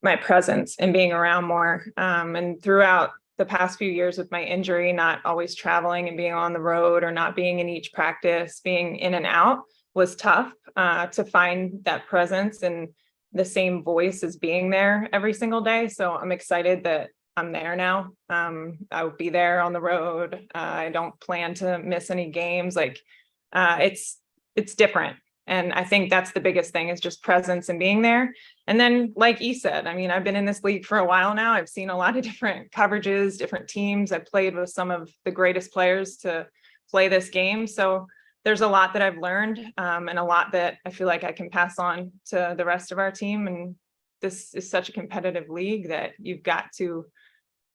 my presence and being around more. And throughout the past few years with my injury, not always traveling and being on the road or not being in each practice, being in and out was tough to find that presence and the same voice as being there every single day. So I'm excited that I'm there now. I will be there on the road. I don't plan to miss any games. Like it's different. And I think that's the biggest thing is just presence and being there. And then, like E said, I mean, I've been in this league for a while now. I've seen a lot of different coverages, different teams. I've played with some of the greatest players to play this game. So there's a lot that I've learned and a lot that I feel like I can pass on to the rest of our team. And this is such a competitive league that you've got to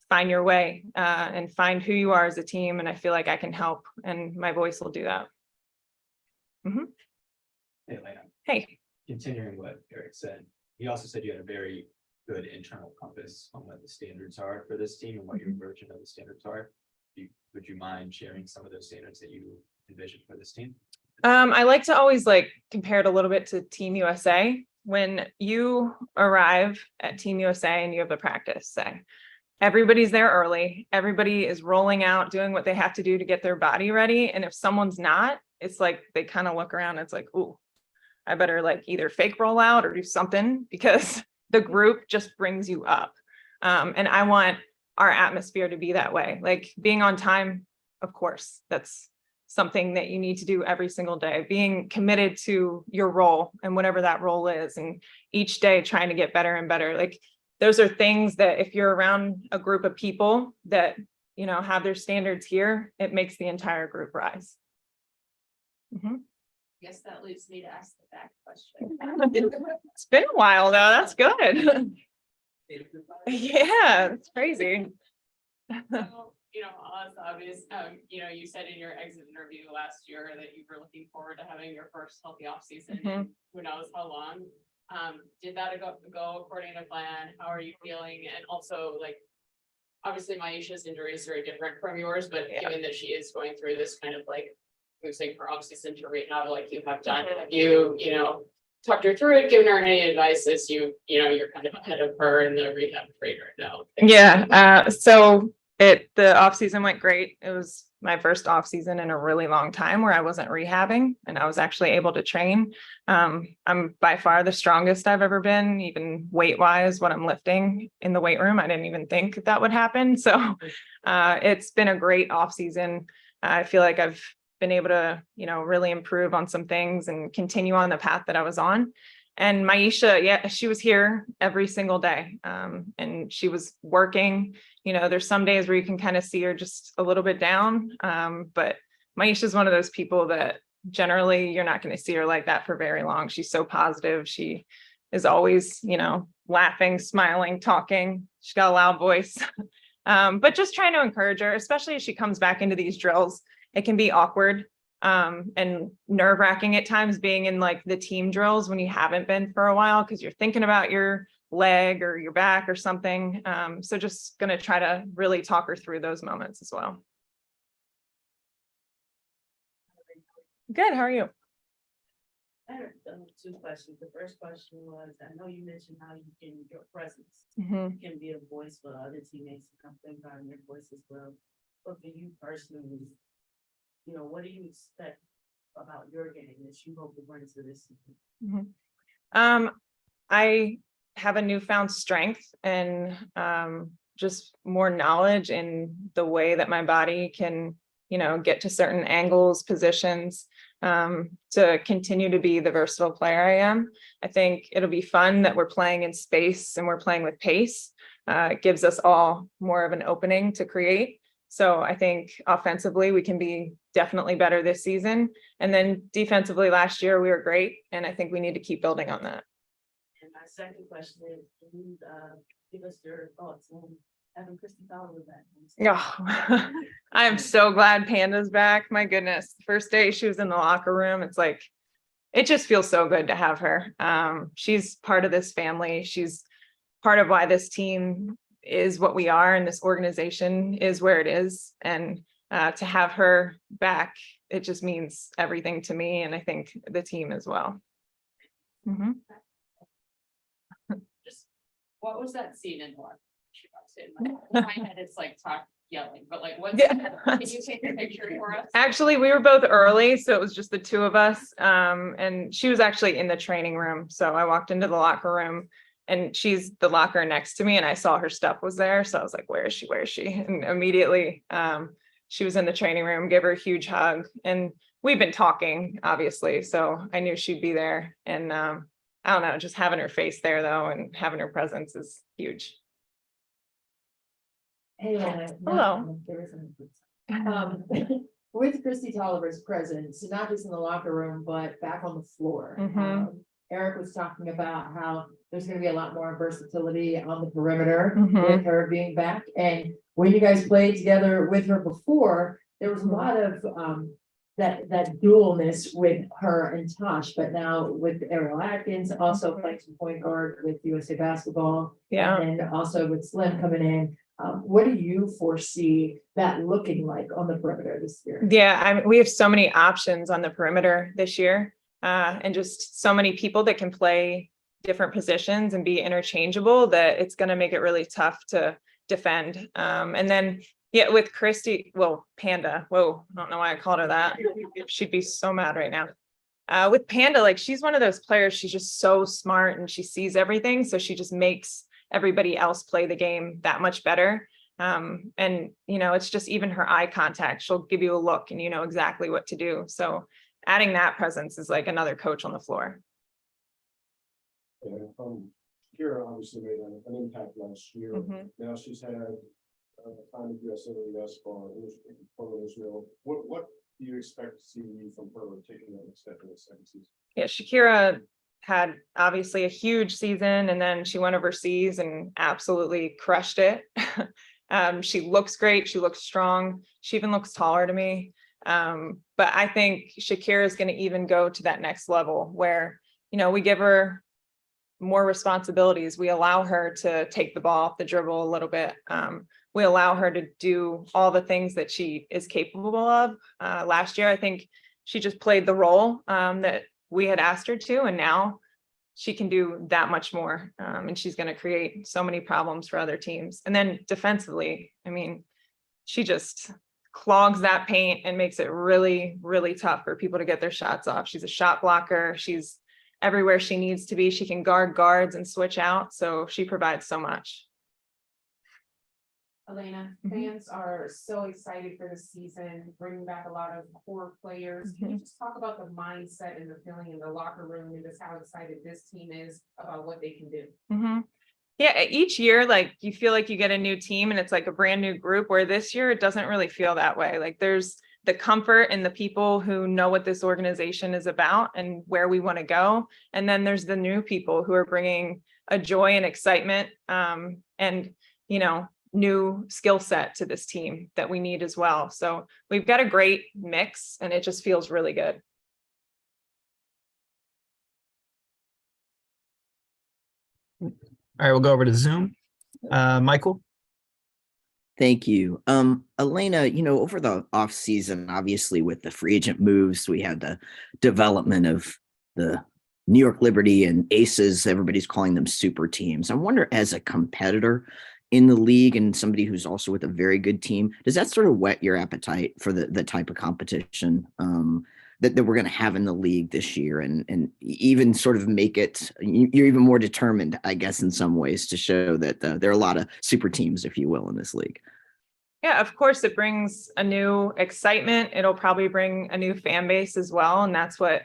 find your way and find who you are as a team. And I feel like I can help, and my voice will do that. Mm-hmm. Hey, Elena. Hey. Continuing what Eric said, he also said you had a very good internal compass on what the standards are for this team and what your version of the standards are. Would you mind sharing some of those standards that you envision for this team? I like to always compare it a little bit to Team USA. When you arrive at Team USA and you have a practice, say, everybody's there early, everybody is rolling out, doing what they have to do to get their body ready. And if someone's not, it's like they kind of look around and it's like, ooh, I better either fake roll out or do something, because the group just brings you up. And I want our atmosphere to be that way. Like being on time, of course, that's something that you need to do every single day. Being committed to your role and whatever that role is, and each day trying to get better and better. Like those are things that if you're around a group of people that, have their standards here, it makes the entire group rise. Mm-hmm. I guess that leads me to ask the back question. It's been a while though. That's good. Yeah, it's crazy. So, it's obvious, you said in your exit interview last year that you were looking forward to having your first healthy off season. Mm-hmm. Who knows how long? Did that go according to plan? How are you feeling? And also, obviously Myisha's injury is very different from yours, but given that she is going through this kind of losing her off season to rehab like you have done, have you, talked her through it, given her any advice as you're kind of ahead of her in the rehab rate right now? Yeah. So the off season went great. It was my first off season in a really long time where I wasn't rehabbing and I was actually able to train. I'm by far the strongest I've ever been, even weight wise, what I'm lifting in the weight room. I didn't even think that would happen. So it's been a great off season. I feel like I've been able to, really improve on some things and continue on the path that I was on. And Myisha, she was here every single day. And she was working. There's some days where you can kind of see her just a little bit down. But Myisha is one of those people that generally you're not going to see her like that for very long. She's so positive. She is always, laughing, smiling, talking. She's got a loud voice. But just trying to encourage her, especially as she comes back into these drills. It can be awkward and nerve-wracking at times being in the team drills when you haven't been for a while, because you're thinking about your leg or your back or something. So just going to try to really talk her through those moments as well. Good. How are you? I have two questions. The first question was, I know you mentioned how your presence can be a voice for other teammates to come think on your voice as well. But for you personally, what do you expect about your game that you hope to bring to this season? I have a newfound strength and just more knowledge in the way that my body can, get to certain angles, positions, to continue to be the versatile player I am. I think it'll be fun that we're playing in space and we're playing with pace. It gives us all more of an opening to create. So I think offensively, we can be definitely better this season. And then defensively last year, we were great. And I think we need to keep building on that. And my second question is, can you give us your thoughts on having Kristi Toliver back? Oh, I am so glad Panda's back. My goodness. The first day she was in the locker room, it's it just feels so good to have her. She's part of this family. She's part of why this team is what we are and this organization is where it is. And to have her back, it just means everything to me, and I think the team as well. What was that scene in North? In my head, it's like talk yelling, but like what? Yeah. Can you take a picture for us? Actually, we were both early, so it was just the two of us. And she was actually in the training room. So I walked into the locker room and she's the locker next to me and I saw her stuff was there. So I was like, where is she? Where is she? And immediately she was in the training room, give her a huge hug. And we've been talking, obviously. So I knew she'd be there. And I don't know, just having her face there though, and having her presence is huge. Hey, Lana. Hello. With Kristi Toliver's presence, not just in the locker room, but back on the floor. Mhm. Eric was talking about how there's gonna be a lot more versatility on the perimeter Mhm. with her being back. And when you guys played together with her before, there was a Mhm. lot of that dualness with her and Tosh, but now with Ariel Atkins also Mhm. playing some point guard with USA Basketball. Yeah. And then also with Slim coming in. What do you foresee that looking like on the perimeter this year? Yeah, we have so many options on the perimeter this year, and just so many people that can play different positions and be interchangeable that it's going to make it really tough to defend. And then, yeah, with Kristi, well, Panda, whoa, I don't know why I called her that. She'd be so mad right now. With Panda, like she's one of those players, she's just so smart and she sees everything. So she just makes everybody else play the game that much better. And it's just even her eye contact, she'll give you a look and you know exactly what to do. So adding that presence is like another coach on the floor. Yeah, Shakira obviously made an impact last year. Mhm. Now she's had time with USA basketball, from Israel. What do you expect to see from her taking that next step in the second season? Yeah, Shakira had obviously a huge season and then she went overseas and absolutely crushed it. She looks great. She looks strong. She even looks taller to me. But I think Shakira is going to even go to that next level where, we give her more responsibilities. We allow her to take the ball off the dribble a little bit. We allow her to do all the things that she is capable of. Last year, I think she just played the role that we had asked her to, and now she can do that much more. And she's going to create so many problems for other teams. And then defensively, I mean, she just clogs that paint and makes it really, really tough for people to get their shots off. She's a shot blocker. She's everywhere she needs to be. She can guard guards and switch out. So she provides so much. Elena, Mhm. fans are so excited for the season, bringing back a lot of core players. Can you just talk about the mindset and the feeling in the locker room and just how excited this team is about what they can do? Mm-hmm. Yeah, each year, like you feel like you get a new team and it's like a brand new group, where this year it doesn't really feel that way. Like there's the comfort in the people who know what this organization is about and where we want to go. And then there's the new people who are bringing a joy and excitement and, new skill set to this team that we need as well. So we've got a great mix and it just feels really good. All right, we'll go over to Zoom. Michael. Thank you. Elena, over the off season, obviously with the free agent moves, we had the development of the New York Liberty and Aces. Everybody's calling them super teams. I wonder, as a competitor in the league and somebody who's also with a very good team, does that sort of whet your appetite for the type of competition that we're going to have in the league this year, and even sort of make it, you're even more determined, I guess, in some ways, to show that there are a lot of super teams, if you will, in this league? Yeah, of course, it brings a new excitement. It'll probably bring a new fan base as well. And that's what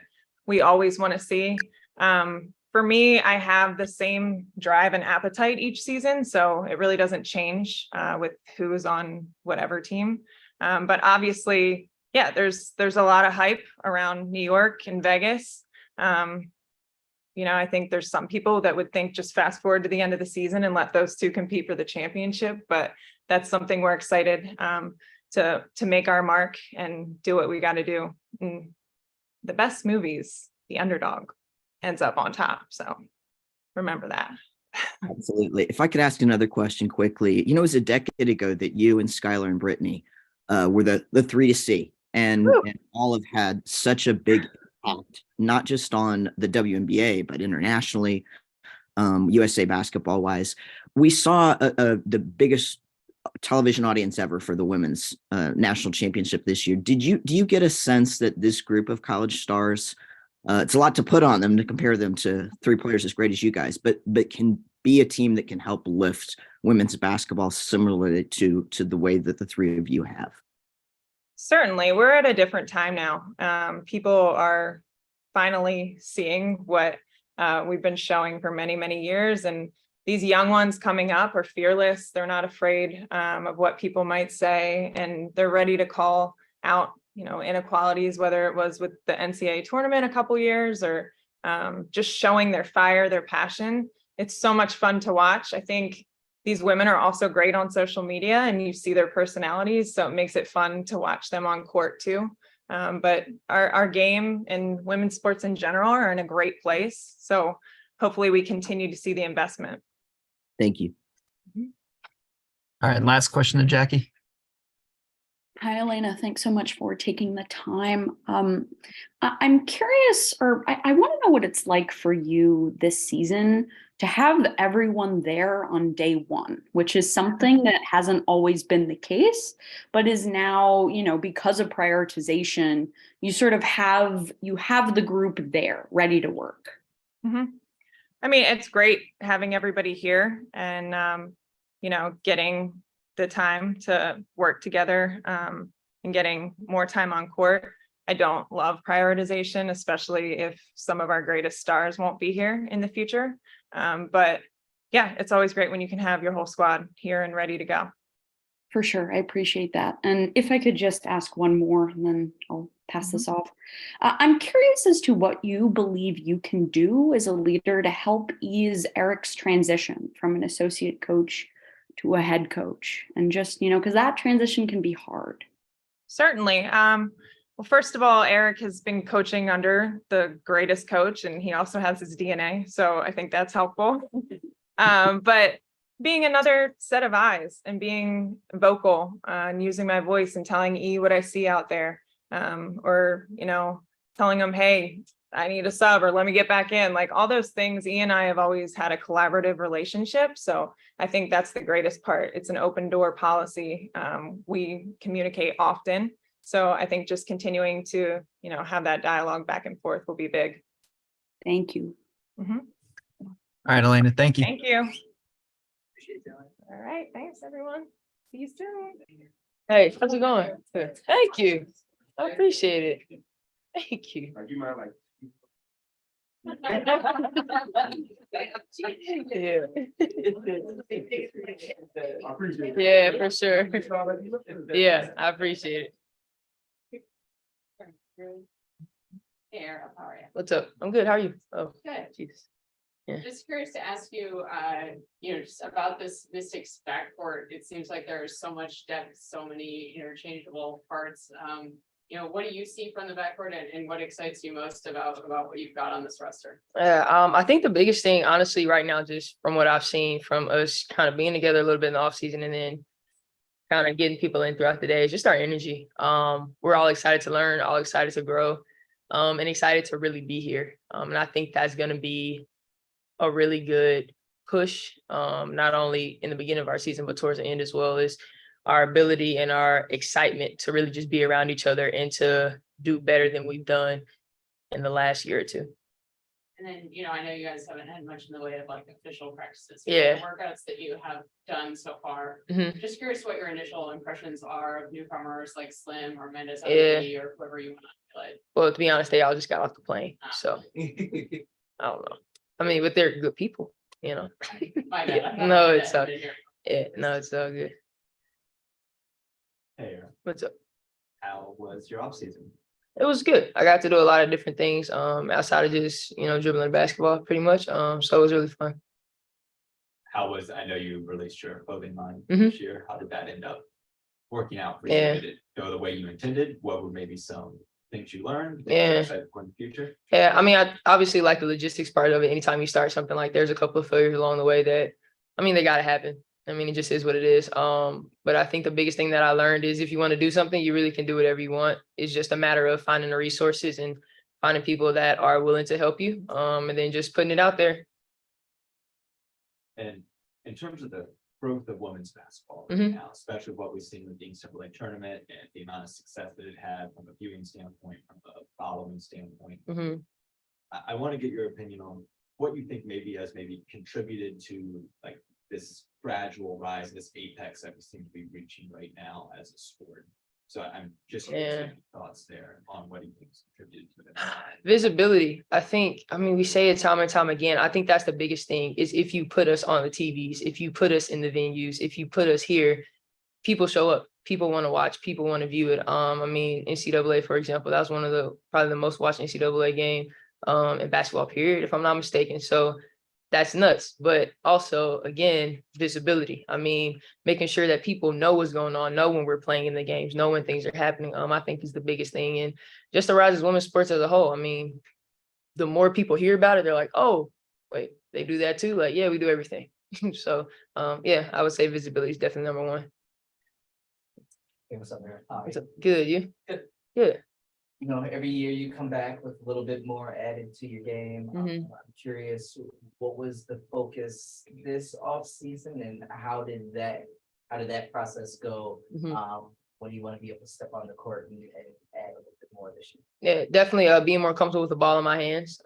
we always want to see. For me, I have the same drive and appetite each season. So it really doesn't change with who's on whatever team. But obviously, yeah, there's a lot of hype around New York and Vegas. I think there's some people that would think just fast forward to the end of the season and let those two compete for the championship. But that's something we're excited to make our mark and do what we got to do. And the best movies, the underdog ends up on top. So remember that. Absolutely. If I could ask another question quickly, it was a decade ago that you and Skylar and Brittney were the three to see, and all have had such a big impact, not just on the WNBA, but internationally. USA basketball wise. We saw the biggest television audience ever for the women's national championship this year. Do you get a sense that this group of college stars, it's a lot to put on them to compare them to three players as great as you guys, but can be a team that can help lift women's basketball similarly to the way that the three of you have? Certainly, we're at a different time now. People are finally seeing what we've been showing for many, many years. And these young ones coming up are fearless. They're not afraid of what people might say, and they're ready to call out, inequalities, whether it was with the NCAA tournament a couple years or just showing their fire, their passion. It's so much fun to watch. I think these women are also great on social media, and you see their personalities, so it makes it fun to watch them on court too. But our game and women's sports in general are in a great place. So hopefully we continue to see the investment. Thank you. All right, last question to Jackie. Hi, Elena. Thanks so much for taking the time. I'm curious, or I want to know what it's like for you this season to have everyone there on day one, which is something that hasn't always been the case, but is now, because of prioritization, you sort of have the group there ready to work. Mm-hmm. I mean, it's great having everybody here and, getting the time to work together and getting more time on court. I don't love prioritization, especially if some of our greatest stars won't be here in the future. But yeah, it's always great when you can have your whole squad here and ready to go. For sure. I appreciate that. And if I could just ask one more, and then I'll pass this off. I'm curious as to what you believe you can do as a leader to help ease Eric's transition from an associate coach to a head coach, and just, because that transition can be hard. Certainly. Well, first of all, Eric has been coaching under the greatest coach, and he also has his DNA. So I think that's helpful. But being another set of eyes and being vocal and using my voice and telling E what I see out there, or, telling him, hey, I need a sub, or let me get back in, like all those things. E and I have always had a collaborative relationship. So I think that's the greatest part. It's an open door policy. We communicate often. So I think just continuing to, have that dialogue back and forth will be big. Thank you. Mm-hmm. All right, Elena, thank you. Thank you. All right. Thanks, everyone. See you soon. Hey, how's it going? Good. Thank you. I appreciate it. Thank you. You might like. Yeah. I appreciate it. Yeah, for sure. Yeah, I appreciate it. Hey, Ariel, how are you? What's up? I'm good. How are you? Oh, Good. Jesus. Just curious to ask you, just about this Mystics backcourt. It seems like there's so much depth, so many interchangeable parts. What do you see from the backcourt, and what excites you most about what you've got on this roster? I think the biggest thing, honestly, right now, just from what I've seen from us kind of being together a little bit in the off season and then kind of getting people in throughout the day, is just our energy. We're all excited to learn, all excited to grow, and excited to really be here. And I think that's going to be a really good push, not only in the beginning of our season, but towards the end as well, is our ability and our excitement to really just be around each other and to do better than we've done in the last year or two. And then, I know you guys haven't had much in the way of like official practices. Yeah. The workouts that you have done so far. Mhm. Just curious what your initial impressions are of newcomers like Slim or Mendes Yeah. or whoever you want to highlight. Well, to be honest, they all just got off the plane, so I don't know. I mean, but they're good people, My bad. Yeah. No, it's all. Yeah, no, it's all good. Hey, Aaron, What's up? how was your off season? It was good. I got to do a lot of different things outside of just, dribbling basketball pretty much. So it was really fun. I know you released your clothing line Mhm. this year. How did that end up working out for you? Yeah. Did it go the way you intended? What were maybe some things you learned? Yeah. Excited for in the future? Yeah, I mean, I obviously like the logistics part of it. Anytime you start something, like there's a couple of failures along the way that, they got to happen. It just is what it is. But I think the biggest thing that I learned is if you want to do something, you really can do whatever you want. It's just a matter of finding the resources and finding people that are willing to help you, and then just putting it out there. And in terms of the growth of women's basketball right Mhm. now, especially what we've seen with the NCAA tournament and the amount of success that it had from a viewing standpoint, from a following standpoint, hmm I want to get your opinion on what you think has contributed to like this gradual rise, this apex that we seem to be reaching right now as a sport. So I'm just curious Yeah. your thoughts there on what you think's contributed to it. Visibility. I mean, we say it time and time again. I think that's the biggest thing is if you put us on the TVs, if you put us in the venues, if you put us here, people show up. People want to watch. People want to view it. I mean, NCAA, for example, that was one of the probably the most watched NCAA game in basketball period, if I'm not mistaken. So that's nuts. But also, again, visibility. I mean, making sure that people know what's going on, know when we're playing in the games, know when things are happening. I think is the biggest thing. And just the rise of women's sports as a whole. I mean, the more people hear about it, they're like, oh, wait, they do that too? Like, yeah, we do everything. So yeah, I would say visibility is definitely number one. Hey, what's up, Aaron? What's up? Good, you? Good. Good. You know, every year you come back with a little bit more added to your game. Mhm. I'm curious, what was the focus this off season, and how did that process go? Mhm. When you want to be able to step on the court and add a little bit more this year? Yeah, definitely being more comfortable with the ball in my hands.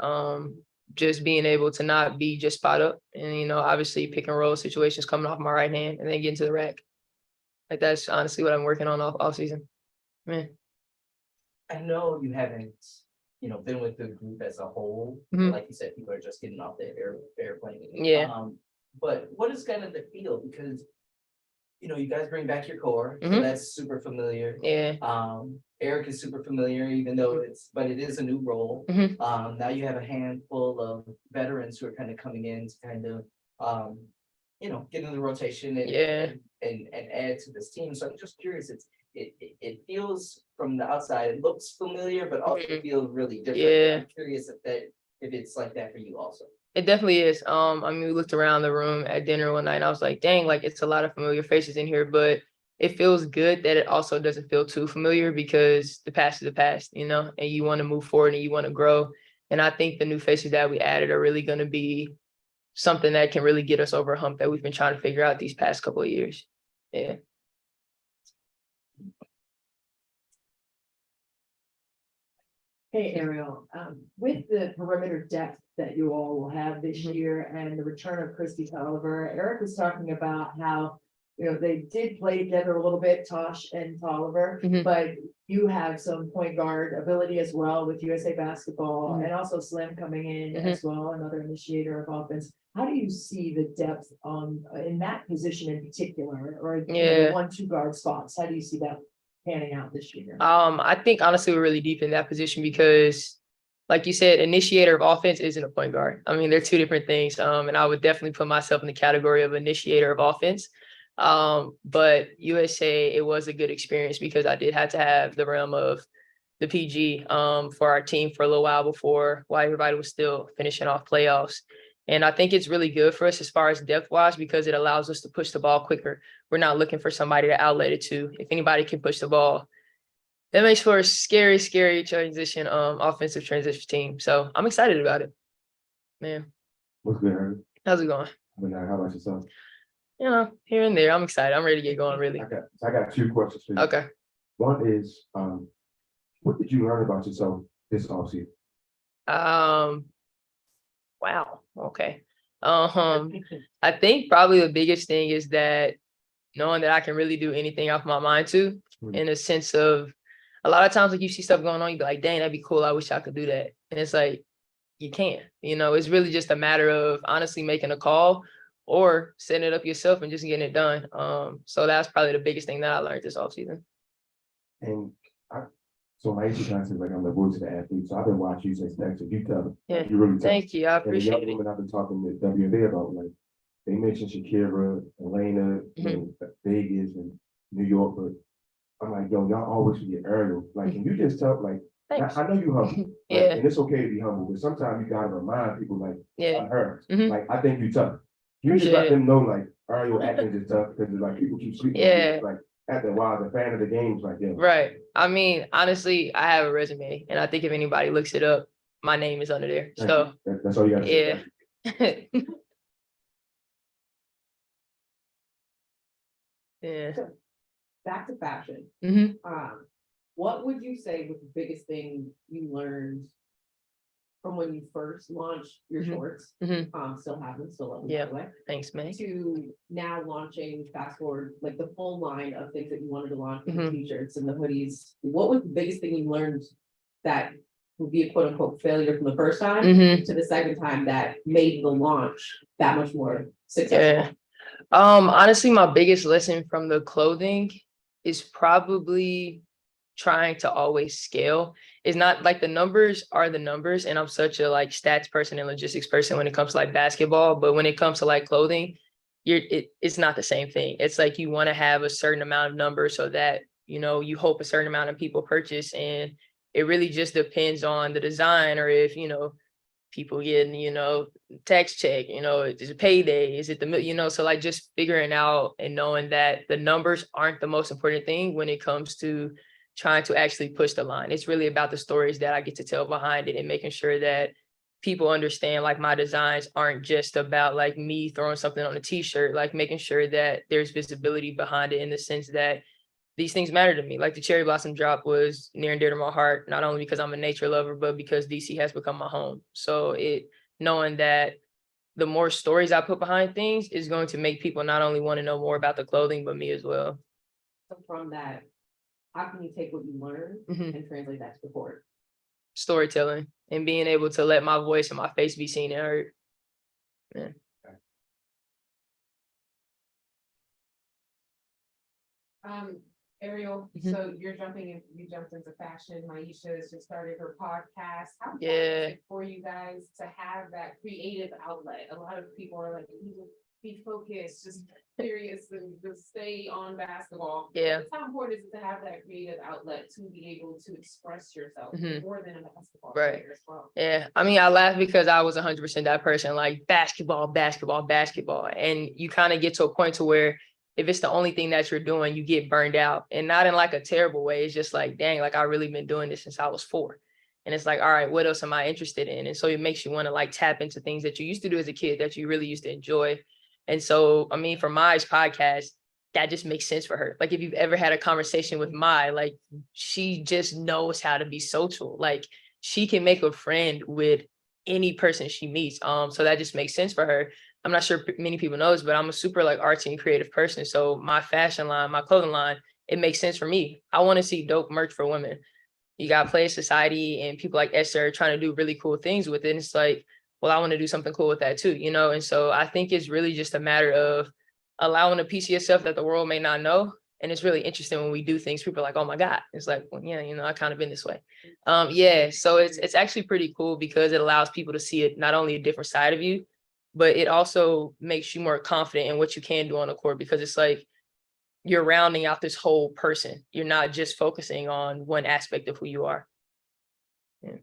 Just being able to not be just spot up and, obviously pick and roll situations coming off my right hand and then getting to the rack. Like that's honestly what I'm working on off season. Man. I know you haven't, been with the group as a whole. Mhm. Like you said, people are just getting off the airplane. Yeah. But what is kind of the feel? Because, you guys bring back your core, so Mhm. that's super familiar. Yeah. Eric is super familiar, even though but it is a new role. Mhm. Now you have a handful of veterans who are kind of coming in to kind of, get in the rotation and, Yeah. and add to this team. So I'm just curious, it feels from the outside, it looks familiar, but also Mhm. feels really different. Yeah. I'm curious if it's like that for you also. It definitely is. I mean, we looked around the room at dinner one night and I was like, dang, like it's a lot of familiar faces in here, but it feels good that it also doesn't feel too familiar because the past is the past, and you want to move forward and you want to grow. And I think the new faces that we added are really going to be something that can really get us over a hump that we've been trying to figure out these past couple of years. Yeah. Hey, Ariel, with the perimeter depth that you all will have this Mhm. year and the return of Kristi Toliver, Eric was talking about how, they did play together a little bit, Tosh and Toliver, Mhm. but you have some point guard ability as well with USA Basketball Mhm. and also Slim coming in Mhm. as well, another initiator of offense. How do you see the depth in that position in particular, or the Yeah. 1-2 guard spots? How do you see that panning out this year? I think honestly we're really deep in that position because, like you said, initiator of offense isn't a point guard. I mean, they're two different things. And I would definitely put myself in the category of initiator of offense. But USA, it was a good experience because I did have to have the realm of the PG for our team for a little while everybody was still finishing off playoffs. And I think it's really good for us as far as depth wise because it allows us to push the ball quicker. We're not looking for somebody to outlet it to. If anybody can push the ball, that makes for a scary, scary transition, offensive transition team. So I'm excited about it. Man, What's good, Aaron? how's it going? How about yourself? Here and there. I'm excited. I'm ready to get going, really. I got 2 questions for you. Okay. One is, what did you learn about yourself this offseason? Wow. Okay. I think probably the biggest thing is that knowing that I can really do anything off my mind too, in a sense of a lot of times like you see stuff going on, you be like, dang, that'd be cool. I wish I could do that. And it's like, you can't, it's really just a matter of honestly making a call or setting it up yourself and just getting it done. So that's probably the biggest thing that I learned this offseason. And so Myisha kind of says like I'm the voice of the athlete, so I've been watching you since next. You tell them, Yeah. you really tell. Thank you. I And the appreciate young it. women I've been talking to WNBA about, like they mentioned Shakira, Elena, and Vegas and New York, but I'm like, yo, y'all always forget Ariel. Like, can you just tell, like, Thanks. I know you humble, like, Yeah. and it's okay to be humble, but sometimes you gotta remind people, like, Yeah. on her, Mhm. like, I think you tough. You just Appreciate let it. them know, like, Ariel Atkins is tough because like people keep sleeping. on Yeah. you. Like, after a while, the fan of the game's like, yeah. Right. I mean, honestly, I have a resume and I think if anybody looks it up, my name is under there. So That's all you gotta say. yeah. Yeah. Back to fashion. hmm What would you say was the biggest thing you learned from when you first launched your shorts? Still have them, still love them, by the way. Thanks, Meng. To now launching, fast forward, like the full line of things that you wanted to launch, with the t-shirts and the hoodies. What was the biggest thing you learned that would be a quote unquote failure from the first time to the second time that made the launch that much more successful? Honestly, my biggest lesson from the clothing is probably trying to always scale. It's not like the numbers are the numbers, and I'm such a like stats person and logistics person when it comes to like basketball, but when it comes to like clothing, it's not the same thing. It's like you want to have a certain amount of numbers so that, you know, you hope a certain amount of people purchase, and it really just depends on the design, or if, you know, people getting, you know, tax check, you know, is it payday? Is it you know, so like just figuring out and knowing that the numbers aren't the most important thing when it comes to trying to actually push the line. It's really about the stories that I get to tell behind it, and making sure that people understand like my designs aren't just about like me throwing something on a t-shirt, like making sure that there's visibility behind it in the sense that these things matter to me. Like the cherry blossom drop was near and dear to my heart, not only because I'm a nature lover, but because DC has become my home. So knowing that the more stories I put behind things is going to make people not only want to know more about the clothing, but me as well. So from that, how can you take what you learned and translate that to the court? Storytelling and being able to let my voice and my face be seen and heard. Yeah. Ariel, so you jumped into fashion. Myisha has just started her podcast. How important is it for you guys to have that creative outlet? A lot of people are like, be focused, just serious, and just stay on basketball. Yeah. How important is it to have that creative outlet to be able to express yourself more than a basketball Right. player as well? Yeah. I mean, I laugh because I was 100% that person, like basketball. And you kind of get to a point to where if it's the only thing that you're doing, you get burned out, and not in like a terrible way. It's just like, dang, like I really been doing this since I was 4. And it's like, all right, what else am I interested in? And so it makes you want to like tap into things that you used to do as a kid that you really used to enjoy. And so, I mean, for My's podcast, that just makes sense for her. Like if you've ever had a conversation with My, like she just knows how to be social. Like she can make a friend with any person she meets. So that just makes sense for her. I'm not sure many people knows, but I'm a super like artsy and creative person. So my fashion line, my clothing line, it makes sense for me. I want to see dope merch for women. You got Play Society and people like Esther trying to do really cool things with it. And it's like, well, I want to do something cool with that too, you know? And so I think it's really just a matter of allowing a piece of yourself that the world may not know. And it's really interesting when we do things, people are like, oh my God. It's like, well, yeah, you know, I kind of been this way. Yeah, so it's actually pretty cool because it allows people to see it, not only a different side of you, but it also makes you more confident in what you can do on the court, because it's like you're rounding out this whole person. You're not just focusing on one aspect of who you are. Yeah.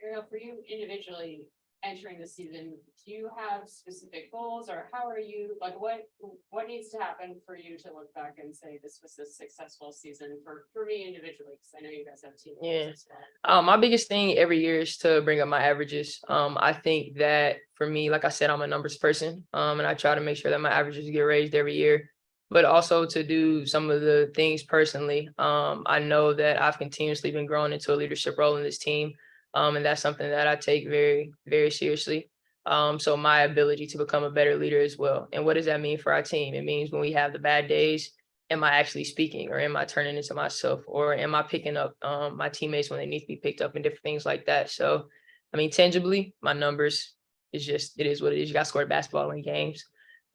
Ariel, for you individually entering the season, do you have specific goals, or how are you, like what needs to happen for you to look back and say this was a successful season for me individually? Because I know you guys have team goals as well. My biggest thing every year is to bring up my averages. I think that for me, like I said, I'm a numbers person, and I try to make sure that my averages get raised every year, but also to do some of the things personally. I know that I've continuously been growing into a leadership role in this team. And that's something that I take very, very seriously. So my ability to become a better leader as well. And what does that mean for our team? It means when we have the bad days, am I actually speaking, or am I turning into myself, or am I picking up my teammates when they need to be picked up, and different things like that. So, I mean, tangibly, my numbers is just, it is what it is. You got to score basketball in games.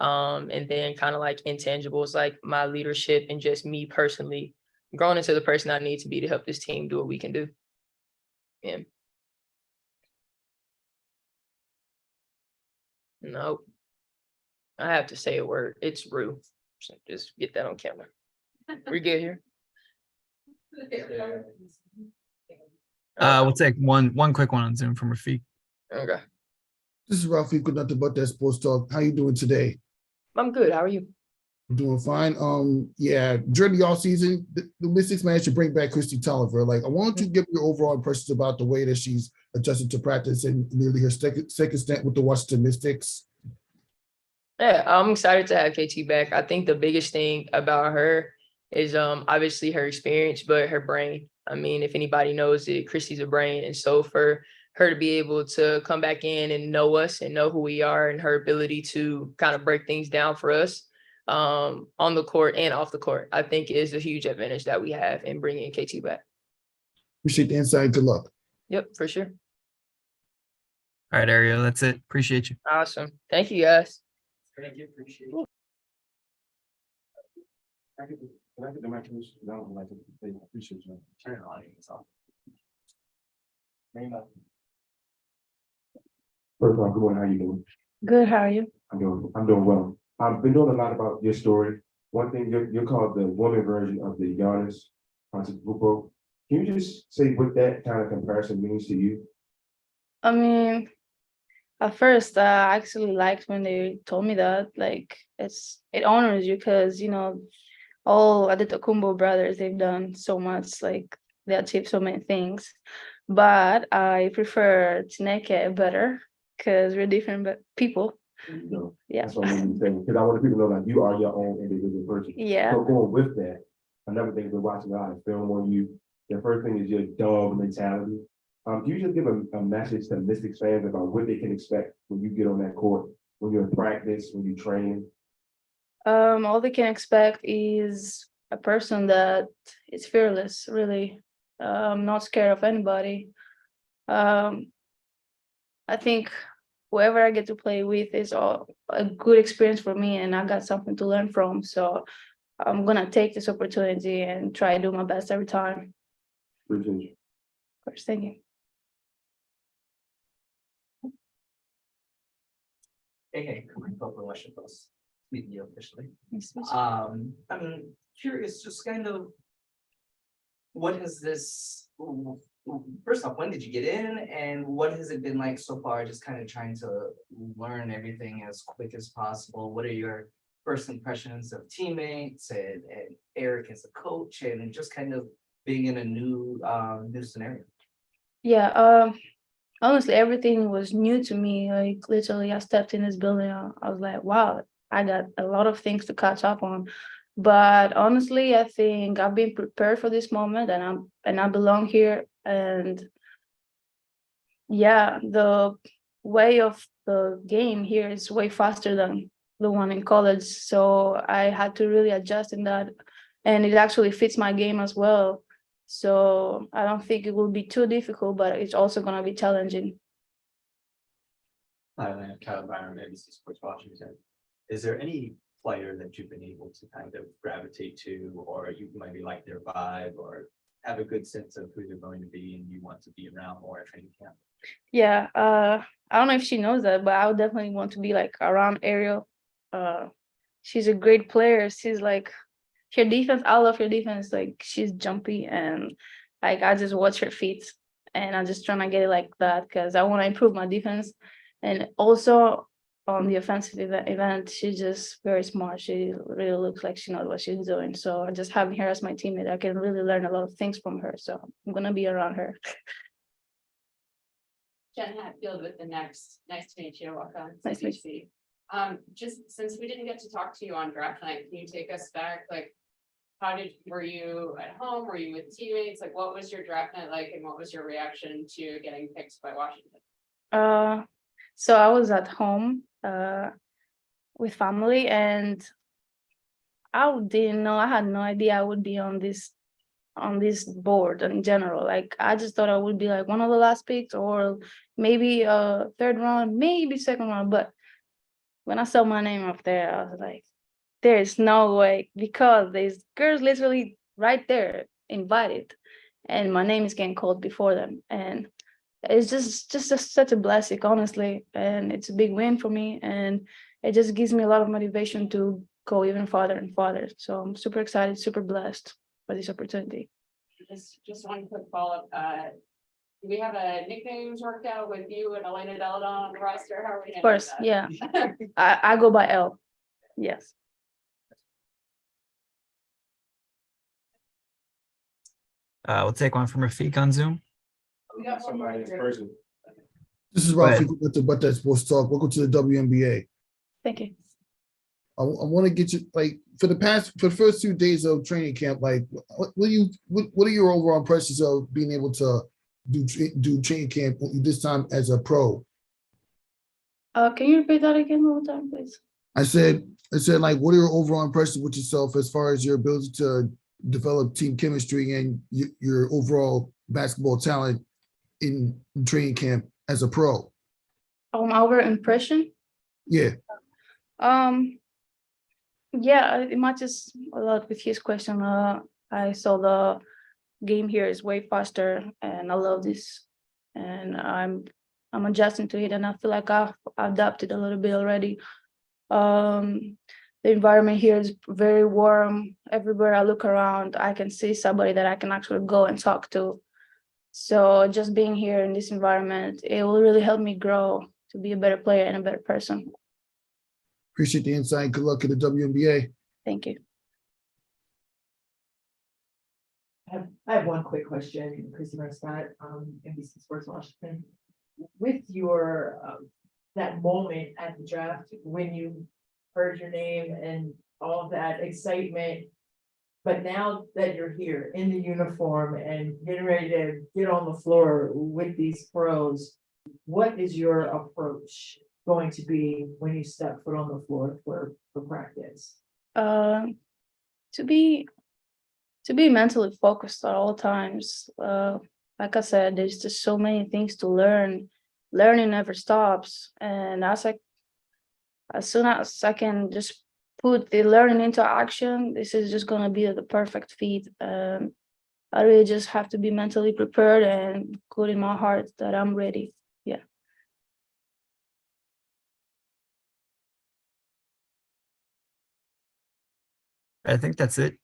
And then kind of like intangibles, like my leadership and just me personally growing into the person I need to be to help this team do what we can do. Yeah. Nope. I have to say a word. It's Rue. So just get that on camera. We're good here. We'll take one quick one on Zoom from Rafiq. Okay. This is Rafiq with Nothing But That Sports Talk. How you doing today? I'm good. How are you? I'm doing fine. Yeah, during the offseason, the Mystics managed to bring back Kristi Toliver. Like, I wanted to give your overall impressions about the way that she's adjusted to practice in nearly her second stint with the Washington Mystics. Yeah, I'm excited to have KT back. I think the biggest thing about her is obviously her experience, but her brain. I mean, if anybody knows it, Kristi's a brain. And so for her to be able to come back in and know us and know who we are and her ability to kind of break things down for us on the court and off the court, I think is a huge advantage that we have in bringing KT back. Appreciate the insight. Good luck. Yep, for sure. All right, Ariel, that's it. Appreciate you. Awesome. Thank you, guys. Thank you, appreciate it. Can I get the microphone? No, I'd like to say I appreciate you. Turn it on, it's off. First of all, good morning. How you doing? Good, how are you? I'm doing well. I've been doing a lot about your story. One thing, you're called the woman version of the Giannis Antetokounmpo. Can you just say what that kind of comparison means to you? I mean, at first, I actually liked when they told me that. Like, it honors you because, you know, all Antetokounmpo brothers, they've done so much. Like, they achieved so many things. But I prefer Chineke better because we're different people. You know, Yeah. that's what I'm saying. Because I want people to know, like, you are your own individual person. Yeah. So going with that, another thing we're watching a lot of film on you. The first thing is your dog mentality. Can you just give a message to Mystics fans about what they can expect when you get on that court, when you're in practice, when you train? All they can expect is a person that is fearless, really, not scared of anybody. I think whoever I get to play with is a good experience for me, and I got something to learn from. So I'm gonna take this opportunity and try to do my best every time. Appreciate you. Of course, thank you. Hey, I'm Coco Washington, meet you officially. Nice to meet you. I'm curious, just kind of, what has this, first off, when did you get in, and what has it been like so far, just kind of trying to learn everything as quick as possible? What are your first impressions of teammates and Eric as a coach, and just kind of being in a new scenario? Yeah, honestly, everything was new to me. Like, literally, I stepped in this building, I was like, wow, I got a lot of things to catch up on. But honestly, I think I've been prepared for this moment, and I belong here. And yeah, the way of the game here is way faster than the one in college. So I had to really adjust in that, and it actually fits my game as well. So I don't think it will be too difficult, but it's also going to be challenging. Hi, Elena, Kyle Byron, ABC Sports Washington. Is there any player that you've been able to kind of gravitate to, or you maybe like their vibe, or have a good sense of who they're going to be and you want to be around more at training camp? Yeah, I don't know if she knows that, but I would definitely want to be like around Ariel. She's a great player. She's like, her defense, I love her defense. Like, she's jumpy, and like I just watch her feet, and I'm just trying to get it like that because I want to improve my defense. And also on the offensive event, she's just very smart. She really looks like she knows what she's doing. So just having her as my teammate, I can really learn a lot of things from her. So I'm gonna be around her. Jen Hatfield with the Next. Nice to meet you. Welcome. Nice to meet you. Just since we didn't get to talk to you on draft night, can you take us back? Like, were you at home? Were you with teammates? Like, what was your draft night like, and what was your reaction to getting picked by Washington? So I was at home with family, and I didn't know, I had no idea I would be on this board in general. Like, I just thought I would be like one of the last picks, or maybe third round, maybe second round. But when I saw my name up there, I was like, there is no way, because there's girls literally right there invited, and my name is getting called before them. And it's just such a blessing, honestly. And it's a big win for me. And it just gives me a lot of motivation to go even farther and farther. So I'm super excited, super blessed for this opportunity. Just one quick follow-up. Do we have a nicknames worked out with you and Elena Delle Donne on the roster? How are we? Of course, yeah. I go by L. Yes. We'll take one from Rafiq on Zoom. We got one more. Somebody in person. This is Ralph. But that's sports talk. Welcome to the WNBA. Thank you. I want to get you like for the first 2 days of training camp. Like, what are your overall impressions of being able to do training camp this time as a pro? Can you repeat that again one more time, please? I said like, what are your overall impressions with yourself as far as your ability to develop team chemistry and your overall basketball talent in training camp as a pro? Our impression? Yeah. Yeah, it matches a lot with his question. I saw the game here is way faster, and I love this, and I'm adjusting to it, and I feel like I've adapted a little bit already. The environment here is very warm. Everywhere I look around, I can see somebody that I can actually go and talk to. So just being here in this environment, it will really help me grow to be a better player and a better person. Appreciate the insight. Good luck at the WNBA. Thank you. I have one quick question, Kristi Scott, NBC Sports Washington. With your that moment at the draft when you heard your name and all of that excitement, but now that you're here in the uniform and getting ready to get on the floor with these pros, what is your approach going to be when you step foot on the floor for practice? To be mentally focused at all times. Like I said, there's just so many things to learn. Learning never stops, and as soon as I can just put the learning into action, this is just gonna be the perfect fit. I really just have to be mentally prepared and good in my heart that I'm ready. Yeah. I think that's it.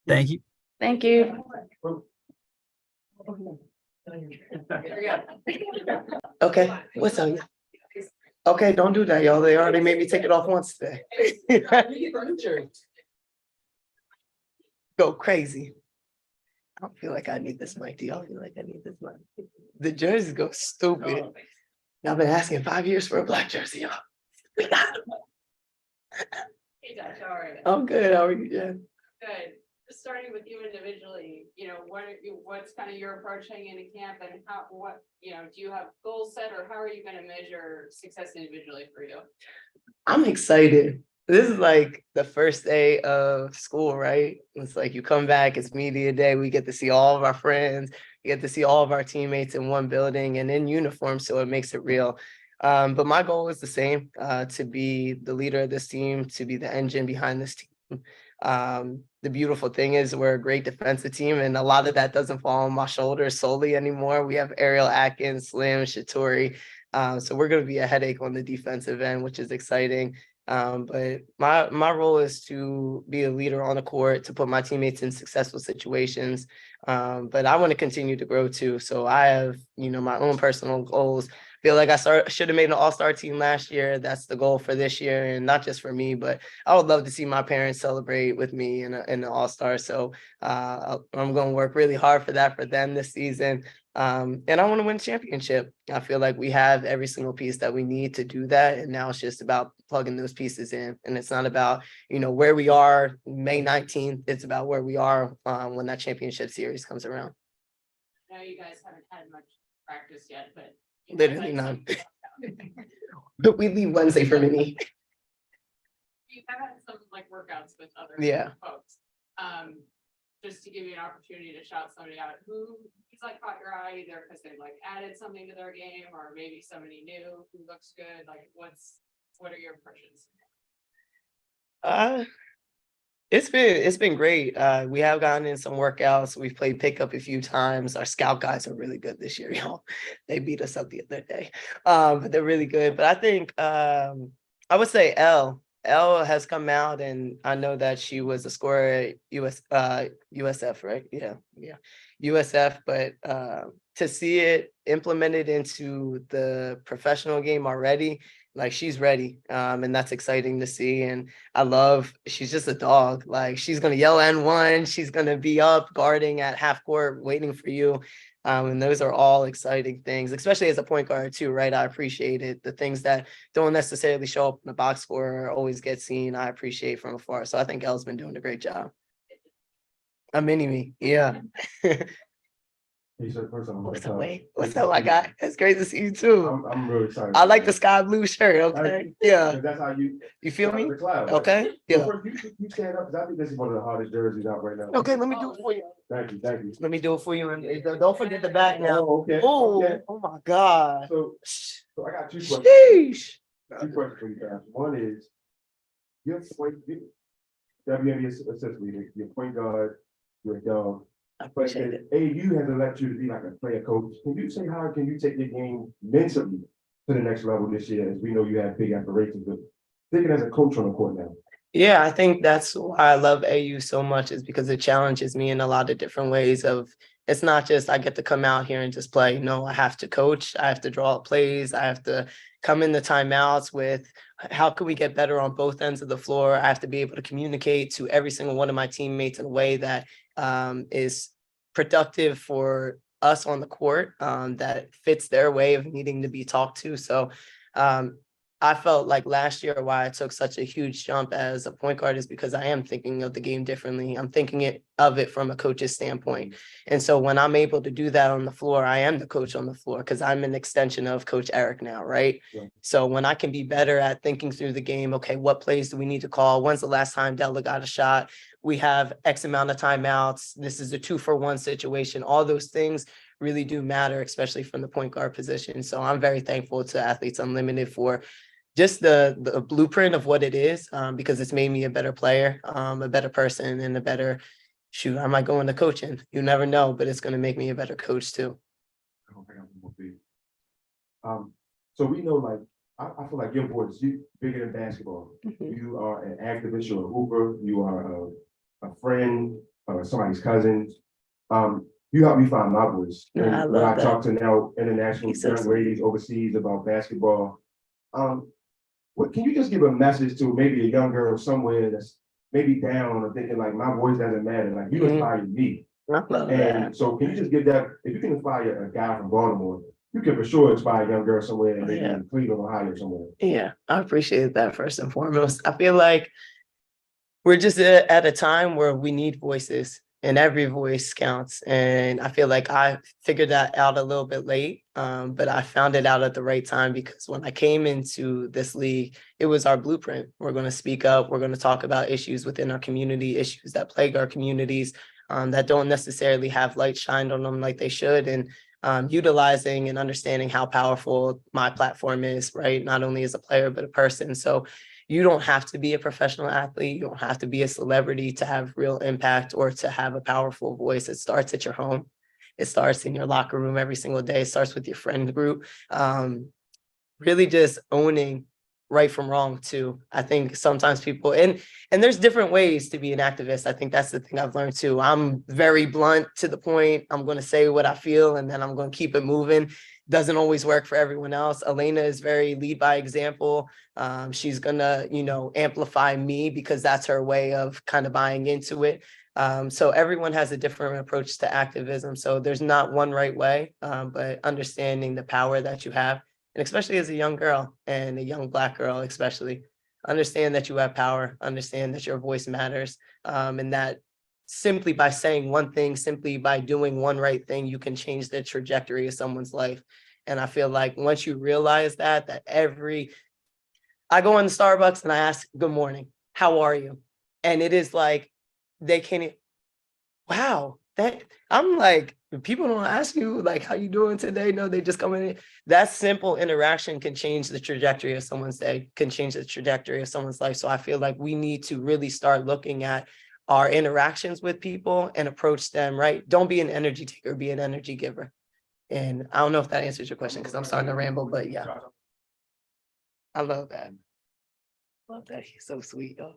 Thank you. Thank you. Okay, what's up? Okay, don't do that, y'all. They already made me take it off once today. Go crazy. I don't feel like I need this mic. Do y'all feel like I need this mic? The jerseys go stupid. Y'all been asking 5 years for a black jersey, y'all. We got them. Hey Josh, how are you? I'm good. How are you, Jen? Good. Just starting with you individually, what's kind of your approach heading into camp, and do you have goals set, or how are you going to measure success individually for you? I'm excited. This is like the first day of school, right? It's like you come back, it's media day. We get to see all of our friends. We get to see all of our teammates in one building and in uniform, so it makes it real. But my goal is the same, to be the leader of this team, to be the engine behind this team. The beautiful thing is we're a great defensive team, and a lot of that doesn't fall on my shoulders solely anymore. We have Ariel Atkins, Slim, Shatori. So we're going to be a headache on the defensive end, which is exciting. But my role is to be a leader on the court, to put my teammates in successful situations. But I want to continue to grow too. So I have, my own personal goals. Feel like I should have made an all-star team last year. That's the goal for this year, and not just for me, but I would love to see my parents celebrate with me in the all-star. So I'm going to work really hard for that for them this season. And I want to win a championship. I feel like we have every single piece that we need to do that. And now it's just about plugging those pieces in. And it's not about, where we are May 19th. It's about where we are when that championship series comes around. I know you guys haven't had much practice yet, but literally none. But we leave Wednesday for mini. You have had some workouts with other folks. Just to give you an opportunity to shout somebody out who's caught your eye, either because they added something to their game, or maybe somebody new who looks good. What are your impressions? It's been great. We have gotten in some workouts. We've played pickup a few times. Our scout guys are really good this year, y'all. They beat us up the other day. But they're really good. But I think I would say Elle has come out, and I know that she was a scorer at USF, right? Yeah. USF, but to see it implemented into the professional game already, like she's ready. And that's exciting to see. And she's just a dog. Like she's going to yell N1. She's going to be up guarding at half court, waiting for you. And those are all exciting things, especially as a point guard too, right? I appreciate it. The things that don't necessarily show up in the box score or always get seen, I appreciate from afar. So I think Elle's been doing a great job. A mini-me, yeah. Hey, so first of all, What's up, Wade? What's up, my guy? It's great to see you too. I'm really excited. I like the sky blue shirt, okay? Yeah. That's how you feel me? the cloud, right? Okay, So yeah. first, you stand up, because I think this is one of the hardest jerseys out right now. Okay, let me do it for you. Thank you, thank you. Let me do it for you. And don't forget the back now. Oh, okay. Oh, Okay. oh my God. So I got two questions. Sheesh. Two questions for you guys. One is, your point, WNBA assistant leader, your point guard, your dog. I But appreciate it. AU has elected you to be like a player coach. Can you say how can you take your game mentally to the next level this year? As we know you have big aspirations, but thinking as a coach on the court now. Yeah, I think that's why I love AU so much, is because it challenges me in a lot of different ways. It's not just I get to come out here and just play. No, I have to coach. I have to draw up plays. I have to come in the timeouts with how can we get better on both ends of the floor. I have to be able to communicate to every single one of my teammates in a way that is productive for us on the court, that fits their way of needing to be talked to. So I felt like last year why I took such a huge jump as a point guard is because I am thinking of the game differently. I'm thinking of it from a coach's standpoint. And so when I'm able to do that on the floor, I am the coach on the floor because I'm an extension of Coach Eric now, right? Yeah. So when I can be better at thinking through the game, okay, what plays do we need to call? When's the last time Della got a shot? We have X amount of timeouts. This is a 2-for-1 situation. All those things really do matter, especially from the point guard position. So I'm very thankful to Athletes Unlimited for just the blueprint of what it is, because it's made me a better player, a better person, and a better, I might go into coaching. You never know, but it's going to make me a better coach too. So we know, like, I feel like your voice, you bigger than basketball. Mm-hmm. You are an activist, you're a hooper, you are a friend, somebody's cousin. You helped me find my voice. And I love that. I talk to now international young ladies overseas about basketball. What can you just give a message to maybe a young girl somewhere that's maybe down or thinking like my voice doesn't matter? Like you inspired me. I love that. So can you just give that, if you can inspire a guy from Baltimore, you can for sure inspire a young girl somewhere in Cleveland, Ohio, or somewhere. Yeah, I appreciate that first and foremost. I feel like we're just at a time where we need voices. And every voice counts. And I feel like I figured that out a little bit late, but I found it out at the right time because when I came into this league, it was our blueprint. We're going to speak up. We're going to talk about issues within our community, issues that plague our communities, that don't necessarily have light shined on them like they should. And utilizing and understanding how powerful my platform is, right? Not only as a player, but a person. So you don't have to be a professional athlete. You don't have to be a celebrity to have real impact or to have a powerful voice. It starts at your home. It starts in your locker room every single day. It starts with your friend group. Really just owning right from wrong too. I think sometimes people, and there's different ways to be an activist. I think that's the thing I've learned too. I'm very blunt to the point. I'm going to say what I feel and then I'm going to keep it moving. Doesn't always work for everyone else. Elena is very lead by example. She's gonna, amplify me because that's her way of kind of buying into it. So everyone has a different approach to activism. So there's not one right way, but understanding the power that you have, and especially as a young girl and a young Black girl, especially, understand that you have power, understand that your voice matters, and that simply by saying one thing, simply by doing one right thing, you can change the trajectory of someone's life. And I feel like once you realize that I go into Starbucks and I ask, good morning, how are you? And it is like, they can't, wow, I'm like, people don't ask you like, how you doing today? No, they just come in. That simple interaction can change the trajectory of someone's day, can change the trajectory of someone's life. So I feel like we need to really start looking at our interactions with people and approach them, right? Don't be an energy taker, be an energy giver. And I don't know if that answers your question because I'm starting to ramble, but yeah. I love that. Love that. He's so sweet, though.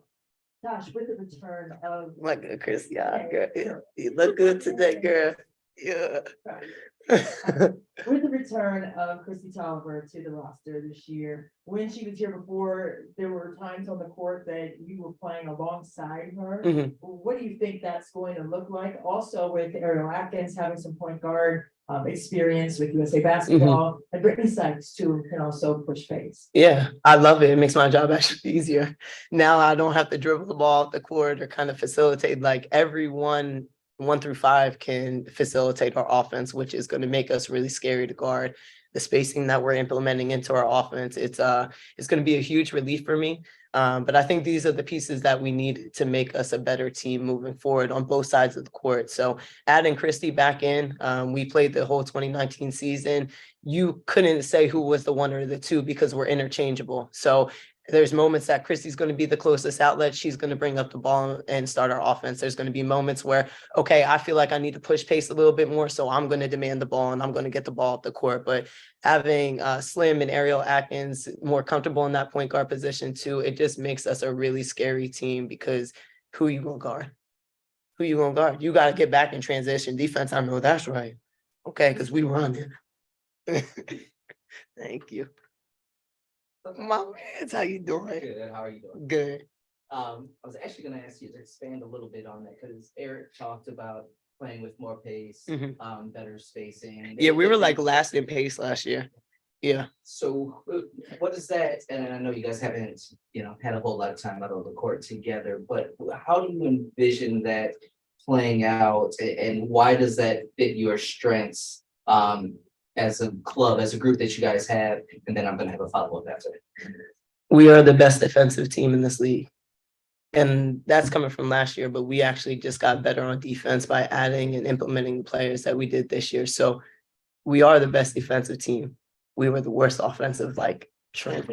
Josh, with the return of My good Chris, yeah, girl. Yeah. You look good today, girl. Yeah. With the return of Kristi Toliver to the roster this year, when she was here before, there were times on the court that you were playing alongside her. What do you think that's going to look like? Also with Ariel Atkins having some point guard experience with USA basketball, and Brittney Sykes too can also push pace. Yeah, I love it. It makes my job actually easier. Now I don't have to dribble the ball off the court or kind of facilitate. Like everyone 1 through 5 can facilitate our offense, which is going to make us really scary to guard. The spacing that we're implementing into our offense, it's going to be a huge relief for me. But I think these are the pieces that we need to make us a better team moving forward on both sides of the court. So adding Kristi back in, we played the whole 2019 season. You couldn't say who was the one or the two because we're interchangeable. So there's moments that Kristi's going to be the closest outlet. She's going to bring up the ball and start our offense. There's going to be moments where, okay, I feel like I need to push pace a little bit more, so I'm going to demand the ball and I'm going to get the ball up the court. But having Slim and Ariel Atkins more comfortable in that point guard position too, it just makes us a really scary team because who you going to guard? Who you going to guard? You got to get back in transition defense. I know that's right. Okay, because we run it. Thank you. My man, how you doing? Good, how are you doing? Good. I was actually gonna ask you to expand a little bit on that, because Eric talked about playing with more pace, better spacing. Yeah, we were like last in pace last year. Yeah. So what is that? And I know you guys haven't, had a whole lot of time out on the court together, but how do you envision that playing out, and why does that fit your strengths? As a club, as a group that you guys have, and then I'm gonna have a follow-up after that. We are the best defensive team in this league. And that's coming from last year, but we actually just got better on defense by adding and implementing the players that we did this year. So we are the best defensive team. We were the worst offensive, trend.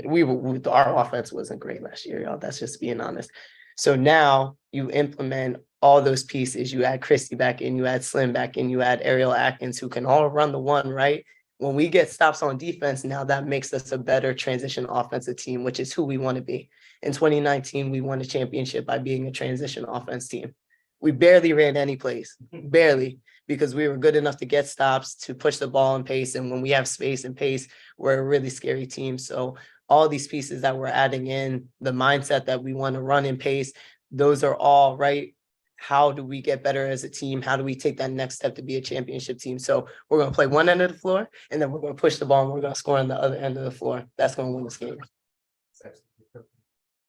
Our offense wasn't great last year, y'all. That's just being honest. So now you implement all those pieces. You add Kristi back in, you add Slim back in, you add Ariel Atkins, who can all run the one, right? When we get stops on defense, now that makes us a better transition offensive team, which is who we want to be. In 2019, we won a championship by being a transition offense team. We barely ran any plays, barely, because we were good enough to get stops, to push the ball in pace. And when we have space and pace, we're a really scary team. So all these pieces that we're adding in, the mindset that we want to run in pace, those are all right. How do we get better as a team? How do we take that next step to be a championship team? So we're going to play one end of the floor, and then we're going to push the ball, and we're going to score on the other end of the floor. That's going to win this game.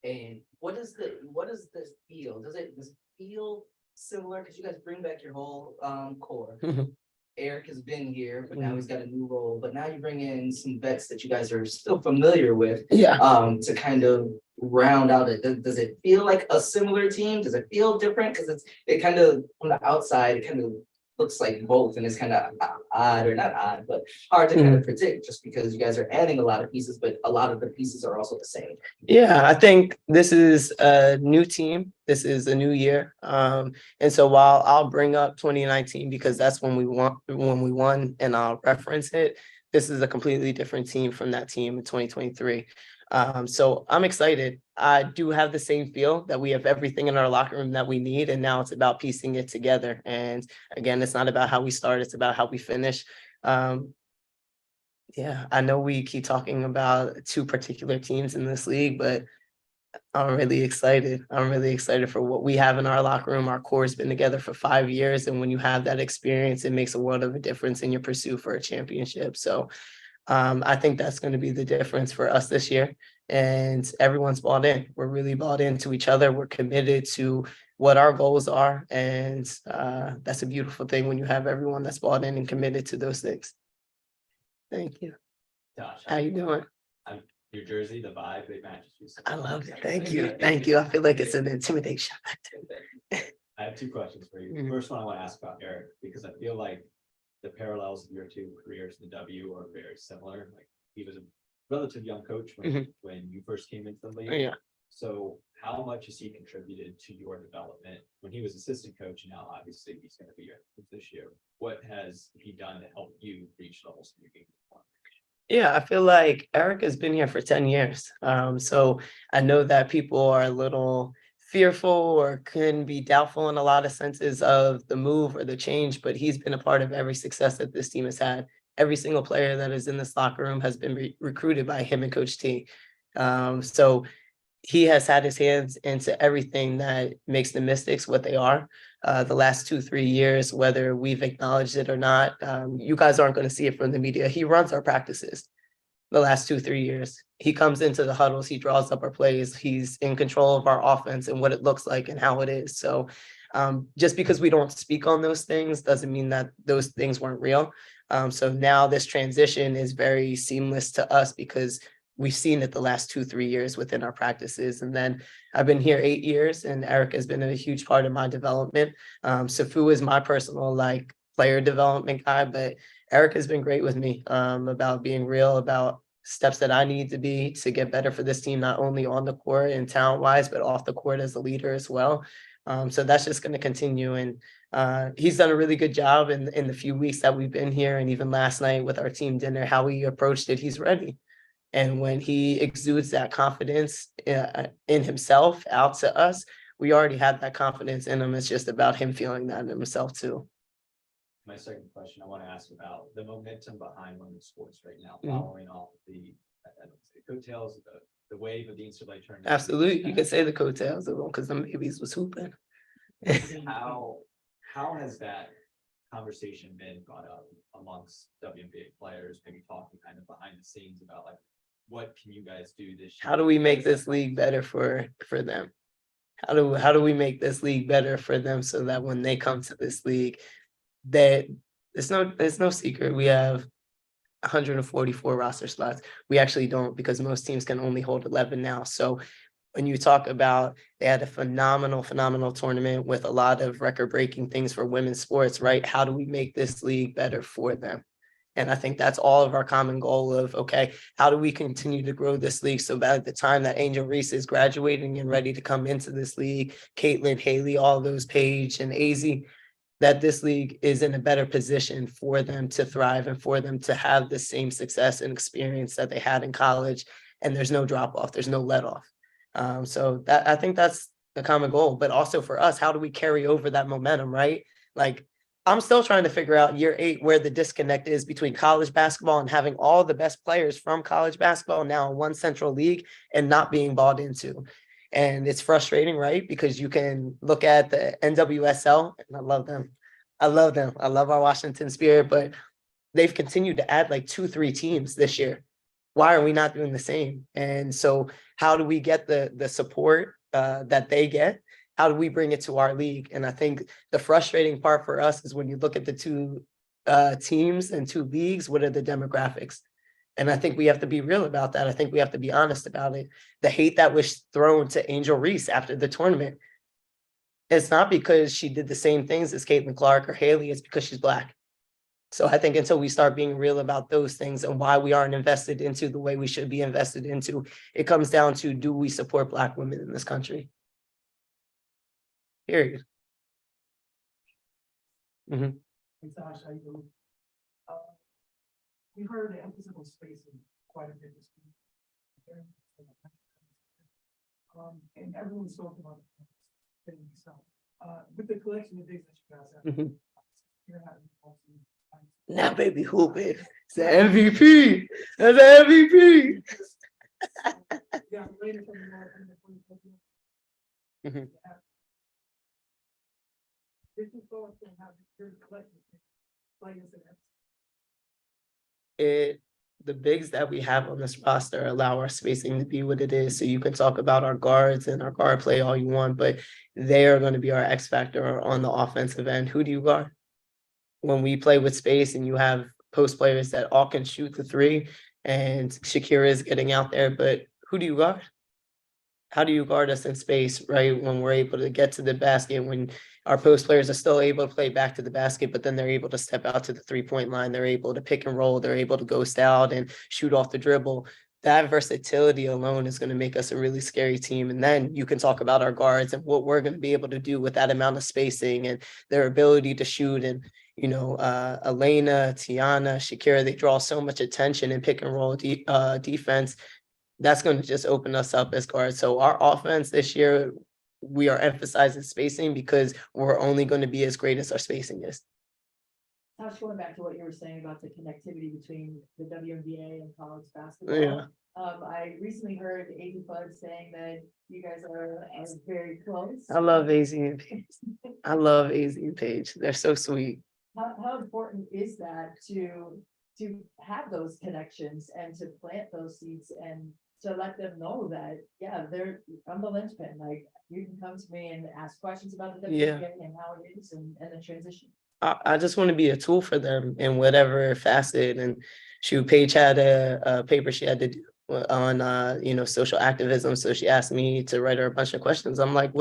And what does this feel? Does it feel similar? Because you guys bring back your whole core. Eric has been here, but now he's got a new role. But now you bring in some vets that you guys are still familiar with. Yeah. To kind of round out it. Does it feel like a similar team? Does it feel different? Because it kind of from the outside, it kind of looks like both, and it's kind of odd, or not odd, but hard to kind of predict, just because you guys are adding a lot of pieces, but a lot of the pieces are also the same. Yeah, I think this is a new team. This is a new year. And so while I'll bring up 2019 because that's when we won, and I'll reference it, this is a completely different team from that team in 2023. So I'm excited. I do have the same feel that we have everything in our locker room that we need, and now it's about piecing it together. And again, it's not about how we start, it's about how we finish. Yeah, I know we keep talking about two particular teams in this league, but I'm really excited. I'm really excited for what we have in our locker room. Our core has been together for 5 years, and when you have that experience, it makes a world of a difference in your pursuit for a championship. So I think that's going to be the difference for us this year. And everyone's bought in. We're really bought into each other. We're committed to what our goals are. And that's a beautiful thing when you have everyone that's bought in and committed to those things. Thank you. Josh, How you doing? Your jersey, the vibe, it matches you. I love it. Thank you. Thank you. I feel like it's an intimidation. I have two questions for you. First one I want to ask about Eric, because I feel like the parallels of your two careers in the W are very similar. Like, he was a relative young coach when you first came into the league. Yeah. So how much has he contributed to your development when he was assistant coach? And now obviously he's going to be your coach this year. What has he done to help you reach levels you can? Yeah, I feel like Eric has been here for 10 years. So I know that people are a little fearful or can be doubtful in a lot of senses of the move or the change, but he's been a part of every success that this team has had. Every single player that is in this locker room has been recruited by him and Coach T. So he has had his hands into everything that makes the Mystics what they are. The last 2-3 years, whether we've acknowledged it or not, you guys aren't going to see it from the media. He runs our practices the last 2-3 years. He comes into the huddles, he draws up our plays, he's in control of our offense and what it looks like and how it is. So just because we don't speak on those things doesn't mean that those things weren't real. So now this transition is very seamless to us because we've seen it the last 2-3 years within our practices. And then I've been here 8 years and Eric has been a huge part of my development. Safu is my personal player development guy, but Eric has been great with me about being real, about steps that I need to get better for this team, not only on the court and talent wise, but off the court as a leader as well. So that's just going to continue. And he's done a really good job in the few weeks that we've been here. And even last night with our team dinner, how we approached it, he's ready. And when he exudes that confidence in himself out to us, we already had that confidence in him. It's just about him feeling that in himself too. My second question, I want to ask about the momentum behind women's sports right now, Mhm. following off the I don't say coattails, the wave of the NCAA tournament. Absolutely. You can say the coattails of them because the babies was hooping. How has that conversation been brought up amongst WNBA players, maybe talking kind of behind the scenes about what can you guys do this year? How do we make this league better for them? How do we make this league better for them so that when they come to this league, that it's no secret. We have 144 roster slots. We actually don't because most teams can only hold 11 now. So when you talk about they had a phenomenal tournament with a lot of record-breaking things for women's sports, right? How do we make this league better for them? And I think that's all of our common goal of, okay, how do we continue to grow this league so that at the time that Angel Reese is graduating and ready to come into this league, Caitlin, Haley, all those, Paige and AZ, that this league is in a better position for them to thrive and for them to have the same success and experience that they had in college. And there's no drop off, there's no let off. So that I think that's the common goal, but also for us, how do we carry over that momentum, right? I'm still trying to figure out year 8 where the disconnect is between college basketball and having all the best players from college basketball now in one central league and not being bought into. And it's frustrating, right? Because you can look at the NWSL, and I love them. I love our Washington Spirit, but they've continued to add 2-3 teams this year. Why are we not doing the same? And so how do we get the support that they get? How do we bring it to our league? And I think the frustrating part for us is when you look at the 2 teams and 2 leagues, what are the demographics? And I think we have to be real about that. I think we have to be honest about it. The hate that was thrown to Angel Reese after the tournament, it's not because she did the same things as Caitlin Clark or Haley, it's because she's Black. So I think until we start being real about those things and why we aren't invested into the way we should be invested into, it comes down to, do we support Black women in this country? Period. Mm-hmm. Natasha, we heard the emphasis on spacing quite a bit this week. And everyone's talking about it. With the collection of things that you guys have, Mm-hmm. you're having Now, baby, hooping. It's the MVP. That's the MVP. yeah, later from the Mhm. This is going to have your collection players in The bigs that we have on this roster allow our spacing to be what it is. So you can talk about our guards and our guard play all you want, but they are going to be our X factor on the offensive end. Who do you guard? When we play with space and you have post players that all can shoot the 3 and Shakira is getting out there, but who do you guard? How do you guard us in space, right? When we're able to get to the basket, when our post players are still able to play back to the basket, but then they're able to step out to the 3-point line. They're able to pick and roll. They're able to ghost out and shoot off the dribble. That versatility alone is going to make us a really scary team. And then you can talk about our guards and what we're going to be able to do with that amount of spacing and their ability to shoot. And, Elena, Tianna, Shakira, they draw so much attention in pick and roll defense. That's going to just open us up as guards. So our offense this year, we are emphasizing spacing because we're only going to be as great as our spacing is. Tosh, going back to what you were saying about the connectivity between the WNBA and college basketball. Yeah. I recently heard AZ Bud saying that you guys are very close. I love AZ and Paige. I love AZ and Paige. They're so sweet. How important is that to have those connections and to plant those seeds and to let them know that, yeah, I'm the linchpin, like you can come to me and ask questions about the WNBA and how it is and the transition. I just want to be a tool for them in whatever facet. And Paige had a paper she had to do on social activism. So she asked me to write her a bunch of questions. I'm like,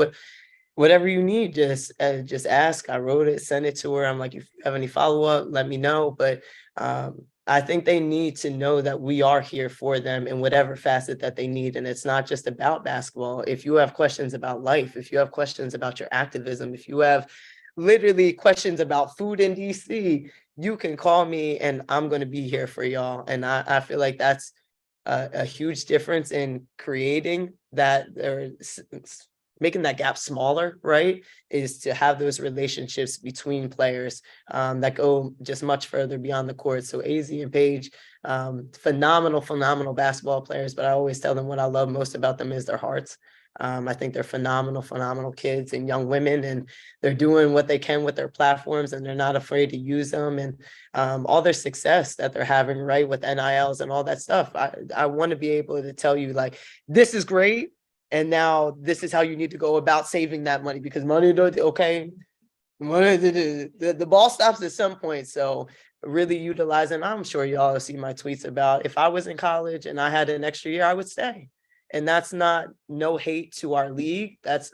whatever you need, just ask. I wrote it, sent it to her. I'm like, if you have any follow-up, let me know. But I think they need to know that we are here for them in whatever facet that they need. And it's not just about basketball. If you have questions about life, if you have questions about your activism, if you have literally questions about food in DC, you can call me and I'm going to be here for y'all. And I feel like that's a huge difference in creating that, or making that gap smaller, right? Is to have those relationships between players that go just much further beyond the court. So AZ and Paige, phenomenal basketball players, but I always tell them what I love most about them is their hearts. I think they're phenomenal kids and young women, and they're doing what they can with their platforms, and they're not afraid to use them. And all their success that they're having, right, with NILs and all that stuff. I want to be able to tell you, like, this is great, and now this is how you need to go about saving that money, because money, okay, money, the ball stops at some point. So really utilizing, I'm sure y'all see my tweets about, if I was in college and I had an extra year, I would stay. And that's not no hate to our league. That's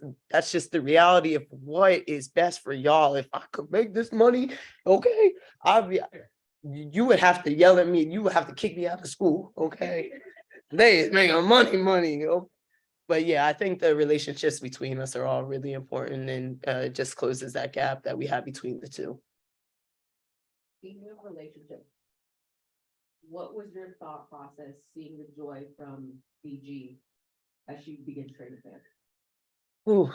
just the reality of what is best for y'all. If I could make this money, okay, you would have to yell at me. You would have to kick me out of school, okay? They making money. But yeah, I think the relationships between us are all really important, and it just closes that gap that we have between the two. Speaking of relationship, what was your thought process seeing the joy from BG as you begin training there? Ooh.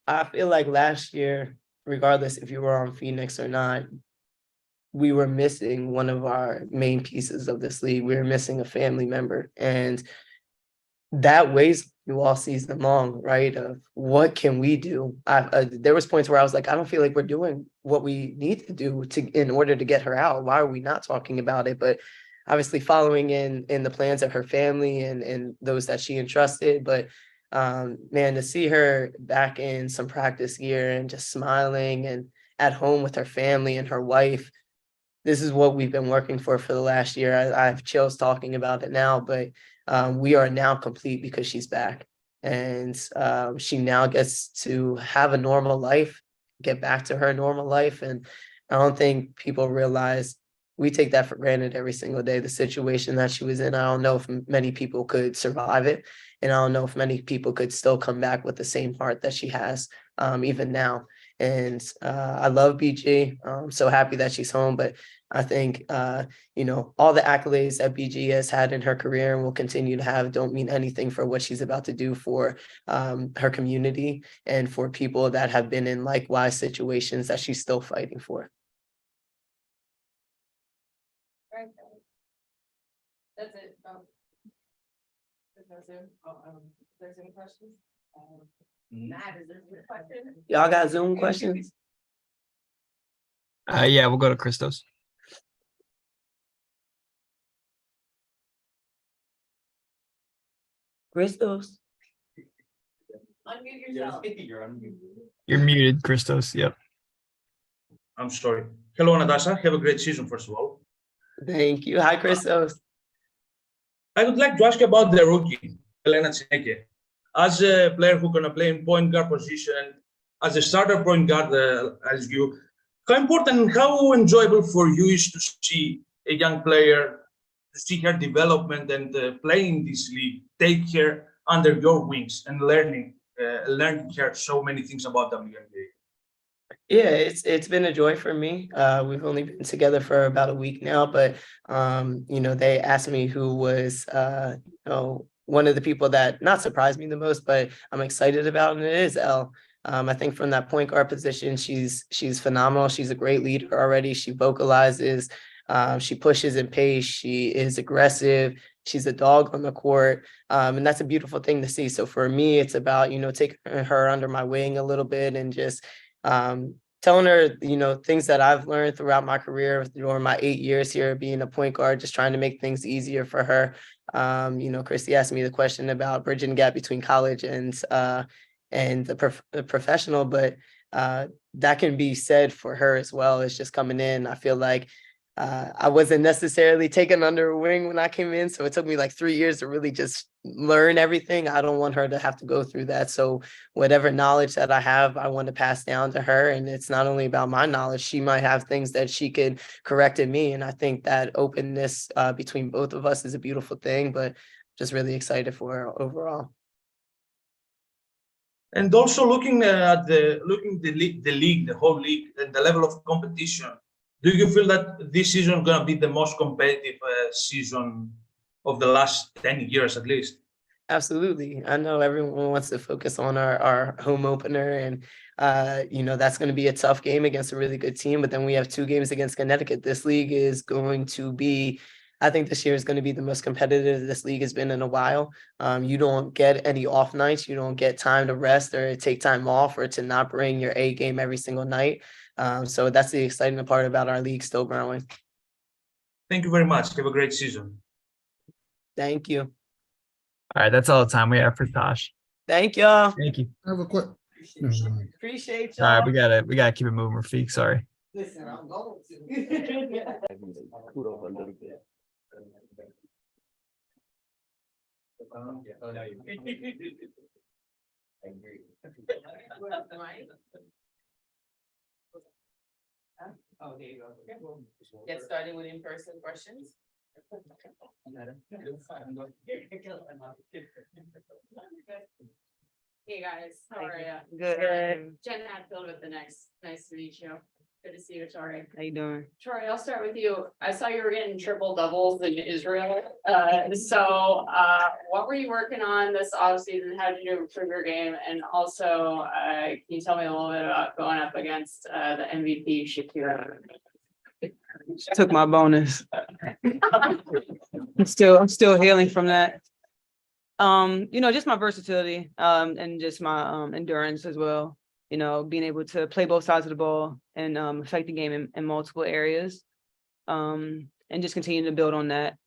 I feel like last year, regardless if you were on Phoenix or not, we were missing one of our main pieces of this league. We were missing a family member, and that weighs you all season long, right? Of what can we do? There was points where I was like, I don't feel like we're doing what we need to do in order to get her out. Why are we not talking about it? But obviously following in the plans of her family and those that she entrusted. But man, to see her back in some practice gear and just smiling and at home with her family and her wife, this is what we've been working for the last year. I have chills talking about it now, but we are now complete because she's back, and she now gets to have a normal life, get back to her normal life. And I don't think people realize we take that for granted every single day. The situation that she was in, I don't know if many people could survive it. And I don't know if many people could still come back with the same heart that she has even now. And I love BG. I'm so happy that she's home, but I think, all the accolades that BG has had in her career and will continue to have don't mean anything for what she's about to do for her community and for people that have been in likewise situations that she's still fighting for. Right. That's it. There's any questions? Matt, is there a question? Y'all got Zoom questions? Yeah, we'll go to Christos. Christos. Unmute yourself. You're muted, Christos. Yep. I'm sorry. Hello, Natasha. Have a great season, first of all. Thank you. Hi, Christos. I would like to ask you about the rookie, Elena Delle. As a player who's going to play in point guard position, as a starter point guard as you, how important and how enjoyable for you is to see a young player, to see her development and playing this league, take her under your wings and learning her so many things about WNBA? Yeah, it's been a joy for me. We've only been together for about a week now, but they asked me who was one of the people that not surprised me the most, but I'm excited about, and it is Elle. I think from that point guard position, she's phenomenal. She's a great leader already. She vocalizes, she pushes and pace. She is aggressive. She's a dog on the court. And that's a beautiful thing to see. So for me, it's about, taking her under my wing a little bit and just telling her, things that I've learned throughout my career during my 8 years here being a point guard, just trying to make things easier for her. Kristi asked me the question about bridging the gap between college and the professional, but that can be said for her as well. It's just coming in. I feel like I wasn't necessarily taken under a wing when I came in, so it took me like 3 years to really just learn everything. I don't want her to have to go through that. So whatever knowledge that I have, I want to pass down to her. And it's not only about my knowledge. She might have things that she could correct in me. And I think that openness between both of us is a beautiful thing, but just really excited for her overall. And also looking at the league, the whole league, and the level of competition, do you feel that this season is going to be the most competitive season of the last 10 years at least? Absolutely. I know everyone wants to focus on our home opener, and that's going to be a tough game against a really good team. But then we have 2 games against Connecticut. This league is going to be, I think this year is going to be the most competitive this league has been in a while. You don't get any off nights. You don't get time to rest or take time off or to not bring your A game every single night. So that's the exciting part about our league still growing. Thank you very much. Have a great season. Thank you. All right, that's all the time we have for Tosh. Thank y'all. Thank you. I have a question. Appreciate All y'all. right, we gotta keep it moving, Rafiq. Sorry. Listen, I'm going to. Oh, there you go. Get started with in-person questions. Hey guys, how are you? Good. Jen Hatfield with the Next. Nice to meet you. Good to see you, Tori. How you doing? Tori, I'll start with you. I saw you were getting triple doubles in Israel. What were you working on this offseason? How did you improve your game? And also, can you tell me a little bit about going up against the MVP Shakira? Took my bonus. I'm still healing from that. Just my versatility, and just my endurance as well. Being able to play both sides of the ball and affect the game in multiple areas. And just continue to build on that.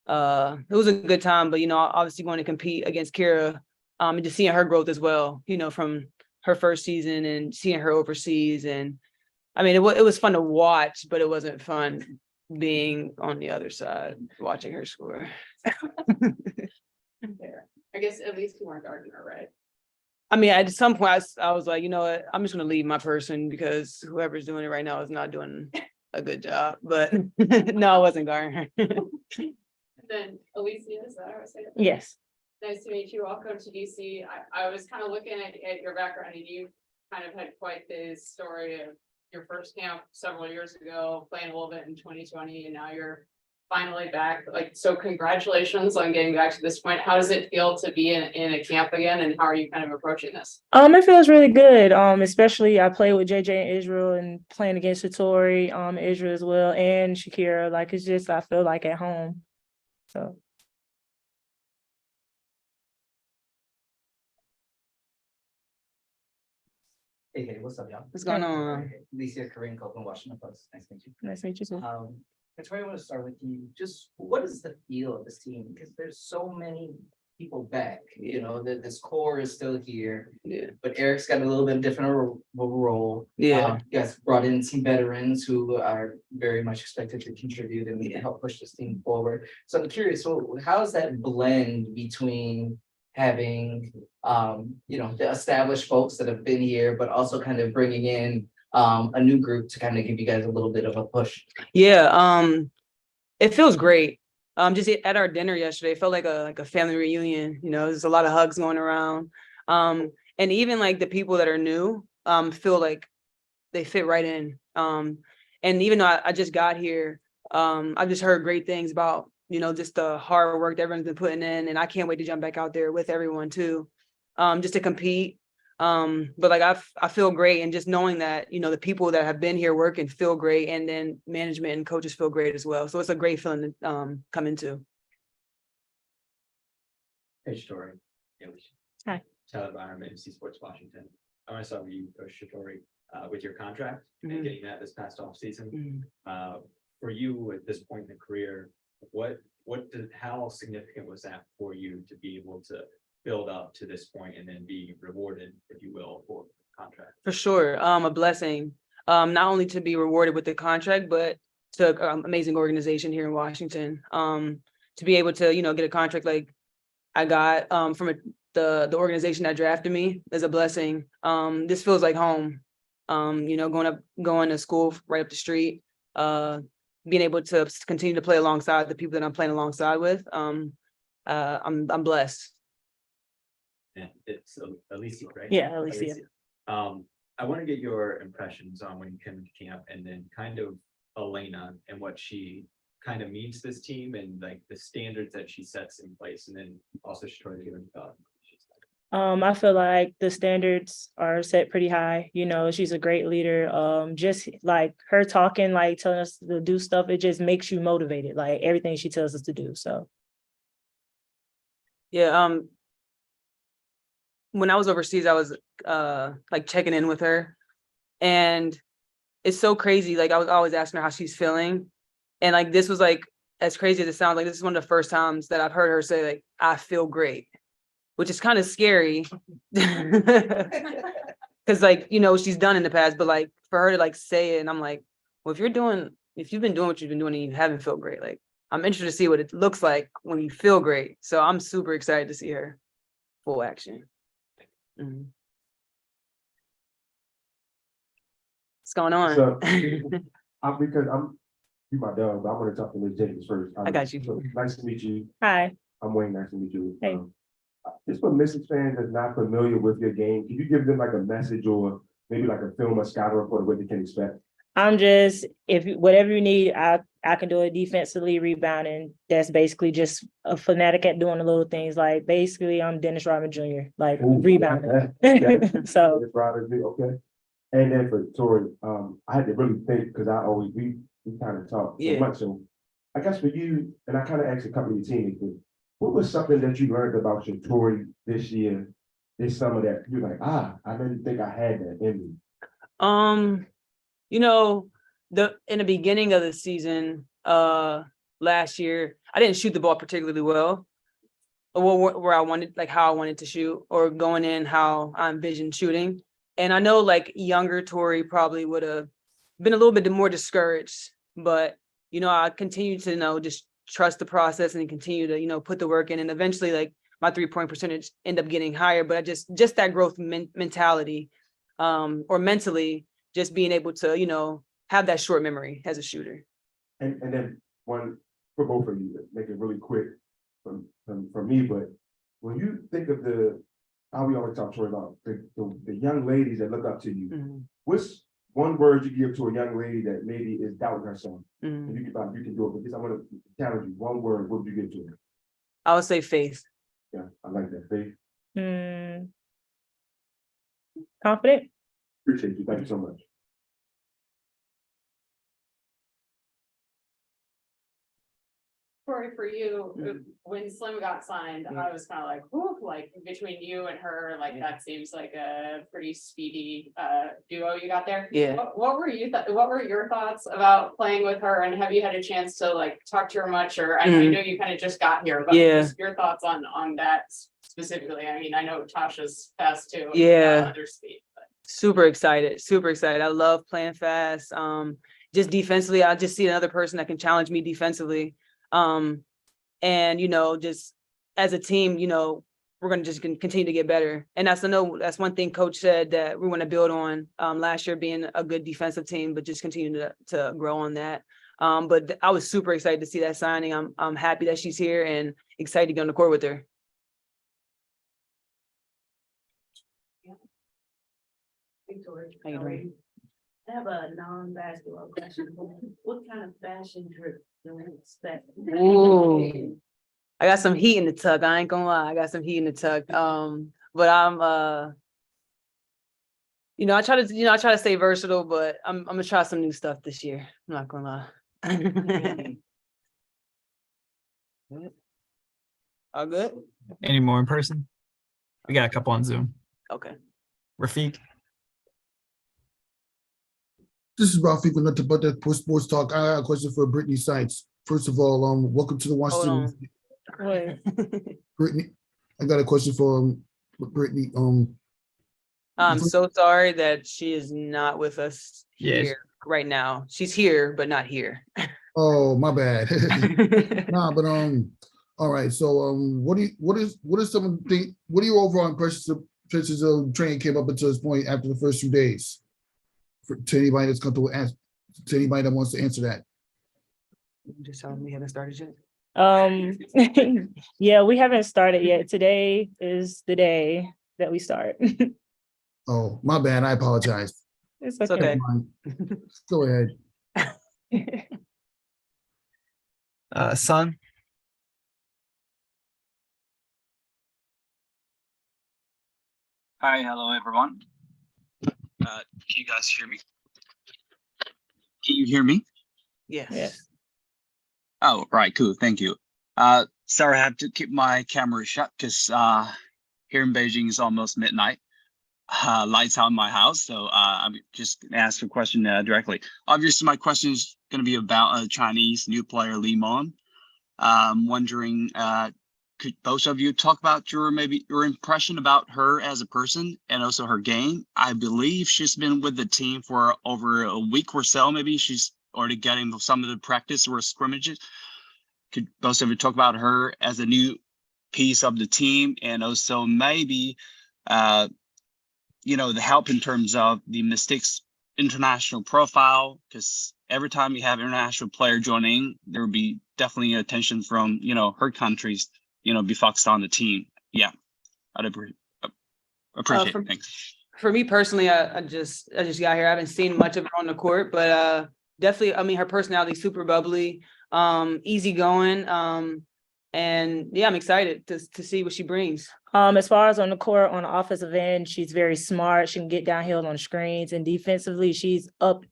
It was a good time, but obviously going to compete against Kira, and just seeing her growth as well, from her first season and seeing her overseas. And I mean, it was fun to watch, but it wasn't fun being on the other side, watching her score. I guess at least you weren't guarding her, right? I mean, at some point, I was like, you know what, I'm just going to leave my person because whoever's doing it right now is not doing a good job. But no, I wasn't guarding her. And then Alicia, is that how I say it? Yes. Nice to meet you. Welcome to DC. I was kind of looking at your background, and you kind of had quite this story of your first camp several years ago, playing a little bit in 2020, and now you're finally back. So congratulations on getting back to this point. How does it feel to be in a camp again, and how are you kind of approaching this? It feels really good. Especially I played with JJ in Israel and playing against Shatori Israel as well, and Shakira. It's just I feel like at home. So Hey, what's up, y'all? What's going on? Alicia Kareem Copeland, Washington Post. Nice to meet you. nice to meet you too. Victoria, I want to start with you. Just what is the feel of this team? Because there's so many people back. This core is still here. Yeah. But Eric's got a little bit different of a role. Yeah. You guys brought in some veterans who are very much expected to contribute and help push this team forward. So I'm curious, how is that blend between having the established folks that have been here, but also kind of bringing in a new group to kind of give you guys a little bit of a push? Yeah, it feels great. Just at our dinner yesterday, it felt like a family reunion. There's a lot of hugs going around. And even the people that are new feel like they fit right in. And even though I just got here, I've just heard great things about just the hard work that everyone's been putting in, and I can't wait to jump back out there with everyone too, just to compete. But like I feel great, and just knowing that, the people that have been here working feel great, and then management and coaches feel great as well. So it's a great feeling to come into. Hey, Shatori. Hi. Tyler Byram, MC Sports Washington. I want to start with you, Coach Shatori, with your contract and getting that this past offseason. For you at this point in the career, how significant was that for you to be able to build up to this point and then be rewarded, if you will, for the contract? For sure, a blessing, not only to be rewarded with the contract, but to amazing organization here in Washington. To be able to, get a contract like I got from the organization that drafted me is a blessing. This feels like home. Going to school right up the street, being able to continue to play alongside the people that I'm playing alongside with. I'm blessed. Yeah, it's Alicia, right? Yeah, Alicia. I want to get your impressions on when you came to camp, and then kind of Elena and what she kind of means to this team, and like the standards that she sets in place, and then also Shatori, give her thought. I feel like the standards are set pretty high. She's a great leader. Just like her talking, like telling us to do stuff, it just makes you motivated, like everything she tells us to do. So yeah, when I was overseas, I was like checking in with her, and it's so crazy. Like I was always asking her how she's feeling, and like this was like, as crazy as it sounds, like this is one of the first times that I've heard her say like, I feel great, which is kind of scary because like, she's done in the past, but like for her to like say it, and I'm like, well, if you've been doing what you've been doing and you haven't felt great, like I'm interested to see what it looks like when you feel great. So I'm super excited to see her full action. What's going on? So, because you my dog, but I want to talk to Ms. Jacobs first. I got you. So, nice to meet you. hi. I'm Wayne. Nice to meet you. Hey. Just for Mystics fans that's not familiar with your game, can you give them like a message or maybe like a film or scout report of what they can expect? I'm just, whatever you need, I can do it defensively, rebounding. That's basically just a fanatic at doing the little things. Like basically, I'm Dennis Rodman Jr. Like rebounding. So Dennis Rodman, okay. And then for Tori, I had to really think because we kind of talk so much. So I guess for you, and I kind of asked a couple of your teammates, but what was something that you learned about Shatori this year, this summer that you're like, I didn't think I had that in me? In the beginning of the season, last year, I didn't shoot the ball particularly well, or where I wanted, like how I wanted to shoot, or going in how I envisioned shooting. And I know like younger Tori probably would have been a little bit more discouraged, but I continue to just trust the process and continue to put the work in, and eventually like my 3-point percentage end up getting higher. But I just that growth mentality, or mentally, just being able to have that short memory as a shooter. And then one for both of you, make it really quick from me, but when you think of how we always talk about the young ladies that look up to you, what's one word you give to a young lady that maybe is doubting herself? And you can do it, but just I want to challenge you. One word, what would you give to her? I would say faith. Yeah, I like that. Faith. Confident. Appreciate you. Thank you so much. Corey, for you, when Slim got signed, I was kind of like, whoo, like between you and her, like that seems like a pretty speedy duo you got there. Yeah. What were your thoughts about playing with her, and have you had a chance to like talk to her much? Or I know you kind of just got here, but just your thoughts on that specifically. I mean, I know Tasha's fast too. Other speed. But. Super excited. I love playing fast. Just defensively, I just see another person that can challenge me defensively. And just as a team, we're going to just continue to get better. And that's one thing coach said that we want to build on, last year being a good defensive team, but just continue to grow on that. But I was super excited to see that signing. I'm happy that she's here and excited to get on the court with her. Victoria, How you doing? I have a non-basketball question. What kind of fashion Ooh. I got some heat in the tuck. I ain't gonna lie. I got some heat in the tuck. But I'm I try to stay versatile, but I'm gonna try some new stuff this year. I'm not gonna lie. All good? Any more in person? We got a couple on Zoom. Okay. Rafiq. This is Ralphie with nothing but that sports talk. I got a question for Brittney Sykes. First of all, welcome to the Washington. Brittney, I got a question for Brittney. I'm so sorry that she is not with us Yes. here right now. She's here, but not here. Oh, my bad. Nah, but all right. So what are some of the things, what are your overall impressions of training camp up until this point after the first few days? To anybody that's comfortable to anybody that wants to answer that. Just telling me we haven't started yet. Yeah, we haven't started yet. Today is the day that we start. Oh, my bad. I apologize. It's okay. Go ahead. Son. Hi, hello everyone. Can you guys hear me? Can you hear me? Yes. Oh, right, cool, thank you. Sorry, I have to keep my camera shut because here in Beijing is almost midnight. Lights out in my house, so I'm just gonna ask a question directly. Obviously, my question is going to be about Chinese new player Li Mon. I'm wondering, could both of you talk about your impression about her as a person and also her game? I believe she's been with the team for over a week or so. Maybe she's already getting some of the practice or scrimmages. Could both of you talk about her as a new piece of the team and also maybe, the help in terms of the Mystics international profile? Because every time you have international player joining, there will be definitely attention from, her countries, be focused on the team. Yeah, I'd appreciate it. Thanks. For me personally, I just got here. I haven't seen much of her on the court, but definitely, I mean, her personality is super bubbly, easygoing, and yeah, I'm excited to see what she brings. As far as on the court, on the offensive end, she's very smart. She can get downhill on screens, and defensively, she's up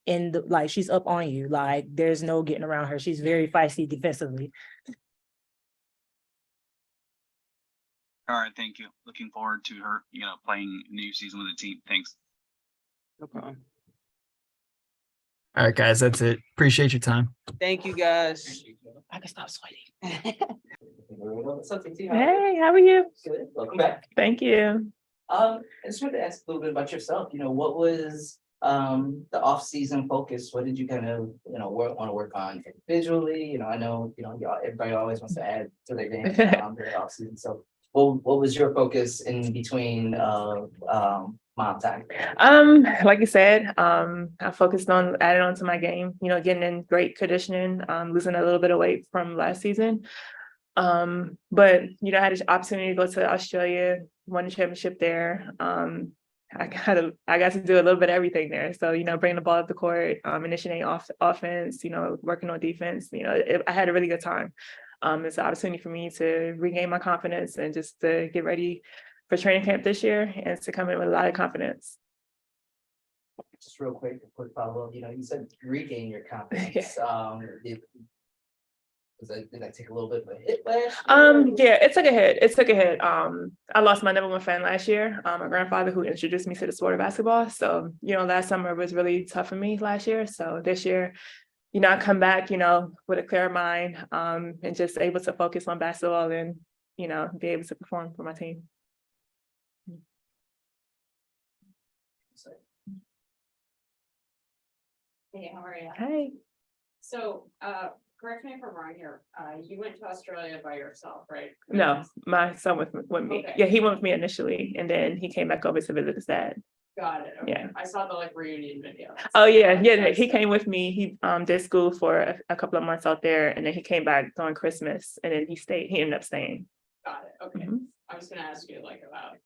she's up on you. Like there's no getting around her. She's very feisty defensively. All right, thank you. Looking forward to her, playing a new season with the team. Thanks. No problem. All right, guys, that's it. Appreciate your time. Thank you, guys. I can stop sweating. Hey, how are you? Good. Welcome back. Thank you. I just wanted to ask a little bit about yourself. What was the off-season focus? What did you kind of want to work on individually? I know everybody always wants to add to their game during the off-season. So what was your focus in between mom time? Like you said, I focused on adding on to my game, getting in great conditioning, losing a little bit of weight from last season. But I had an opportunity to go to Australia, won the championship there. I got to do a little bit of everything there. So, bringing the ball up the court, initiating offense, working on defense, I had a really good time. It's an opportunity for me to regain my confidence and just to get ready for training camp this year and to come in with a lot of confidence. Just real quick, a quick follow-up. You said regain your confidence. Did that take a little bit of a hit last year? Yeah, it took a hit. I lost my number one fan last year, my grandfather, who introduced me to the sport of basketball. So, last summer was really tough for me last year. So this year, I come back, with a clear mind, and just able to focus on basketball and, be able to perform for my team. Hey, how are you? Hey. So, correct me if I'm wrong here. You went to Australia by yourself, right? No, my son with me. Okay. Yeah, he went with me initially, and then he came back over to visit his dad. Got it. Okay. Yeah. I saw the reunion video. Oh yeah. He came with me. He did school for a couple of months out there, and then he came back during Christmas, and then he ended up staying. Got it. Okay. I was gonna ask you about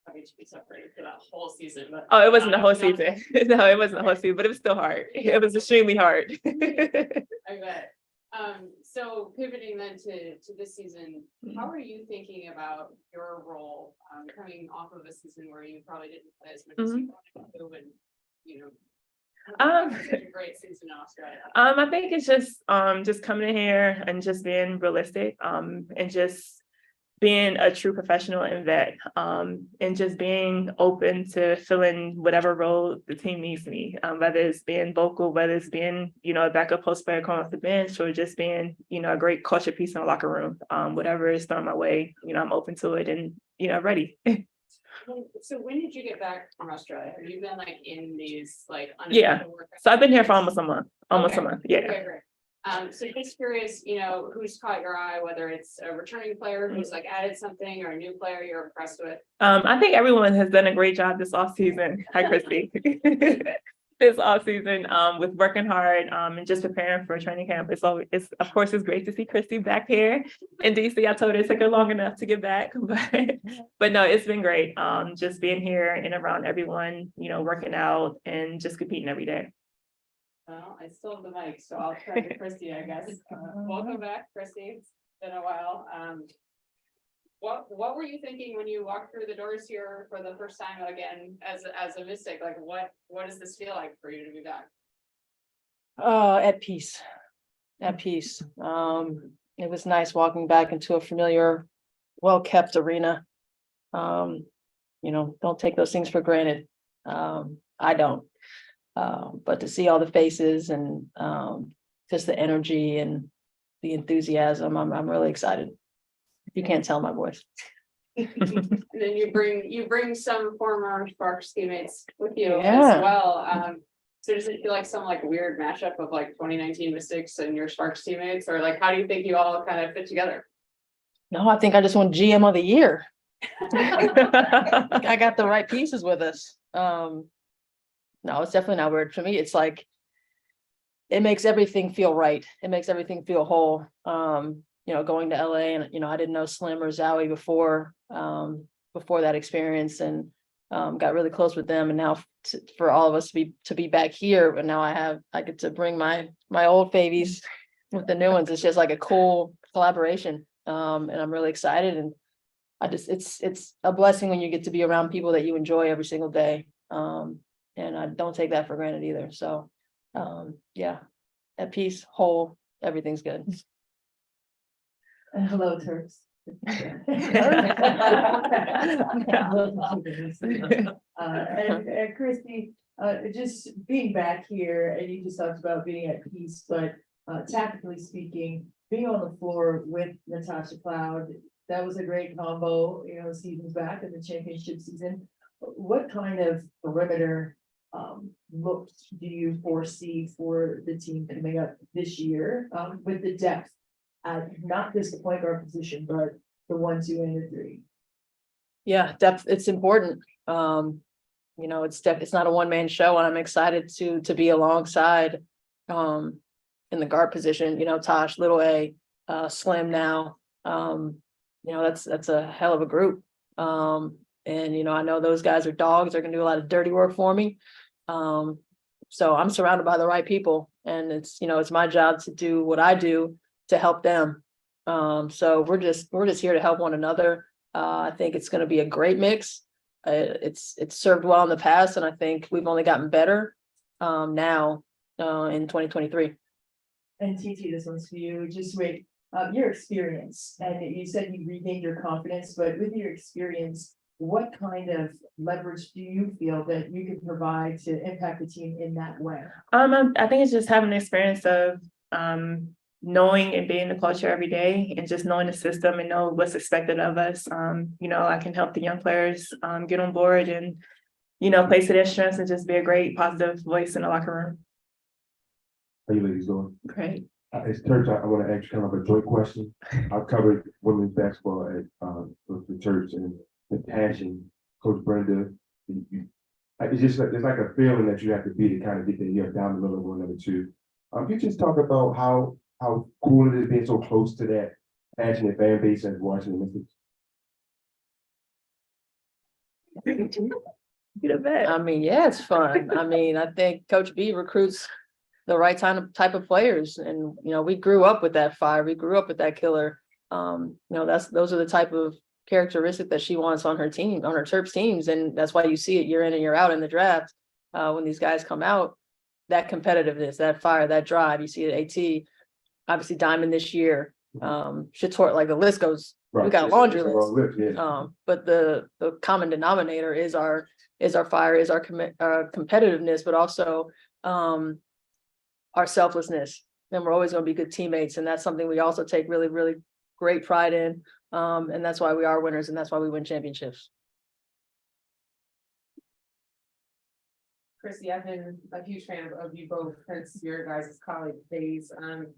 having to be separated for that whole season, but Oh, it wasn't the whole season. No, it wasn't the whole season, but it was still hard. It was extremely hard. I bet. So pivoting then to this season, how are you thinking about your role, coming off of a season where you probably didn't play as much as you wanted to, and, you know, such a great season in Australia? I think it's just coming in here and just being realistic, and just being a true professional and vet, and just being open to filling whatever role the team needs me, whether it's being vocal, whether it's being, you know, a backup post player coming off the bench, or just being, you know, a great culture piece in the locker room. Whatever is thrown my way, you know, I'm open to it and, you know, ready. So when did you get back from Australia? Have you been like in these like Yeah. unofficial workouts? So I've been here for almost a month. Okay. Yeah. Okay, great. So just curious, you know, who's caught your eye, whether it's a returning player who's like added something or a new player you're impressed with? I think everyone has done a great job this offseason. Hi, Kristi. This offseason, with working hard, and just preparing for training camp. It's of course it's great to see Kristi back here in DC. I told her it took her long enough to get back, but no, it's been great. Just being here and around everyone, you know, working out and just competing every day. Well, I still have the mic, so I'll try to Kristi, I guess. Welcome back, Kristi. It's been a while. What were you thinking when you walked through the doors here for the first time again as a Mystic? Like what does this feel like for you to be back? At peace. At peace. It was nice walking back into a familiar, well-kept arena. You know, don't take those things for granted. I don't. But to see all the faces and just the energy and the enthusiasm, I'm really excited. You can't tell my voice. And then you bring some former Sparks teammates with you Yeah. as well. So does it feel like some like weird mashup of like 2019 Mystics and your Sparks teammates, or like how do you think you all kind of fit together? No, I think I just won GM of the year. I got the right pieces with us. No, it's definitely not weird. For me, it's like it makes everything feel right. It makes everything feel whole. You know, going to LA and, you know, I didn't know Slim or Zahui before that experience, and got really close with them. And now for all of us to be back here, but now I get to bring my old babies with the new ones. It's just like a cool collaboration. And I'm really excited, and it's a blessing when you get to be around people that you enjoy every single day. And I don't take that for granted either. So yeah, at peace, whole, everything's good. Hello, Turks. And Kristi, just being back here, and you just talked about being at peace, but tactically speaking, being on the floor with Natasha Cloud, that was a great combo, you know, seasons back in the championship season. What kind of perimeter looks do you foresee for the team coming up this year, with the depth at not just the point guard position, but the 1, 2, and the 3? Yeah, depth, it's important. You know, it's not a one-man show, and I'm excited to be alongside in the guard position, you know, Tosh, Little A, Slim now. You know, that's a hell of a group. And you know, I know those guys are dogs, they're gonna do a lot of dirty work for me. So I'm surrounded by the right people, and it's, you know, it's my job to do what I do to help them. So we're just here to help one another. I think it's going to be a great mix. It's served well in the past, and I think we've only gotten better now in 2023. And TT, this one's for you. Just with your experience, and you said you regained your confidence, but with your experience, what kind of leverage do you feel that you can provide to impact the team in that way? I think it's just having the experience of knowing and being the culture every day, and just knowing the system and know what's expected of us. You know, I can help the young players get on board and, you know, play to their strengths and just be a great positive voice in the locker room. How you ladies doing? Great. As Church, I want to ask you kind of a joint question. I've covered women's basketball at the Church, and the passion, Coach Brenda, it's just like, it's like a feeling that you have to be to kind of get there down the middle of 1 and 2. Can you just talk about how cool it is being so close to that passionate fan base as Washington Mystics? I mean, yeah, it's fun. I mean, I think Coach B recruits the right type of players. And, you know, we grew up with that fire. We grew up with that killer. You know, those are the type of characteristic that she wants on her team, on her Terps teams. And that's why you see it year in and year out in the draft. When these guys come out, that competitiveness, that fire, that drive, you see it at AT, obviously Diamond this year, Shatori, like the list goes, we got a laundry list. But the common denominator is our fire, is our competitiveness, but also our selflessness. And we're always going to be good teammates. And that's something we also take really, really great pride in. And that's why we are winners, and that's why we win championships. Kristi, I've been a huge fan of you both since your guys' college days.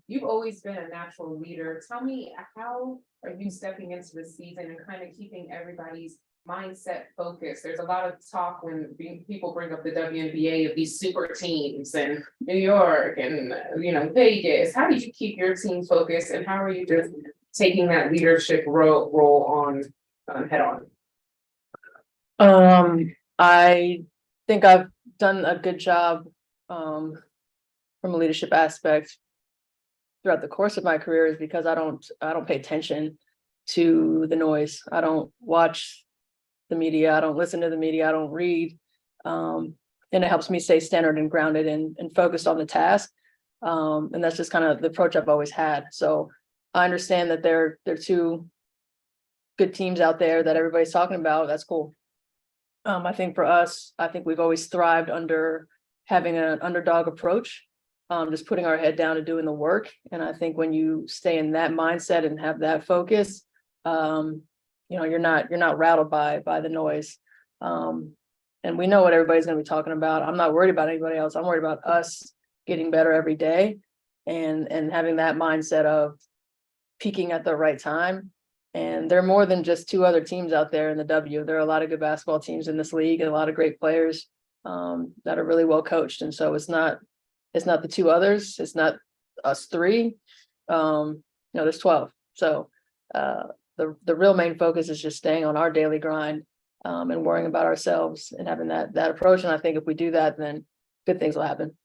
You've always been a natural leader. Tell me, how are you stepping into the season and kind of keeping everybody's mindset focused? There's a lot of talk when people bring up the WNBA of these super teams and New York and, you know, Vegas. How do you keep your team focused, and how are you just taking that leadership role on head on? I think I've done a good job from a leadership aspect throughout the course of my career, is because I don't pay attention to the noise. I don't watch the media. I don't listen to the media. I don't read. And it helps me stay centered and grounded and focused on the task. And that's just kind of the approach I've always had. So I understand that there are two good teams out there that everybody's talking about. That's cool. I think for us, I think we've always thrived under having an underdog approach, just putting our head down and doing the work. And I think when you stay in that mindset and have that focus, you know, you're not rattled by the noise. And we know what everybody's going to be talking about. I'm not worried about anybody else. I'm worried about us getting better every day and having that mindset of peaking at the right time. And there are more than just two other teams out there in the W. There are a lot of good basketball teams in this league and a lot of great players that are really well coached. And so it's not the two others. It's not us three. You know, there's 12. So the real main focus is just staying on our daily grind and worrying about ourselves and having that approach. And I think if we do that, then good things will happen.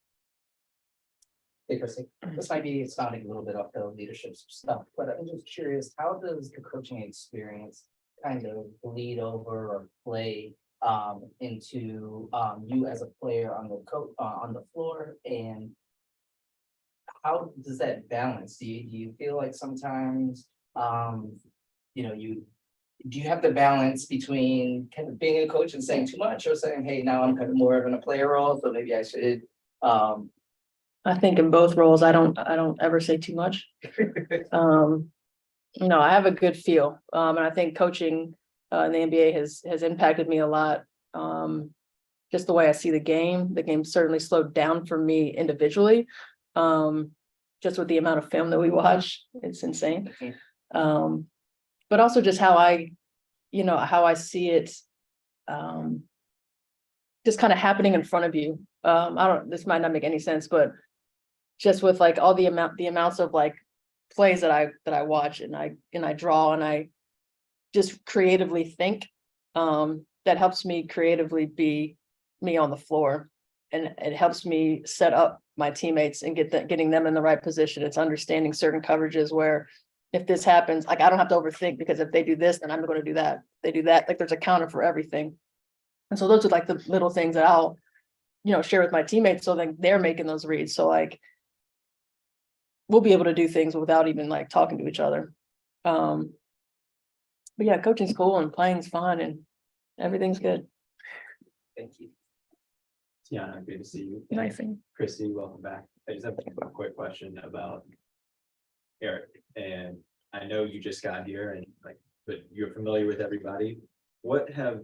Hey, Kristi, this might be sounding a little bit off the leadership stuff, but I'm just curious, how does the coaching experience kind of bleed over or play into you as a player on the floor, and how does that balance? Do you feel like sometimes you know, do you have the balance between kind of being a coach and saying too much, or saying, hey, now I'm kind of more of in a player role, so maybe I should I think in both roles, I don't ever say too much. You know, I have a good feel. And I think coaching in the NBA has impacted me a lot. Just the way I see the game certainly slowed down for me individually. Just with the amount of film that we watch, it's insane. But also just how I see it just kind of happening in front of you. This might not make any sense, but just with like all the amounts of like plays that I watch and I draw and I just creatively think, that helps me creatively be me on the floor, and it helps me set up my teammates and getting them in the right position. It's understanding certain coverages where if this happens, like I don't have to overthink, because if they do this, then I'm going to do that. If they do that, like there's a counter for everything. And so those are like the little things that I'll, you know, share with my teammates, so then they're making those reads. So like we'll be able to do things without even like talking to each other. But yeah, coaching's cool and playing's fun and everything's good. Thank you. Tianna, good to see you. Nice. Kristi, welcome back. I just have a quick question about Eric. And I know you just got here and but you're familiar with everybody. What have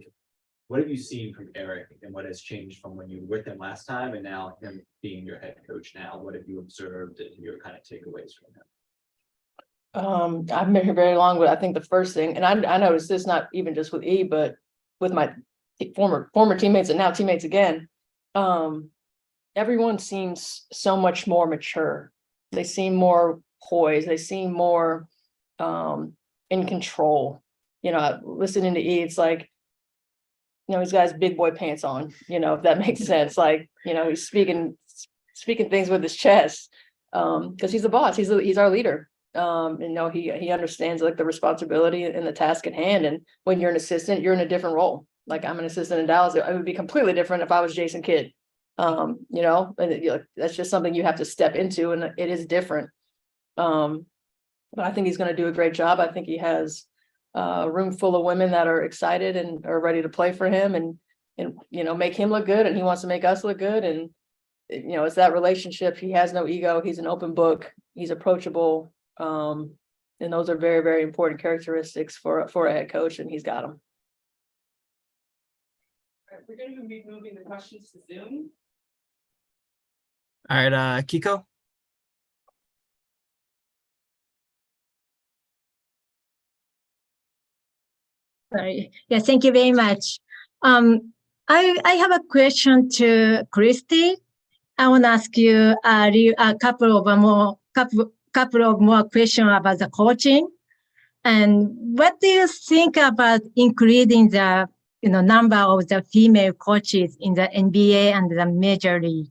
you seen from Eric, and what has changed from when you were with him last time and now him being your head coach now? What have you observed and your kind of takeaways from him? I've been here very long, but I think the first thing, and I noticed this not even just with E, but with my former teammates and now teammates again, everyone seems so much more mature. They seem more poised. They seem more in control. You know, listening to E, it's like, you know, he's got his big boy pants on, you know, if that makes sense. Like, you know, he's speaking speaking things with his chest. Because he's the boss, he's our leader. He understands like the responsibility and the task at hand. And when you're an assistant, you're in a different role. Like I'm an assistant in Dallas. It would be completely different if I was Jason Kidd. That's just something you have to step into, and it is different. But I think he's going to do a great job. I think he has a room full of women that are excited and are ready to play for him and make him look good, and he wants to make us look good. And it's that relationship. He has no ego. He's an open book. He's approachable. And those are very, very important characteristics for a head coach, and he's got them. We're going to be moving the questions to Zoom. All right, Kiko. Sorry. Yeah, thank you very much. I have a question to Kristi. I want to ask you a couple of more questions about the coaching. And what do you think about increasing the number of the female coaches in the NBA and the Major League?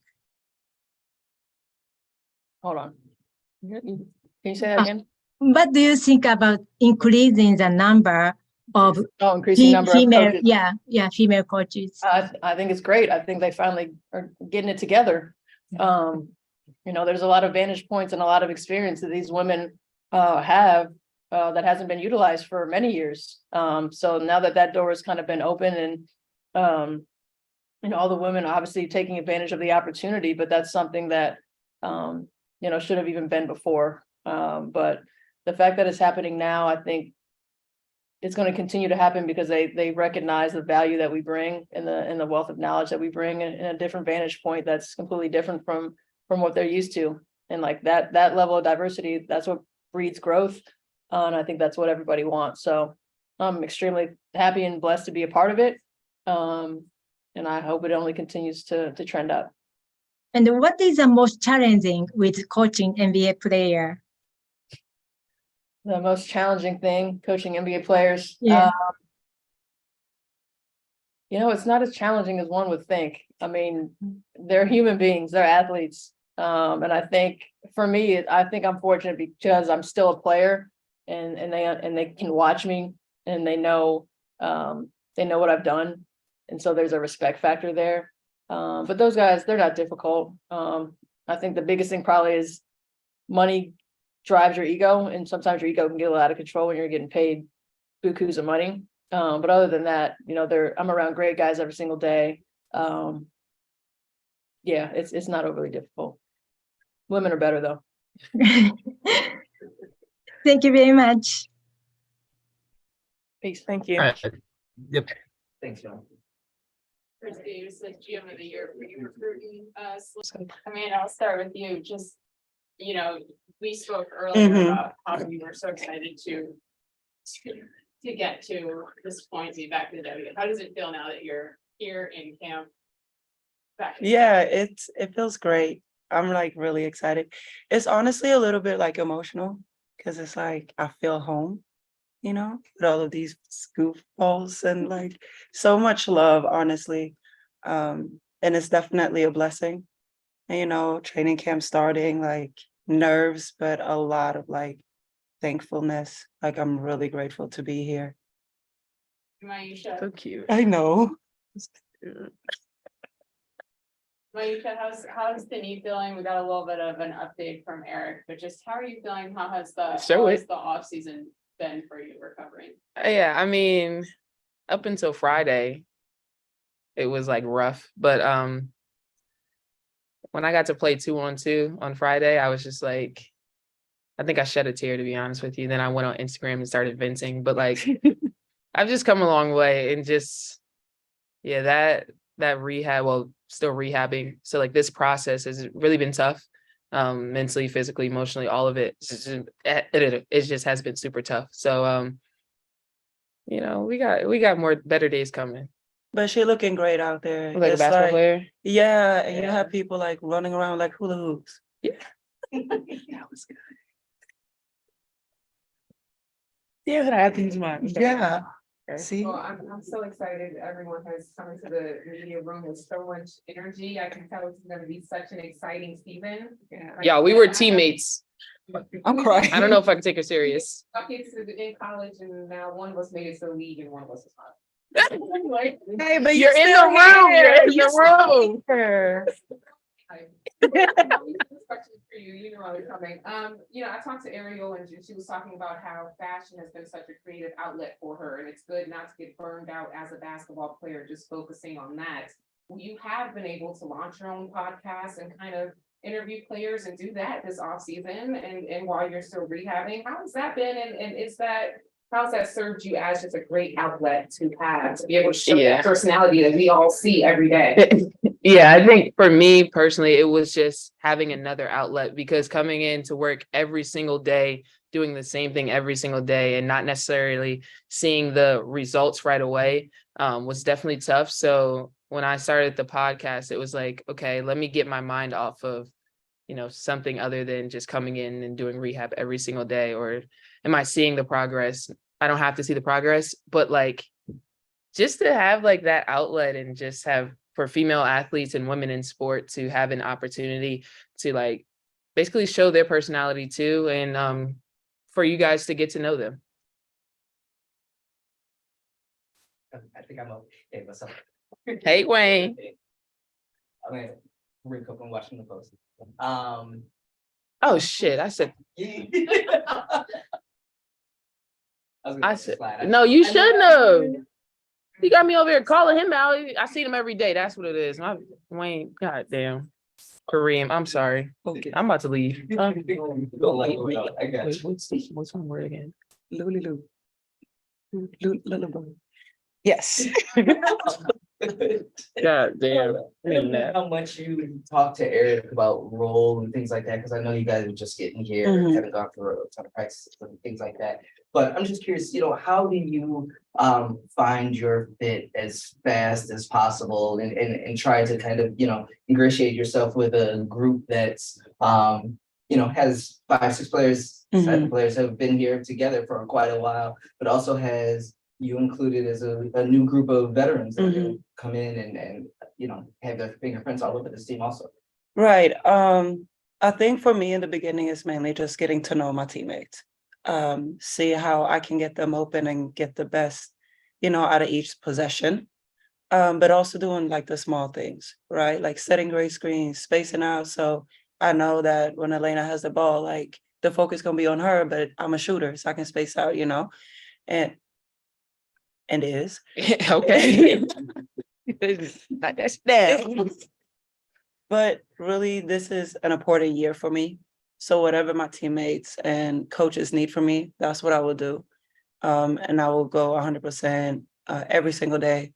Hold on. Can you say that again? What do you think about increasing the number of increasing number of female? coaches? Female coaches. I think it's great. I think they finally are getting it together. There's a lot of vantage points and a lot of experience that these women have that hasn't been utilized for many years. So now that door has kind of been open, and all the women obviously taking advantage of the opportunity, but that's something that should have even been before. But the fact that it's happening now, I think it's going to continue to happen because they recognize the value that we bring and the wealth of knowledge that we bring in a different vantage point that's completely different from what they're used to. And like that level of diversity, that's what breeds growth. And I think that's what everybody wants. So I'm extremely happy and blessed to be a part of it. And I hope it only continues to trend up. And what is the most challenging with coaching NBA player? The most challenging thing, coaching NBA players. Yeah. It's not as challenging as one would think. I mean, they're human beings, they're athletes. And I think for me, I think I'm fortunate because I'm still a player and they can watch me and they know what I've done. And so there's a respect factor there. But those guys, they're not difficult. I think the biggest thing probably is money drives your ego, and sometimes your ego can get a little out of control when you're getting paid bukus of money. But other than that, I'm around great guys every single day. It's not overly difficult. Women are better though. Thank you very much. Peace. Thank you. All right. Yep. Thanks, John. Kristi, it was like GM of the year for you recruiting us. I mean, I'll start with you. Just, we spoke earlier about how you were so excited to get to this point, be back in the W. How does it feel now that you're here in camp? Yeah, it feels great. I'm like really excited. It's honestly a little bit like emotional because it's like I feel home, with all of these goofballs and like so much love, honestly. And it's definitely a blessing. And training camp starting, like nerves, but a lot of like thankfulness. Like I'm really grateful to be here. Myisha. So cute. I know. Myisha, how's the knee feeling? We got a little bit of an update from Eric, but just how are you feeling? How has the off season been for you recovering? Yeah, I mean, up until Friday, it was like rough, but when I got to play 2-on-2 on Friday, I was just like, I think I shed a tear, to be honest with you. Then I went on Instagram and started venting, but like I've just come a long way, and just that rehab, well, still rehabbing. So like this process has really been tough, mentally, physically, emotionally, all of it. It just has been super tough. So we got better days coming. But she looking great out there. Like a basketball player? Yeah, and you have people like running around like hula hoops. Yeah. That was good. Yeah, that happens, man. Yeah. See? Well, I'm so excited. Everyone has come into the media room with so much energy. I can tell it's gonna be such an exciting season. Yeah, we were teammates. I'm crying. I don't know if I can take her serious. Buckets in college, and now one of us made it to the league and one of us is not. Like, Hey, but You're in the room. You're in the room. This question is for you. You know I was coming. I talked to Ariel and she was talking about how fashion has been such a creative outlet for her, and it's good not to get burned out as a basketball player, just focusing on that. You have been able to launch your own podcast and kind of interview players and do that this off season and while you're still rehabbing. How has that been? And how's that served you as just a great outlet to have to be able to show that personality that we all see every day? Yeah, I think for me personally, it was just having another outlet, because coming in to work every single day, doing the same thing every single day and not necessarily seeing the results right away was definitely tough. So when I started the podcast, it was like, okay, let me get my mind off of, something other than just coming in and doing rehab every single day. Or am I seeing the progress? I don't have to see the progress, but like just to have like that outlet and just have for female athletes and women in sport to have an opportunity to like basically show their personality too, and for you guys to get to know them. I think I'm okay. What's up? Hey, Wayne. I mean, Rick up and watching the post. Oh shit! I said. I said no. You shouldn't have. He got me over here calling him out. I see him every day. That's what it is. Wayne, goddamn. Kareem, I'm sorry. Okay, I'm about to leave. What's one word again? Lulu. Yes. God damn. I don't know how much you talk to Eric about role and things like that, because I know you guys are just getting here, haven't gone through a ton of practices and things like that. But I'm just curious, how do you find your fit as fast as possible and try to kind of, ingratiate yourself with a group that's has 5-6 players, 7 players have been here together for quite a while, but also has you included as a new group of veterans that are gonna come in and have their fingerprints all over this team also. Right. I think for me in the beginning is mainly just getting to know my teammates. See how I can get them open and get the best, out of each possession. But also doing like the small things, right? Like setting great screens, spacing out. So I know that when Elena has the ball, like the focus gonna be on her, but I'm a shooter, so I can space out, and is. Okay. That's down. But really, this is an important year for me. So whatever my teammates and coaches need from me, that's what I will do. And I will go 100% every single day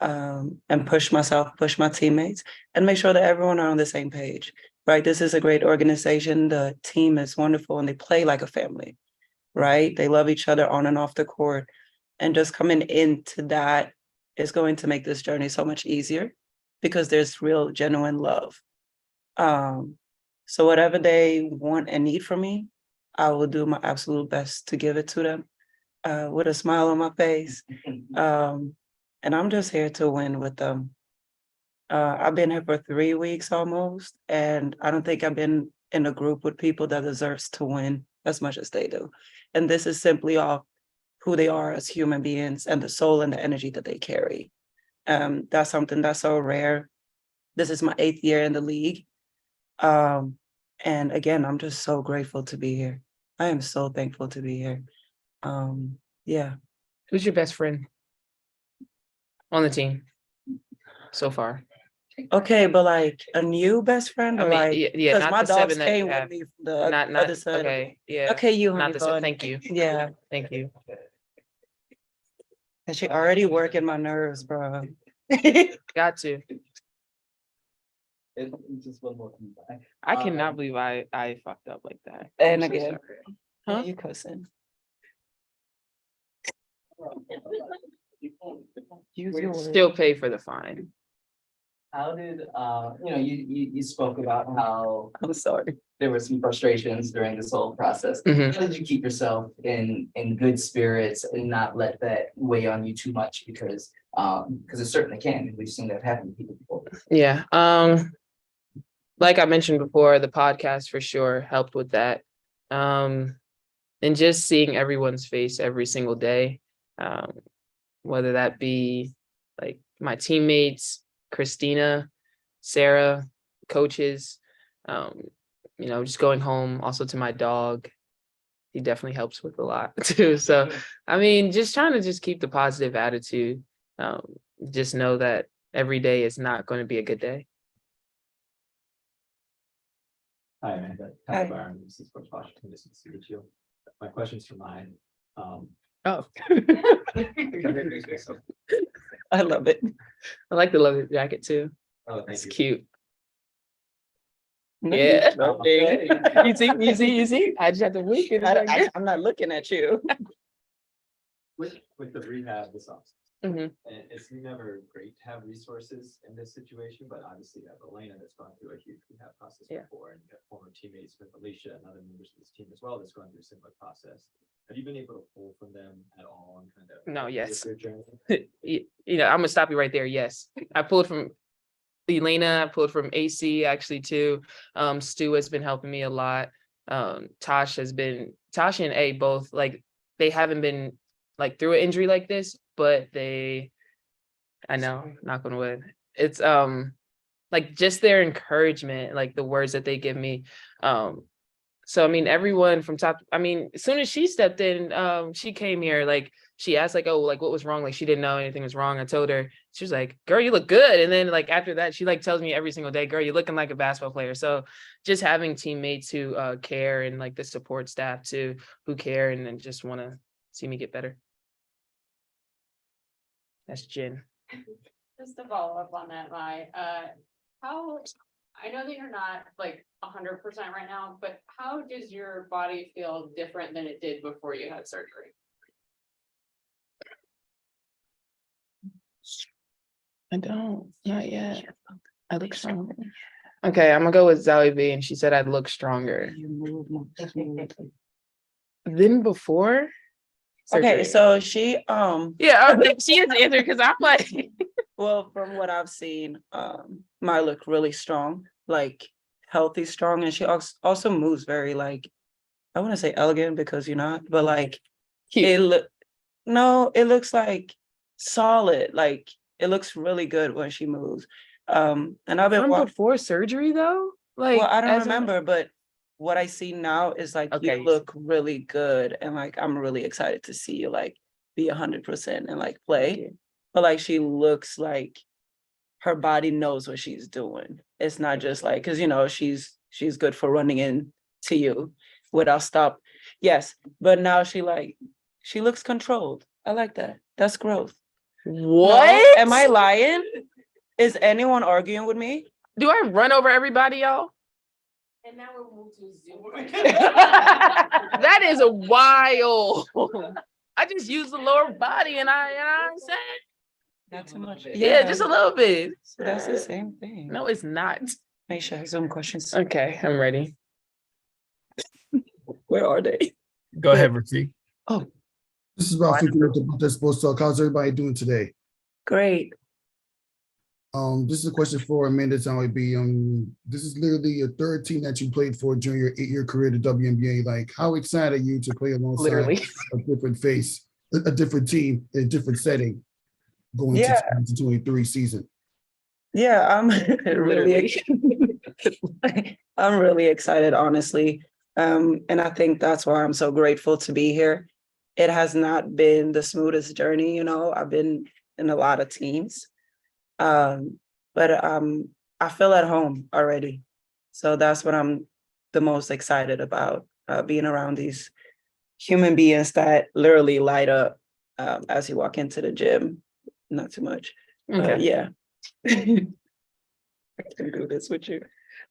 and push myself, push my teammates, and make sure that everyone are on the same page, right? This is a great organization. The team is wonderful and they play like a family, right? They love each other on and off the court. And just coming into that is going to make this journey so much easier because there's real, genuine love. So whatever they want and need from me, I will do my absolute best to give it to them with a smile on my face. And I'm just here to win with them. I've been here for 3 weeks almost, and I don't think I've been in a group with people that deserves to win as much as they do. And this is simply off who they are as human beings and the soul and the energy that they carry. That's something that's so rare. This is my 8th year in the league. And again, I'm just so grateful to be here. I am so thankful to be here. Yeah. Who's your best friend on the team so far? Okay, but like a new best friend, or yeah, because not my the dogs 7 that came you have. with me from the Not other side. okay, yeah. Okay, you not honey the bun. thank you. Yeah, Thank you. and she already working my nerves, bro. Got to. Just one more thing. I cannot believe I fucked up like that. And I'm so again, sorry. huh? You cussing? Use yours. Still pay for the fine. How did, you spoke about how I'm sorry. there were some frustrations during this whole process. Mhm. How did you keep yourself in good spirits and not let that weigh on you too much? Because it certainly can. We've seen that happen to people before. Yeah. Like I mentioned before, the podcast for sure helped with that. And just seeing everyone's face every single day, whether that be like my teammates, Christina, Sarah, coaches, just going home also to my dog. He definitely helps with a lot too. So, I mean, just trying to just keep the positive attitude. Just know that every day is not going to be a good day. Hi, Amanda. Hi. Byron, this is Coach Washington. This is to meet you. My question's for mine. Oh. I love it. I like the leather jacket too. Oh, thank It's you. cute. No, Yeah. okay. You see? I just have to wink. I'm not looking at you. With the rehab this off, Mhm. and it's never great to have resources in this situation, but obviously you have Elena that's gone through a huge rehab process Yeah. before, and you have former teammates with Alicia and other members of this team as well that's gone through a similar process. Have you been able to pull from them at all and kind of? No, with yes. their journey? I'm gonna stop you right there. Yes, I pulled from Elena. I pulled from AC actually too. Stu has been helping me a lot. Tosh and A both, like, they haven't been like through an injury like this, but I know, knock on wood. It's like just their encouragement, like the words that they give me. So I mean, everyone from top, I mean, as soon as she stepped in, she came here, like she asked, like, oh, like what was wrong? Like she didn't know anything was wrong. I told her, she was like, girl, you look good. And then like after that, she like tells me every single day, girl, you're looking like a basketball player. So just having teammates who care, and like the support staff too, who care and then just want to see me get better. That's Jen. Just to follow up on that, how, I know that you're not like 100% right now, but how does your body feel different than it did before you had surgery? I don't, not yet. I look stronger. Okay, I'm gonna go with Zahui B, and she said I'd look stronger than before. Okay, surgery. so she Yeah, she is the answer because I'm like, well, from what I've seen, Maya look really strong, like healthy, strong, and she also moves very, like, I wouldn't say elegant because you're not, but like it looks like solid, like it looks really good when she moves. And I've been from before surgery though. Like, well, I don't as in- remember, but what I see now is like Okay. you look really good, and like I'm really excited to see you like be 100% and like play. But like she looks like her body knows what she's doing. It's not just like, because she's good for running in to you without stop. Yes, but now she looks controlled. I like that. That's growth. What? No? Am I lying? Is anyone arguing with me? Do I run over everybody, y'all? And now we'll move to Zoom. That is a wild. I just use the lower body, and I said, not too much. Yeah, just a little bit. So that's the same thing. No, it's not. Myisha, Zoom questions. Okay, I'm ready. Where are they? Go ahead, Ricky. Oh, This is about 50 minutes about the sports talk. How's everybody doing today? great. This is a question for Amanda Zahui B. This is literally your third team that you played for during your 8-year career at the WNBA. Like, how excited are you to play alongside Literally. a different face, a different team, in a different setting going to 2023 season? Yeah, I'm Literally. I'm really excited, honestly. And I think that's why I'm so grateful to be here. It has not been the smoothest journey, I've been in a lot of teams. But I feel at home already. So that's what I'm the most excited about, being around these human beings that literally light up as you walk into the gym. Not too much. Okay. Yeah. I can do this with you.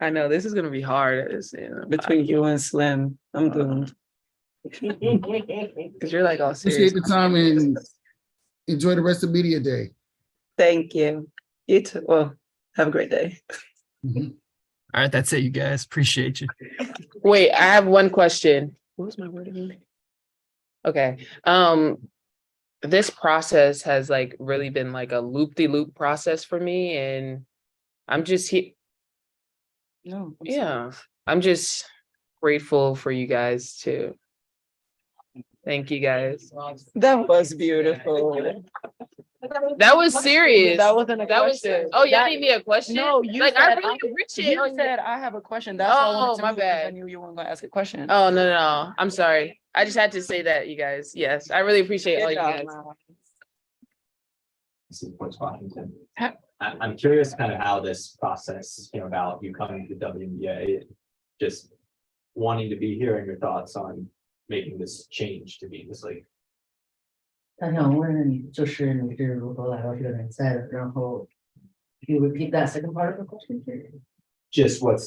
I know this is gonna be hard. Between you and Slim, I'm doomed. Because you're like all Appreciate serious. the time and enjoy the rest of media day. Thank you. You too. Well, Have a great day. All right, that's it, you guys. Appreciate you. Wait, I have one question. What was my word again? Okay. This process has like really been like a loop-de-loop process for me, and I'm just here. No. Yeah, I'm just grateful for you guys too. Thank you guys. That was beautiful. That was serious. That wasn't a question. Oh, y'all need me a question? No, you like said, I really appreciate. you said I have a question. That's why I wanted to my move, 'cause I bad. knew you weren't gonna ask a question. Oh no. I'm sorry. I just had to say that, you guys. Yes, I really appreciate all you guys. Washington. I'm curious kind of how this process came about, you coming to WNBA, just wanting to be here and your thoughts on making this change to be this league. 他想问你，就是你是如何来到这个联赛的？然后 ，you repeat that second part of the question? Just what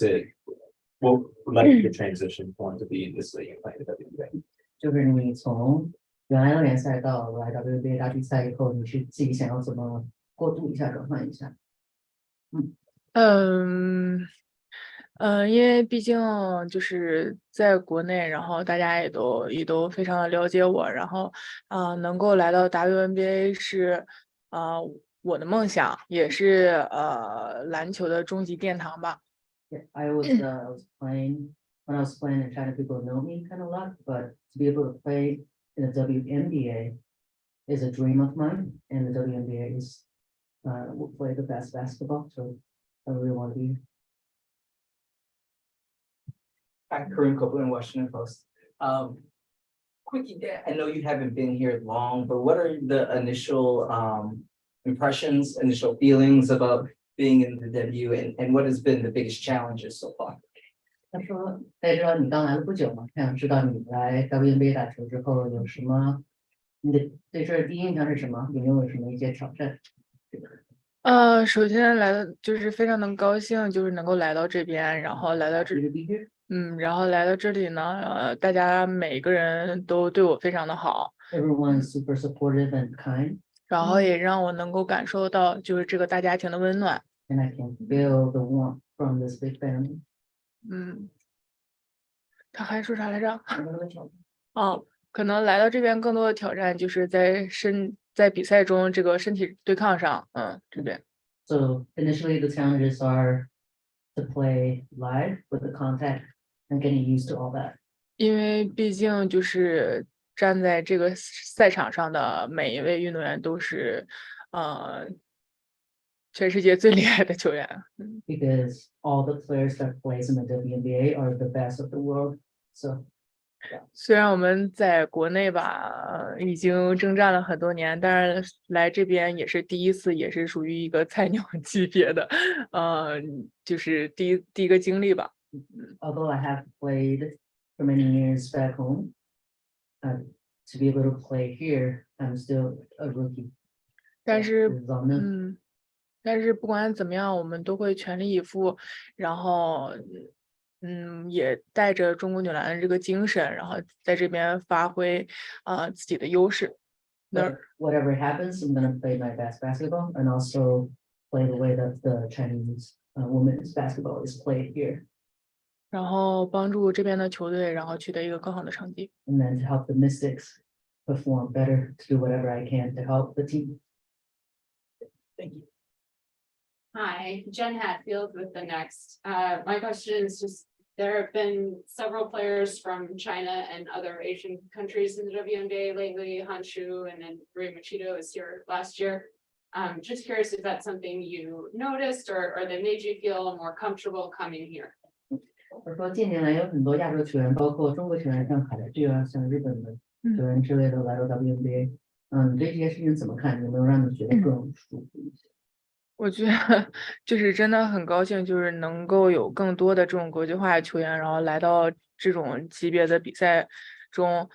led the transition point to be in this league and play the WNBA? 就是你从原来的联赛到来到 WNBA 大比赛以后，你是自己想要怎么过渡一下、转换一下？因为毕竟就是在国内，然后大家也都非常的了解我，然后能够来到 WNBA 是我的梦想，也是篮球的终极殿堂吧。Yeah, I was playing when I was playing in China. People know me kind of a lot, but to be able to play in the WNBA is a dream of mine, and the WNBA is will play the best basketball. So I really want to be. Hi, Kareem Copeland, Washington Post. Quickie, I know you haven't been here long, but what are the initial impressions, initial feelings about being in the W, and what has been the biggest challenges so far? 他说：“大家知道你刚来了不久嘛，他想知道你来 WNBA 打球之后有什么，你的对这第一印象是什么？有没有什么一些挑战？”首先来的就是非常的高兴，就是能够来到这边，然后来到这里，然后来到这里呢，大家每个人都对我非常的好。 Everyone's super supportive and kind. 然后也让我能够感受到就是这个大家庭的温暖。 And I can feel the warmth from this big family. 他还说啥来着？可能来到这边更多的挑战就是在比赛中这个身体对抗上，这边。So initially the challenges are to play live with the contact and getting used to all that. 因为毕竟就是站在这个赛场上的每一位运动员都是，全世界最厉害的球员。Because all the players that plays in the WNBA are the best of the world. So. 虽然我们在国内吧，已经征战了很多年，但是来这边也是第一次，也是属于一个菜鸟级别的，就是第一个经历吧。Although I have played for many years back home, to be able to play here, I'm still a rookie. 但是不管怎么样，我们都会全力以赴，然后也带着中国女篮的这个精神，然后在这边发挥自己的优势。Whatever happens, I'm gonna play my best basketball and also play the way that the Chinese women's basketball is played here. 然后帮助这边的球队，然后取得一个更好的成绩。And then to help the Mystics perform better, to do whatever I can to help the team. Thank you. Hi, Jen Hatfield with The Next. My question is just, there have been several players from China and other Asian countries in the WNBA lately. Hanshu and then Rui Machado was here last year. Just curious if that's something you noticed or that made you feel more comfortable coming here. 我说近年来有很多亚洲球员，包括中国球员，像海巨啊，像日本的球员之类的来到 WNBA。你对这些事情怎么看？有没有让你觉得更舒服一些？我觉得就是真的很高兴，就是能够有更多的这种国际化的球员，然后来到这种级别的比赛中，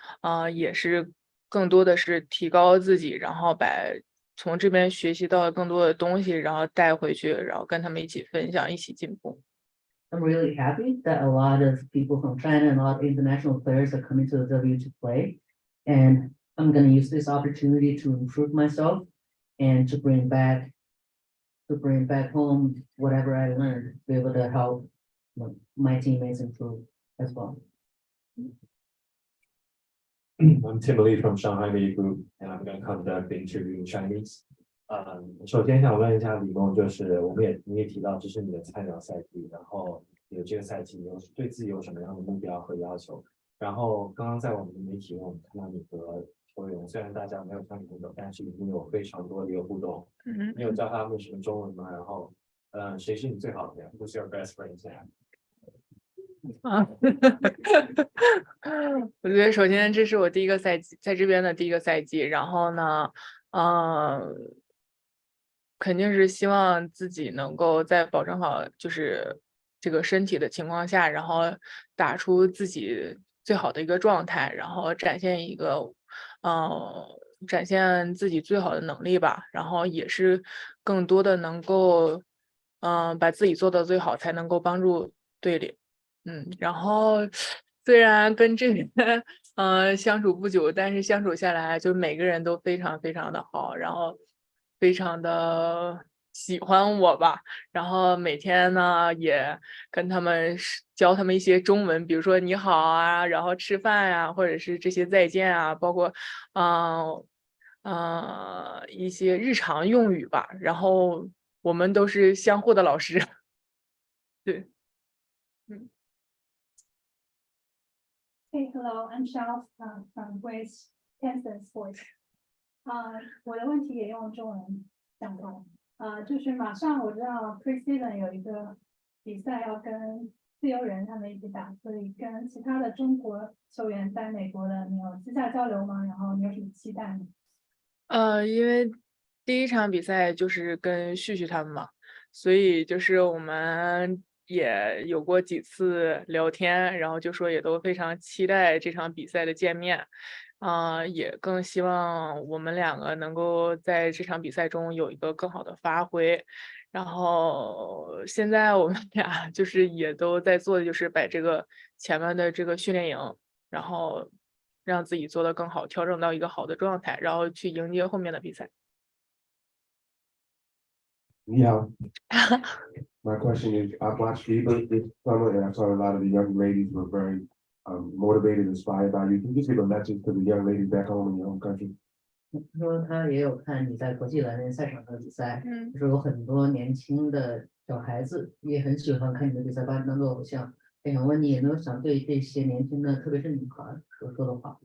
也是更多的是提高自己，然后从这边学习到更多的东西，然后带回去，然后跟他们一起分享，一起进步。I'm really happy that a lot of people from China and a lot of international players are coming to the W to play, and I'm going to use this opportunity to improve myself and to bring back to bring back home whatever I learned, be able to help my teammates improve as well. I'm Tim Lee from Shanghai Media Group, and I'm going to conduct the interview in Chinese. 首先想问一下李梦，就是你也提到这是你的菜鸟赛季，然后有这个赛季对自己有什么样的目标和要求？然后刚刚在我们的媒体，我们看到你和球员，虽然大家没有像你那种，但是已经有非常多的一个互动。你有教他们什么中文吗？然后谁是你最好的朋友 ？Who's your best friend now？我觉得首先这是我第一个赛季，在这边的第一个赛季，然后呢，肯定是希望自己能够在保证好就是这个身体的情况下，然后打出自己最好的一个状态，然后展现自己最好的能力吧，然后也是更多的能够把自己做到最好，才能够帮助队里。然后虽然跟这边相处不久，但是相处下来，就每个人都非常非常的好，然后非常的喜欢我吧。然后每天呢也跟他们教他们一些中文，比如说你好啊，然后吃饭呀，或者是这些再见啊，包括一些日常用语吧。然后我们都是相互的老师，对。Hey, hello, I'm Charles from Grace Kansas Sports. 我的问题也用中文讲过。就是马上我知道 Kristi 有一个比赛要跟自由人他们一起打，所以跟其他的中国球员在美国的，你有私下交流吗？然后你有什么期待吗？因为第一场比赛就是跟旭旭他们嘛，所以就是我们也有过几次聊天，然后就说也都非常期待这场比赛的见面，也更希望我们两个能够在这场比赛中有一个更好的发挥。然后现在我们俩就是也都在做的就是把这个前面的这个训练营，然后让自己做得更好，调整到一个好的状态，然后去迎接后面的比赛。Yeah. My question is, I've watched FIBA this summer, and I saw a lot of the young ladies were very motivated, inspired by you. Can you just give a message to the young ladies back home in your home country? 他说他也有看你在国际篮联赛场的比赛，就是有很多年轻的小孩子也很喜欢看你的比赛，把你当做偶像。想问你有没有想对这些年轻的，特别是女孩所说的话？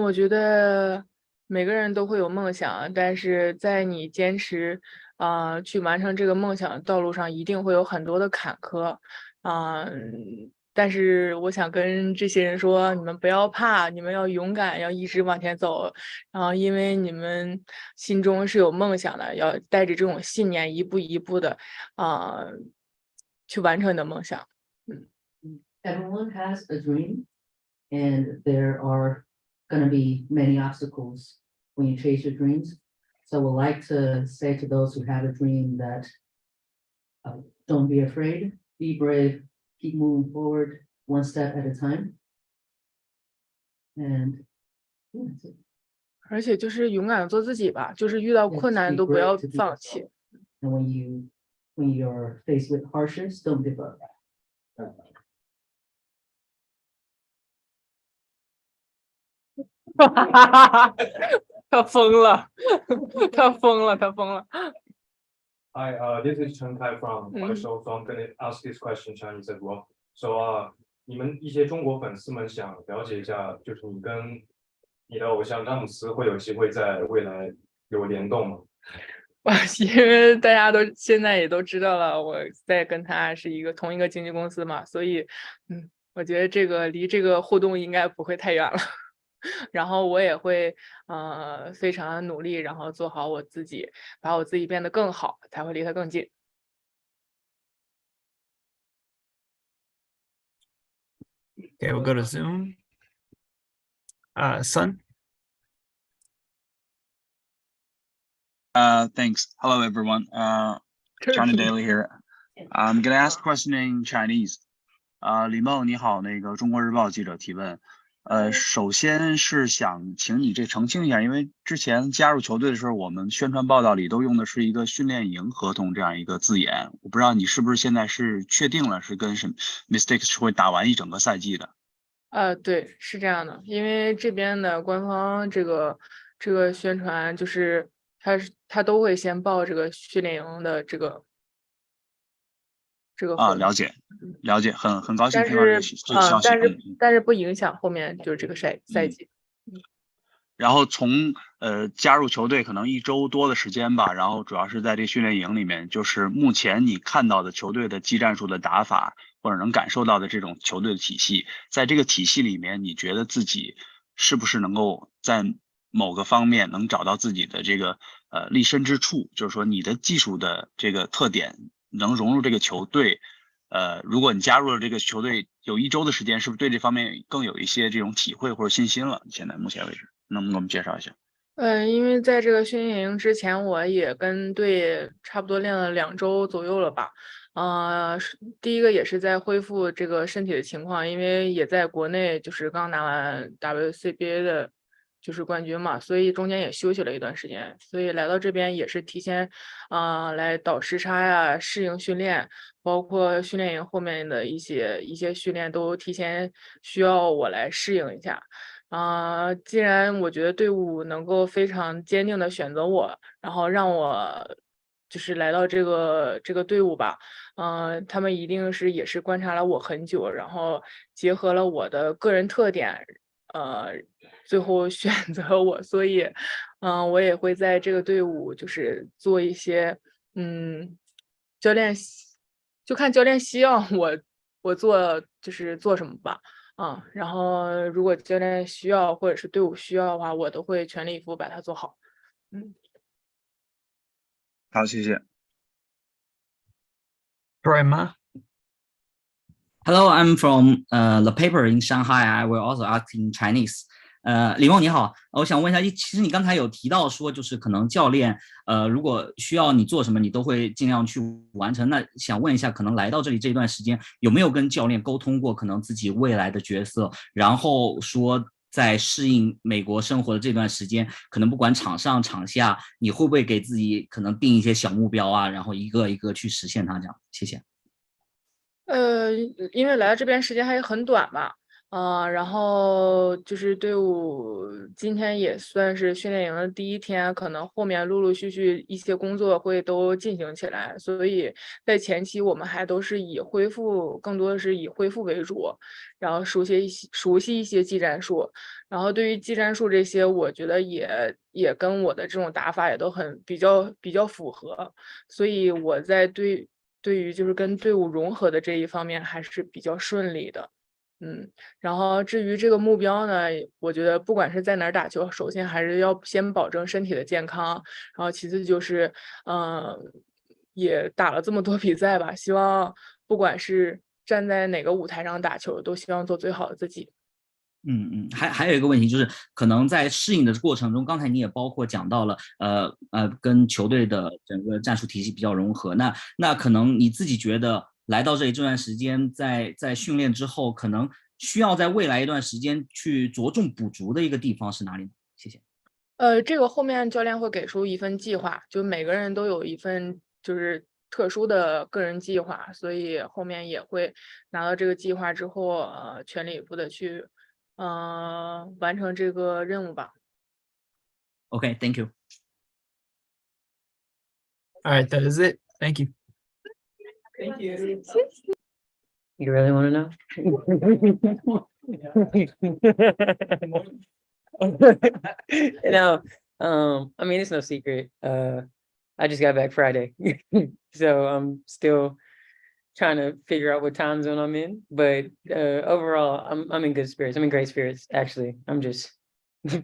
我觉得每个人都会有梦想，但是在你坚持去完成这个梦想的道路上，一定会有很多的坎坷，但是我想跟这些人说，你们不要怕，你们要勇敢，要一直往前走，然后因为你们心中是有梦想的，要带着这种信念，一步一步的去完成你的梦想。Everyone has a dream, and there are going to be many obstacles when you chase your dreams. So I would like to say to those who have a dream that don't be afraid, be brave, keep moving forward one step at a time. And that's it. 而且就是勇敢的做自己吧，就是遇到困难都不要放弃。And when you're faced with hardships, don't give up. 他疯了，他疯了，他疯了。Hi, this is Chen Kai from Show, so I'm going to ask this question in Chinese as well. So, 你们一些中国粉丝们想了解一下，就是你跟你的偶像詹姆斯会有机会在未来有联动吗？因为大家都现在也都知道了，我在跟他是同一个经纪公司嘛，所以我觉得这个离这个互动应该不会太远了。然后我也会非常努力，然后做好我自己，把我自己变得更好，才会离他更近。Okay, we'll go to Zoom. Sun. Thanks. Hello, everyone. Tianna Daily here. I'm gonna ask a question in Chinese. 李梦你好，那个中国日报记者提问。首先是想请你这澄清一下，因为之前加入球队的时候，我们宣传报道里都用的是一个训练营合同这样一个字眼，我不知道你是不是现在是确定了是跟什么 Mystics 会打完一整个赛季的。对，是这样的，因为这边的官方这个宣传就是他都会先报这个训练营的这个了解，很高兴但听到这是个消息。但是不影响后面就是这个赛季。然后从加入球队可能1周多的时间吧，然后主要是在这训练营里面，就是目前你看到的球队的技战术的打法，或者能感受到的这种球队的体系，在这个体系里面，你觉得自己是不是能够在某个方面能找到自己的这个立身之处？就是说你的技术的这个特点能融入这个球队。如果你加入了这个球队有1周的时间，是不是对这方面更有一些这种体会或者信心了？现在目前为止，能不能给我们介绍一下？因为在这个训练营之前，我也跟队差不多练了2周左右了吧。第一个也是在恢复这个身体的情况，因为也在国内就是刚拿完 WCBA 的就是冠军嘛，所以中间也休息了一段时间，所以来到这边也是提前来倒时差呀，适应训练，包括训练营后面的一些训练都提前需要我来适应一下。既然我觉得队伍能够非常坚定的选择我，然后让我就是来到这个队伍吧，他们一定是也是观察了我很久，然后结合了我的个人特点，最后选择我，所以，我也会在这个队伍就是做一些，教练就看教练希望我做就是做什么吧。然后如果教练需要或者是队伍需要的话，我都会全力以赴把它做好。好，谢谢。Prima. Hello, I'm from the paper in Shanghai. I will also ask in Chinese. 李梦你好，我想问一下，其实你刚才有提到说，就是可能教练如果需要你做什么，你都会尽量去完成。那想问一下，可能来到这里这段时间，有没有跟教练沟通过可能自己未来的角色，然后说在适应美国生活的这段时间，可能不管场上场下，你会不会给自己可能定一些小目标啊，然后一个一个去实现它这样？谢谢。因为来到这边时间还很短嘛，然后就是队伍今天也算是训练营的第1天，可能后面陆陆续续一些工作会都进行起来，所以在前期我们还都是更多的是以恢复为主，然后熟悉一些技战术，然后对于技战术这些，我觉得也跟我的这种打法也都比较符合，所以我在对于就是跟队伍融合的这一方面还是比较顺利的。然后至于这个目标呢，我觉得不管是在哪儿打球，首先还是要先保证身体的健康，然后其次就是，也打了这么多比赛吧，希望不管是站在哪个舞台上打球，都希望做最好的自己。还有一个问题就是，可能在适应的过程中，刚才你也包括讲到了，跟球队的整个战术体系比较融合。那可能你自己觉得来到这里这段时间，在训练之后，可能需要在未来一段时间去着重补足的一个地方是哪里呢？谢谢。这个后面教练会给出一份计划，就每个人都有一份就是特殊的个人计划，所以后面也会拿到这个计划之后，全力以赴的去完成这个任务吧。Okay, thank you. All right, that is it. Thank you. Thank you. You really want to know? No, I mean, it's no secret. I just got back Friday, so I'm still trying to figure out what time zone I'm in. But overall, I'm in good spirits. I'm in great spirits, actually. I'm just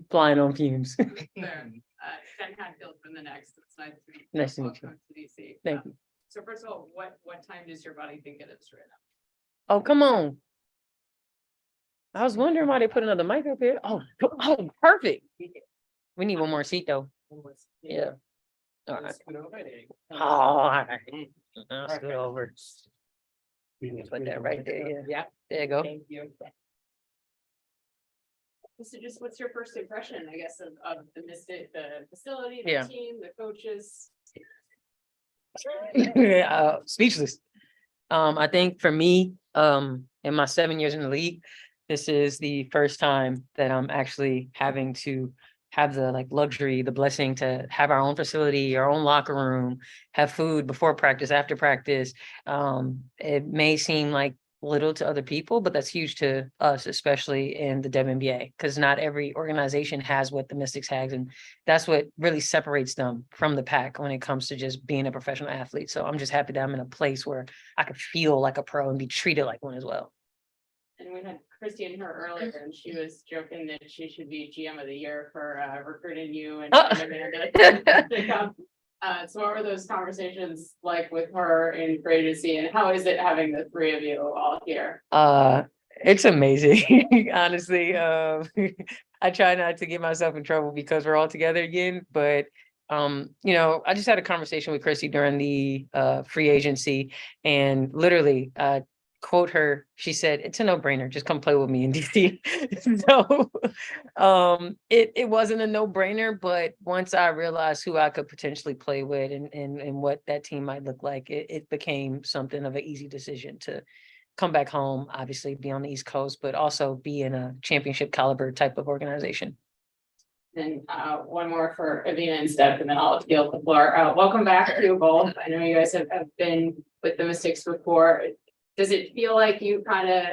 flying on fumes. Shanghai Field from the next. It's nice to meet you. Nice to meet you. Welcome to DC. Thank you. So first of all, what time does your body think it is right now? Oh, come on. I was wondering why they put another mic up here. Oh, perfect. We need one more seat though. Yeah. All right. Oh, all right. I'll scoot over. Put that right there. Yeah. There you go. Thank you. So just what's your first impression, I guess, of the Mystic, the facility, Yeah. the team, the coaches? Speechless. I think for me, in my 7 years in the league, this is the first time that I'm actually having to have the luxury, the blessing to have our own facility, our own locker room, have food before practice, after practice. It may seem like little to other people, but that's huge to us, especially in the WNBA, because not every organization has what the Mystics has, and that's what really separates them from the pack when it comes to just being a professional athlete. So I'm just happy that I'm in a place where I could feel like a pro and be treated like one as well. And we had Kristi in here earlier, and she was joking that she should be GM of the year for recruiting you and Amanda. So what were those conversations like with her in free agency, and how is it having the three of you all here? It's amazing, honestly. I try not to get myself in trouble because we're all together again, but I just had a conversation with Kristi during the free agency, and literally quote her, she said, "It's a no-brainer, just come play with me in DC." So it wasn't a no-brainer, but once I realized who I could potentially play with and what that team might look like, it became something of an easy decision to come back home, obviously be on the East Coast, but also be in a championship caliber type of organization. And one more for Evina and Steph, and then I'll yield the floor. Welcome back to you both. I know you guys have been with the Mystics before. Does it feel like you kind of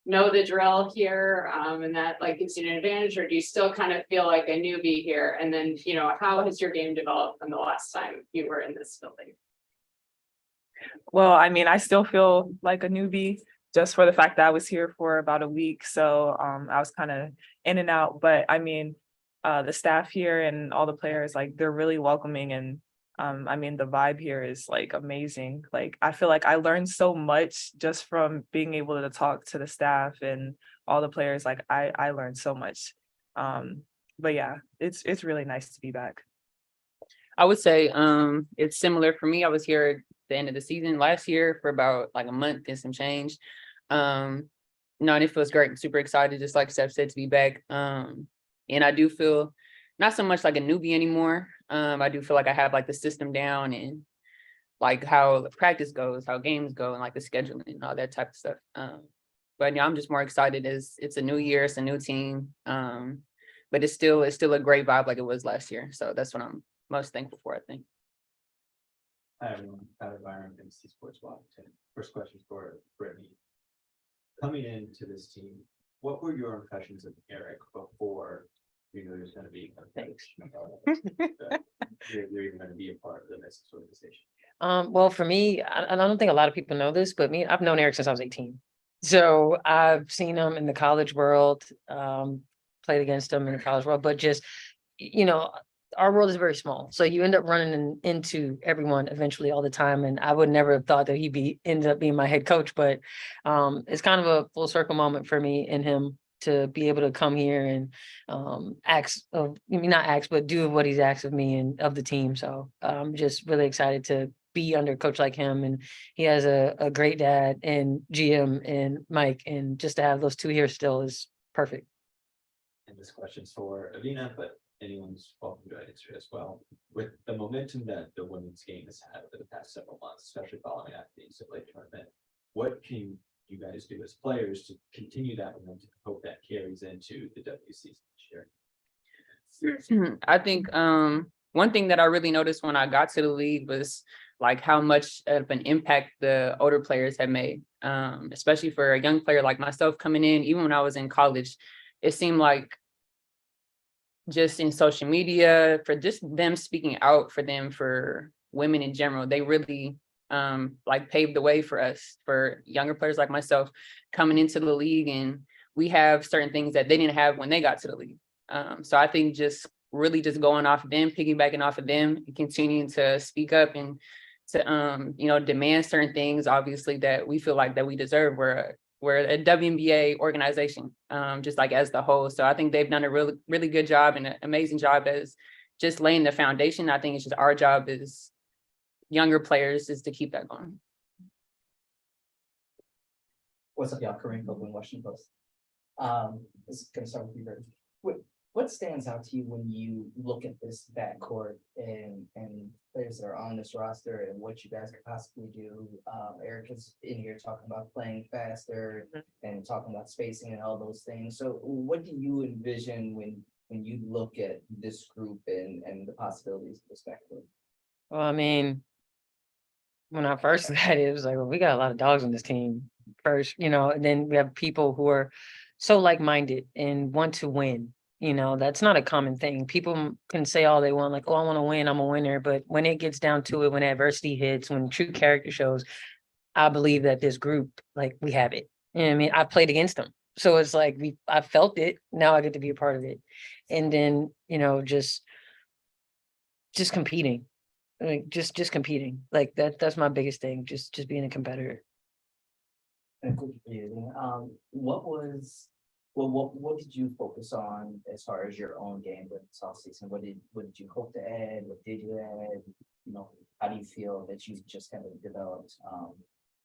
know the drill here, and that gives you an advantage, or do you still kind of feel like a newbie here? And then, how has your game developed from the last time you were in this building? Well, I mean, I still feel like a newbie just for the fact that I was here for about a week. So I was kind of in and out, but I mean, the staff here and all the players, they're really welcoming, and I mean, the vibe here is amazing. I feel like I learned so much just from being able to talk to the staff and all the players. I learned so much. But yeah, it's really nice to be back. I would say it's similar for me. I was here at the end of the season last year for about a month and some change. And it feels great. I'm super excited, just like Steph said, to be back. And I do feel not so much like a newbie anymore. I do feel like I have the system down, and how practice goes, how games go, and the scheduling and all that type of stuff. But yeah, I'm just more excited as it's a new year, it's a new team. But it's still a great vibe like it was last year. So that's what I'm most thankful for, I think. Hi everyone, Tyler Byron, NBC Sports Washington. First question for Brittney. Coming into this team, what were your impressions of Eric before you knew he was going to be you're even going to be a part of the Mystics organization? Well, for me, I don't think a lot of people know this, but I've known Eric since I was 18. So I've seen him in the college world, played against him in the college world, but just, our world is very small. So you end up running into everyone eventually all the time. And I would never have thought that ended up being my head coach, but it's kind of a full circle moment for me and him to be able to come here and do what he's asked of me and of the team. So I'm just really excited to be under a coach like him. And he has a great dad and GM and Mike, and just to have those two here still is perfect. And this question's for Evina, but anyone's welcome to answer as well. With the momentum that the women's game has had over the past several months, especially following after the NCAA tournament, what can you guys do as players to continue that momentum? Hope that carries into the WC this year. I think one thing that I really noticed when I got to the league was how much of an impact the older players have made, especially for a young player like myself coming in. Even when I was in college, it seemed like just in social media, for just them speaking out for women in general, they really paved the way for us, for younger players like myself coming into the league, and we have certain things that they didn't have when they got to the league. So I think just going off of them, piggybacking off of them, and continuing to speak up and to demand certain things, obviously, that we feel like that we deserve. We're a WNBA organization, just as the whole. So I think they've done a really, really good job and an amazing job as just laying the foundation. I think it's just our job as younger players is to keep that going. What's up, y'all? Kareem Copeland, Washington Post. this is gonna start with you, Bert. What stands out to you when you look at this backcourt and players that are on this roster and what you guys could possibly do? Eric is in here talking about playing faster and talking about spacing and all those things. So what do you envision when you look at this group and the possibilities of this backcourt? Well, I mean, when I first got it, it was like, well, we got a lot of dogs on this team first, and then we have people who are so like-minded and want to win. That's not a common thing. People can say all they want, like, oh, I want to win, I'm a winner. But when it gets down to it, when adversity hits, when true character shows, I believe that this group, like, we have it. I mean, I played against them. So it's like, I felt it. Now I get to be a part of it. And then, just competing. Like, just competing. Like, that's my biggest thing. Just being a competitor. And what did you focus on as far as your own game with this offseason? What did you hope to add? What did you add? How do you feel that you've just kind of developed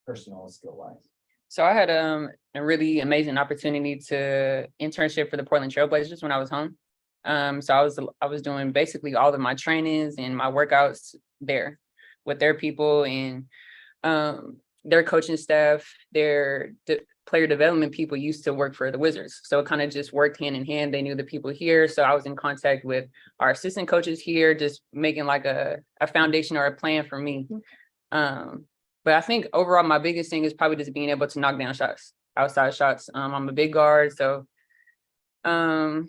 personal skill wise? So I had a really amazing opportunity to internship for the Portland Trailblazers when I was home. So I was doing basically all of my trainings and my workouts there with their people and their coaching staff, their player development people used to work for the Wizards. So it kind of just worked hand in hand. They knew the people here. So I was in contact with our assistant coaches here, just making like a foundation or a plan for me. But I think overall, my biggest thing is probably just being able to knock down shots, outside shots. I'm a big guard. So I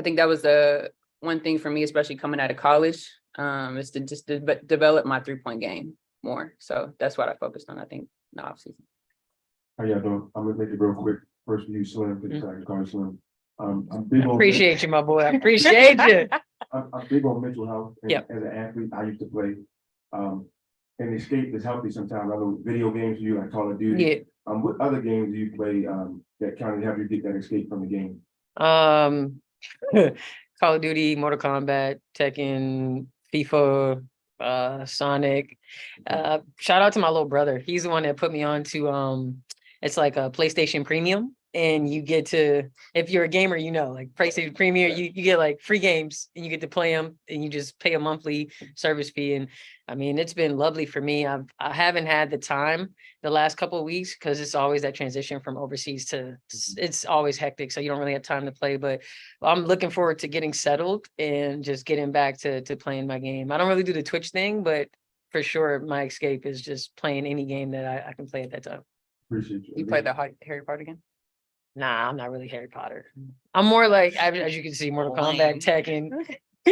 think that was the one thing for me, especially coming out of college, is to just develop my 3-point game more. So that's what I focused on, I think, in the offseason. How y'all doing? I'm gonna make it real quick. First for you, Slim, because I can call you Slim. I'm big on Appreciate you, my boy. I appreciate you. I'm big on mental health. And Yep. As an athlete, I used to play. And escape is healthy sometimes. I know video games you like Call of Duty. Yeah. What other games do you play that kind of help you get that escape from the game? Call of Duty, Mortal Kombat, Tekken, FIFA, Sonic. Shout out to my little brother. He's the one that put me on to it's like a PlayStation Premium. And you get to, if you're a gamer, like PlayStation Premium, you get like free games and you get to play them and you just pay a monthly service fee. And I mean, it's been lovely for me. I haven't had the time the last couple of weeks because it's always that transition from overseas to, it's always hectic. So you don't really have time to play, but I'm looking forward to getting settled and just getting back to playing my game. I don't really do the Twitch thing, but for sure, my escape is just playing any game that I can play at that time. Appreciate you. You played the Harry Potter game? Nah, I'm not really Harry Potter. I'm more like, as you can see, Mortal Kombat, Tekken,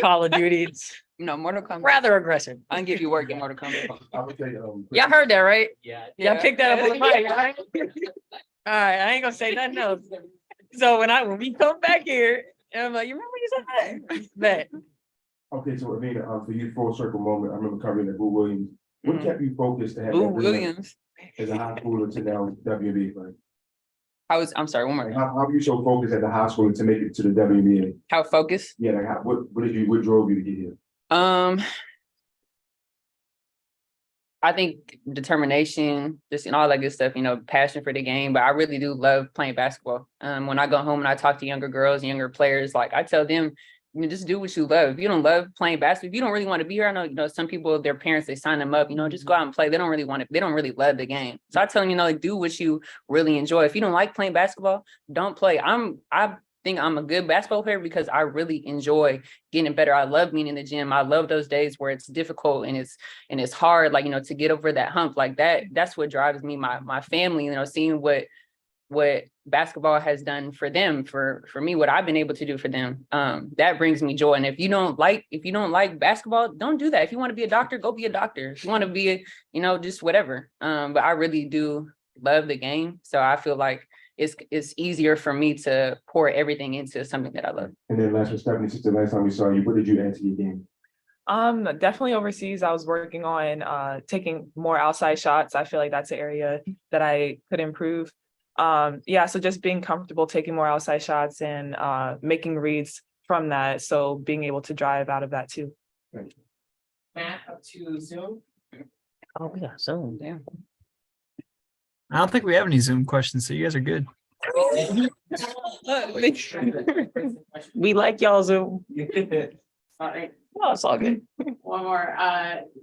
Call of Duty. It's Mortal Kombat. Rather aggressive. I can give you work in Mortal Kombat. I would tell you, Y'all heard that, right? Yeah. Y'all picked that up on the mic, right? All right, I ain't gonna say nothing else. So when we come back here, and I'm like, you remember you said that? Bet. Okay, so Elena, for you, full circle moment, I remember covering at Boo Williams. What kept you focused to have Boo that bring up Williams. as a high schooler to now WNBA? Like, I'm sorry, one more time. how were you so focused at the high school to make it to the WNBA? How focused? Yeah, like what drove you to get here? I think determination, just and all that good stuff, passion for the game. But I really do love playing basketball. When I go home and I talk to younger girls, younger players, like I tell them, just do what you love. If you don't love playing basketball, if you don't really want to be here, I know, some people, their parents, they sign them up, just go out and play. They don't really want it. They don't really love the game. So I tell them, like, do what you really enjoy. If you don't like playing basketball, don't play. I think I'm a good basketball player because I really enjoy getting better. I love being in the gym. I love those days where it's difficult and it's hard, like, to get over that hump like that. That's what drives me, my family, seeing what basketball has done for them, for me, what I've been able to do for them. That brings me joy. And if you don't like basketball, don't do that. If you want to be a doctor, go be a doctor. If you want to be just whatever. But I really do love the game. So I feel like it's easier for me to pour everything into something that I love. And then last one, Stephanie, since the last time we saw you, what did you add to your game? Definitely overseas, I was working on taking more outside shots. I feel like that's an area that I could improve. So just being comfortable taking more outside shots and making reads from that. So being able to drive out of that too. Right. Matt, up to Zoom. Oh, we got Zoom. Damn. I don't think we have any Zoom questions, so you guys are good. We like y'all Zoom. All right. No, it's all good. One more,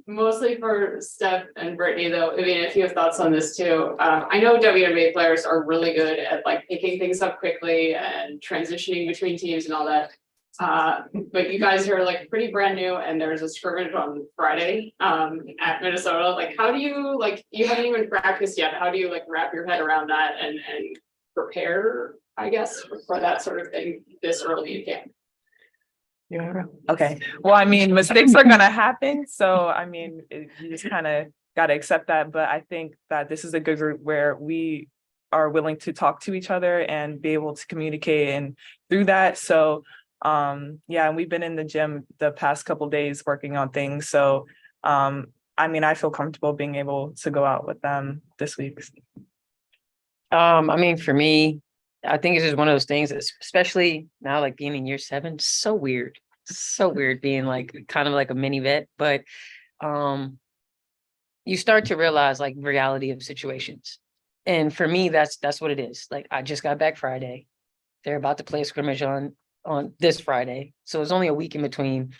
mostly for Steph and Brittney though, I mean, if you have thoughts on this too. I know WNBA players are really good at like picking things up quickly and transitioning between teams and all that. But you guys are like pretty brand new and there's a scrimmage on Friday, at Minnesota. Like, how do you, like, you haven't even practiced yet. How do you like wrap your head around that and prepare, I guess, for that sort of thing this early in camp? Okay. Well, I mean, mistakes are gonna happen. So, I mean, you just kind of got to accept that. But I think that this is a good group where we are willing to talk to each other and be able to communicate and through that. So, yeah, and we've been in the gym the past couple days working on things. So, I mean, I feel comfortable being able to go out with them this week. I mean, for me, I think it's just one of those things, especially now, like being in year 7, so weird being like kind of like a mini vet, but you start to realize like reality of situations. And for me, that's what it is. Like, I just got back Friday. They're about to play a scrimmage on this Friday. So it's only a week in between.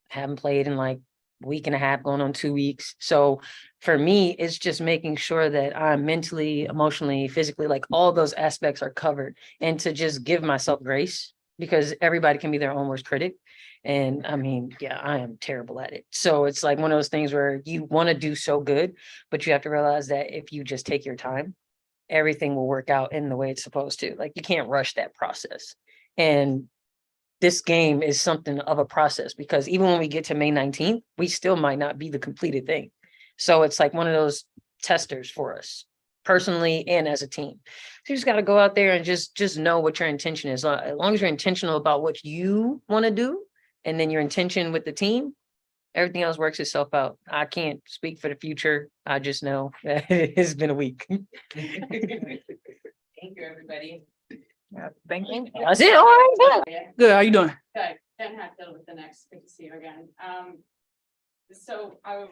Haven't played in like a week and a half, going on 2 weeks. So for me, it's just making sure that I'm mentally, emotionally, physically, like all those aspects are covered, and to just give myself grace, because everybody can be their own worst critic. And I mean, yeah, I am terrible at it. So it's like one of those things where you want to do so good, but you have to realize that if you just take your time, everything will work out in the way it's supposed to. Like, you can't rush that process. And this game is something of a process, because even when we get to May 19th, we still might not be the completed thing. So it's like one of those testers for us personally and as a team. So you just got to go out there and just know what your intention is. As long as you're intentional about what you want to do, and then your intention with the team, everything else works itself out. I can't speak for the future. I just know that it's been a week. Thank you, everybody. Yeah, thank you. That's it. All right. Good. How you doing? Okay, Jen Hatfield with the next, good to see you again. So I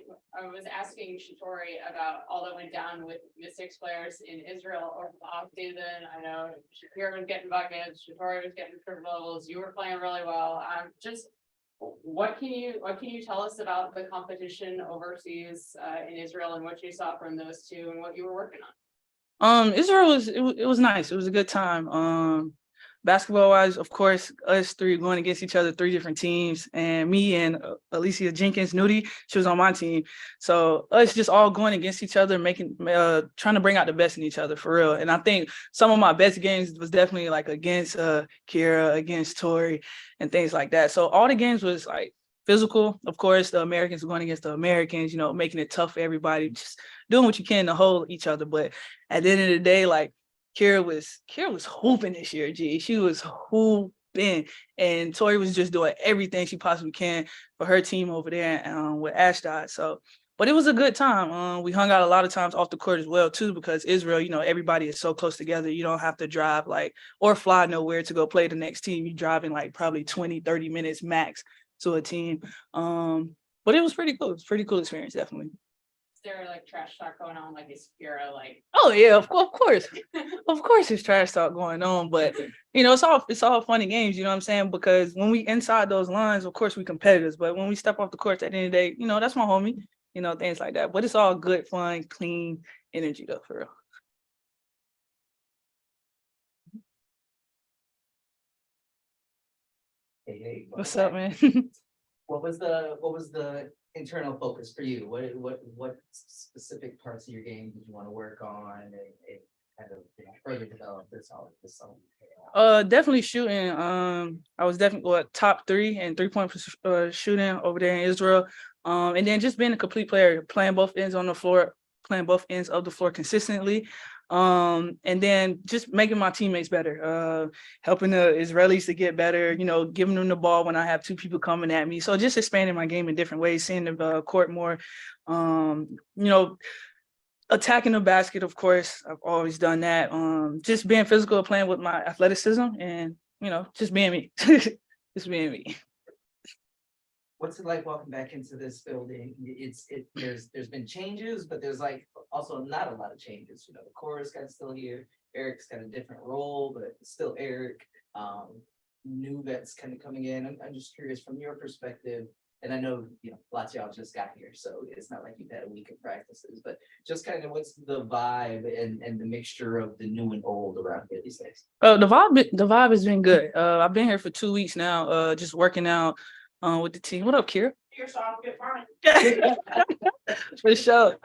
was asking Shatori about all that went down with the 6 players in Israel over the off season. I know Shakira was getting buckets, Shatori was getting triples, you were playing really well. Just what can you tell us about the competition overseas in Israel, and what you saw from those two and what you were working on? Israel it was nice. It was a good time. Basketball wise, of course, us 3 going against each other, 3 different teams, and me and Alicia Jenkins Nudie, she was on my team. So us just all going against each other, trying to bring out the best in each other for real. And I think some of my best games was definitely like against Kira, against Tori, and things like that. So all the games was like physical. Of course, the Americans going against the Americans, you know, making it tough for everybody, just doing what you can to hold each other. But at the end of the day, like, Kira was hooping this year, G. She was hooping, and Tori was just doing everything she possibly can for her team over there with Ashdod. So, but it was a good time. We hung out a lot of times off the court as well too, because Israel, you know, everybody is so close together. You don't have to drive or fly nowhere to go play the next team. You're driving like probably 20-30 minutes max to a team. But it was pretty cool. It's a pretty cool experience, definitely. There like trash talk going on, like is Shakira like? Oh yeah, of course, of course, there's trash talk going on, but you know, it's all funny games. You know what I'm saying? Because when we inside those lines, of course we competitors, but when we step off the court at the end of the day, you know, that's my homie. You know, things like that. But it's all good, fun, clean energy though, for real. Hey, What's up, man? What was the internal focus for you? What specific parts of your game did you want to work on and kind of further develop this summer? Definitely shooting. I was definitely top 3 in 3-point shooting over there in Israel. And then just being a complete player, playing both ends of the floor consistently. And then just making my teammates better, helping the Israelis to get better, you know, giving them the ball when I have 2 people coming at me. So just expanding my game in different ways, seeing the court more, you know, attacking the basket, of course. I've always done that. Just being physical, playing with my athleticism, and, you know, just being me. Just being me. What's it like walking back into this building? There's been changes, but there's like also not a lot of changes. You know, the chorus got still here. Eric's got a different role, but still Eric. New vets kind of coming in. I'm just curious from your perspective, and I know, lots of y'all just got here, so it's not like you've had a week of practices, but just kind of what's the vibe and the mixture of the new and old around here these days? The vibe has been good. I've been here for 2 weeks now, just working out with the team. What up, Kira? Here, so I don't get burned. For sure.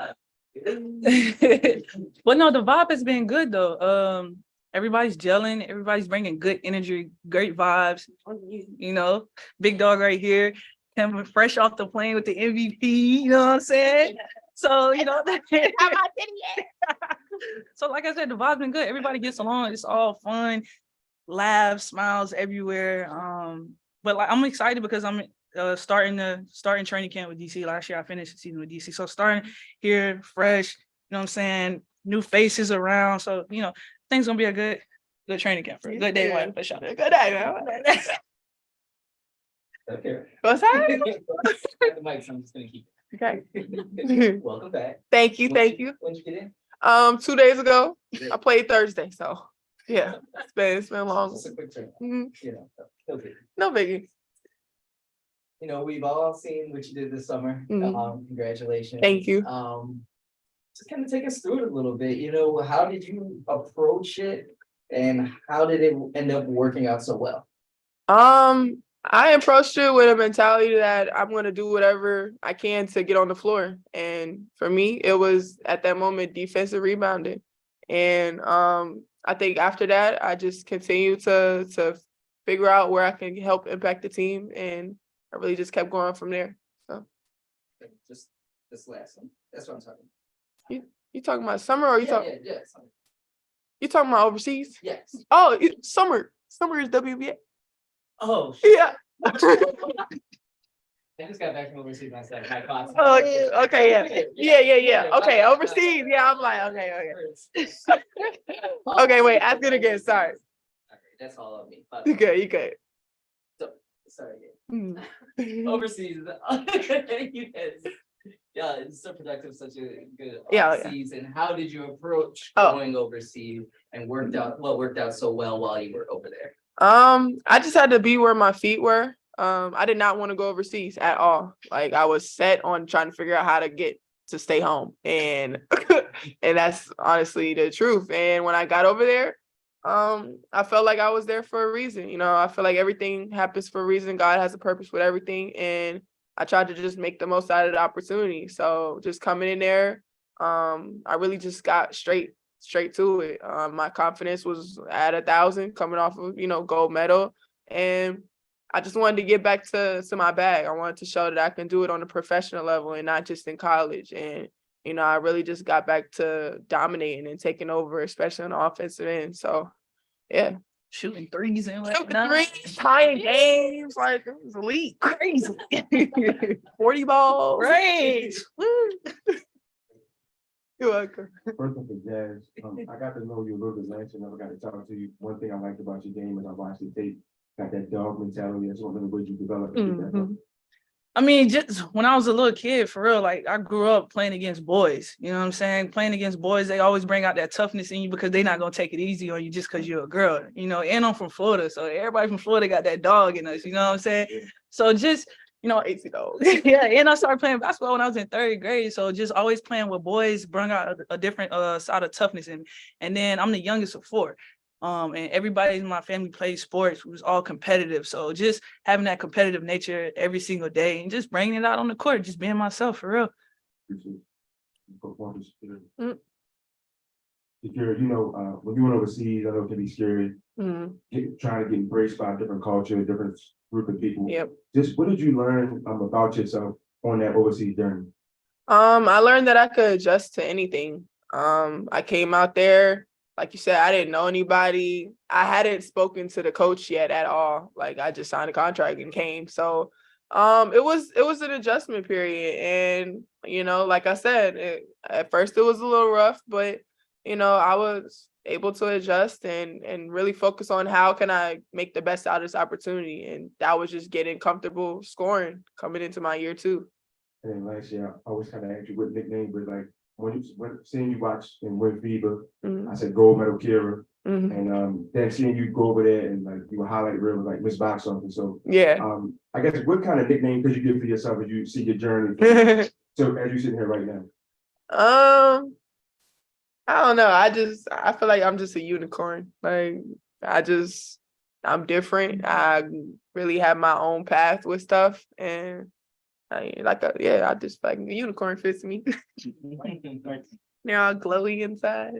But no, the vibe has been good though. Everybody's gelling, everybody's bringing good energy, great vibes. Big dog right here, coming fresh off the plane with the MVP, you know what I'm saying? So, so like I said, the vibe's been good. Everybody gets along, it's all fun, laughs, smiles everywhere. But like I'm excited because I'm starting training camp with DC. Last year I finished the season with DC. So starting here fresh, you know what I'm saying? New faces around. So, things gonna be a good training camp for a good day one for sure. Good day, man. Okay. What's that? The mic, so I'm just gonna keep Okay. it. Welcome back. Thank you. When'd you get in? 2 days ago. I played Thursday, so yeah, it's been long. Just a quick turn. Mhm. No big. No biggie. We've all seen what you did this summer. Mhm. Congratulations. Thank you. Just kind of take us through it a little bit. How did you approach it, and how did it end up working out so well? I approached it with a mentality that I'm gonna do whatever I can to get on the floor. And for me, it was at that moment defensive rebounding. And I think after that, I just continued to figure out where I can help impact the team, and I really just kept going from there. So Just this last one. That's what I'm talking about. you talking about summer or you talking Summer. you talking about overseas? Yes. Oh, summer. Summer is WBA. Oh, Yeah. I just got back from overseas myself. My class. Oh, okay, yeah. Okay, overseas. Yeah, I'm like, okay. Okay, wait, ask it again. Sorry. That's all of me. You good. So, sorry. Mm. Overseas, you guys, it's so productive, such a good Yeah. season. How did you approach Oh. going overseas and what worked out so well while you were over there? I just had to be where my feet were. I did not want to go overseas at all. Like I was set on trying to figure out how to get to stay home, and and that's honestly the truth. And when I got over there, I felt like I was there for a reason. I feel like everything happens for a reason. God has a purpose with everything, and I tried to just make the most out of the opportunity. So just coming in there, I really just got straight to it. My confidence was at 1,000 coming off of, gold medal. And I just wanted to get back to my bag. I wanted to show that I can do it on a professional level and not just in college. And, I really just got back to dominating and taking over, especially on the offensive end. So, yeah. Shooting threes and threes, tying games, like it was elite, crazy. 40 balls. Right. You're welcome. First of all, Jazz, I got to know you a little bit last year, never got to talk to you. One thing I liked about your game is I watched the tape, got that dog mentality. That's one of the ways you develop. I mean, just when I was a little kid, for real, like I grew up playing against boys, you know what I'm saying? Playing against boys, they always bring out that toughness in you because they're not going to take it easy on you just because you're a girl, and I'm from Florida. So everybody from Florida got that dog in us, you know what I'm saying? So just, AC dogs. Yeah, and I started playing basketball when I was in 3rd grade. So just always playing with boys brought out a different side of toughness in me. And then I'm the youngest of 4. And everybody in my family plays sports. It was all competitive. So just having that competitive nature every single day and just bringing it out on the court, just being myself for real. Performance. If you're, when you went overseas, I know it can be scary. Trying to get embraced by a different culture, a different group of people. Yep. Just what did you learn about yourself on that overseas journey? I learned that I could adjust to anything. I came out there, like you said, I didn't know anybody. I hadn't spoken to the coach yet at all. Like I just signed a contract and came. So it was an adjustment period. And, like I said, at first it was a little rough, but I was able to adjust and really focus on how can I make the best out of this opportunity. And that was just getting comfortable scoring coming into my year 2. And then last year, I always kind of asked you what nickname, but like when seeing you watch and win FIBA, I said gold medal Kira. And then seeing you go over there and like you were highlighted real like Miss Box something. So I guess what kind of nickname could you give for yourself as you see your journey? So as you sitting here right now. I don't know. I feel like I'm just a unicorn. Like I'm different. I really have my own path with stuff, and I just like the unicorn fits me. They're all glowy inside.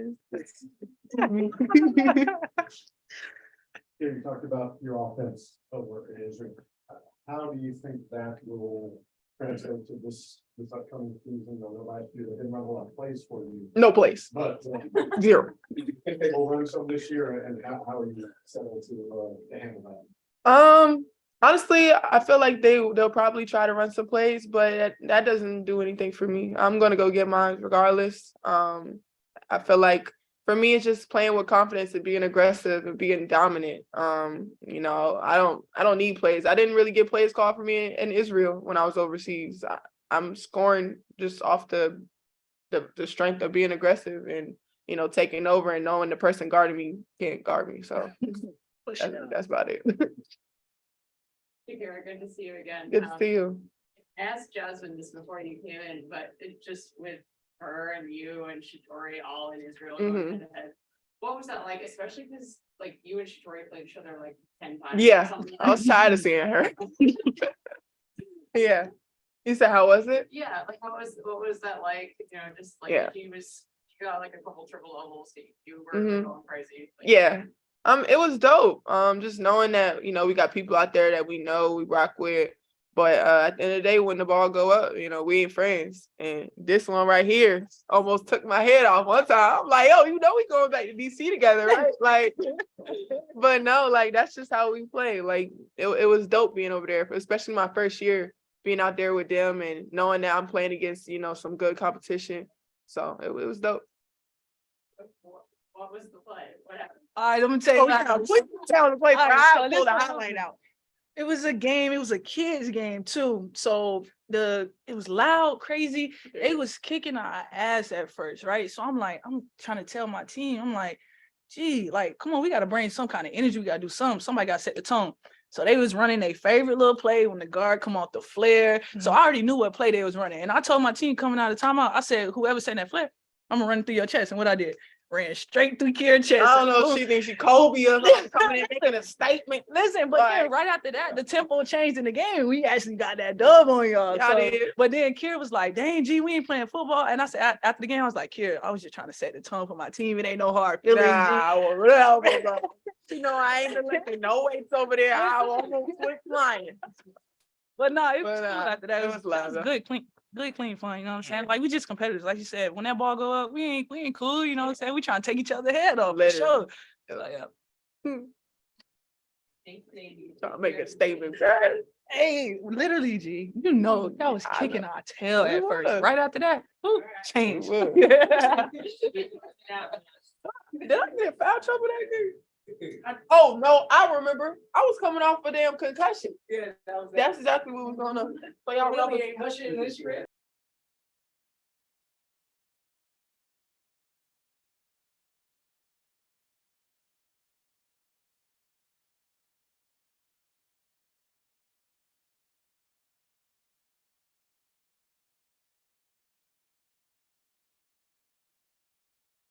You talked about your offense over in Israel. How do you think that will translate to this upcoming season? I know last year they didn't run a lot of plays for you. No plays. But zero. Do you think they will run some this year, and how are you set to handle that? Honestly, I feel like they'll probably try to run some plays, but that doesn't do anything for me. I'm gonna go get mine regardless. I feel like for me, it's just playing with confidence and being aggressive and being dominant. You know, I don't need plays. I didn't really get plays called for me in Israel when I was overseas. I'm scoring just off the strength of being aggressive and, you know, taking over and knowing the person guarding me can't guard me. So that's about it. Shakira, good to see you again. Good to see you. I asked Jasmine this before you came in, but it just with her and you and Shatori all in Israel going head to head. What was that like, especially because like you and Shatori played each other like 10 times? Yeah, I was tired of seeing her. Yeah. You said, how was it? Yeah, like what was that like? You know, just like she got like a couple triple doubles. You were going crazy. Like, yeah. It was dope. Just knowing that, you know, we got people out there that we know, we rock with. But at the end of the day, when the ball go up, you know, we ain't friends. And this one right here almost took my head off one time. I'm like, oh, you know, we going back to DC together, right? Like, but no, like, that's just how we play. Like, it was dope being over there, especially my first year being out there with them and knowing that I'm playing against, you know, some good competition. So it was dope. what was the play? What happened? All right, let me tell you. Tell the play. I pulled the highlight out. It was a game. It was a kids game too. So it was loud, crazy. They was kicking our ass at first, right? So I'm trying to tell my team, I'm like, gee, like, come on, we got to bring some kind of energy. We got to do something. Somebody got to set the tone. So they was running their favorite little play when the guard come off the flare. So I already knew what play they was running. And I told my team coming out of timeout, I said, whoever said that flare, I'm gonna run through your chest. And what I did, ran straight through Kira's chest. I don't know if she thinks she Kobe or something, coming in making a statement. Listen, but then right after that, the tempo changed in the game. We actually got that dub on y'all. But then Kira was like, dang, G, we ain't playing football. And I said, after the game, I was like, Kira, I was just trying to set the tone for my team. It ain't no hard feelings. You know, I ain't lifting no weights over there. I almost quit flying. But no, it was cool after that. It was good, clean fun. You know what I'm saying? Like, we just competitors. Like you said, when that ball go up, we ain't cool. You know what I'm saying? We trying to take each other's head off. For sure. Like, Trying to make a statement. Hey, literally, G, you know, that was kicking our tail at first. Right after that, changed. Did I get foul trouble that game? Oh no, I remember. I was coming off a damn concussion. Yeah, that's exactly what was going on. So y'all really ain't pushing this year.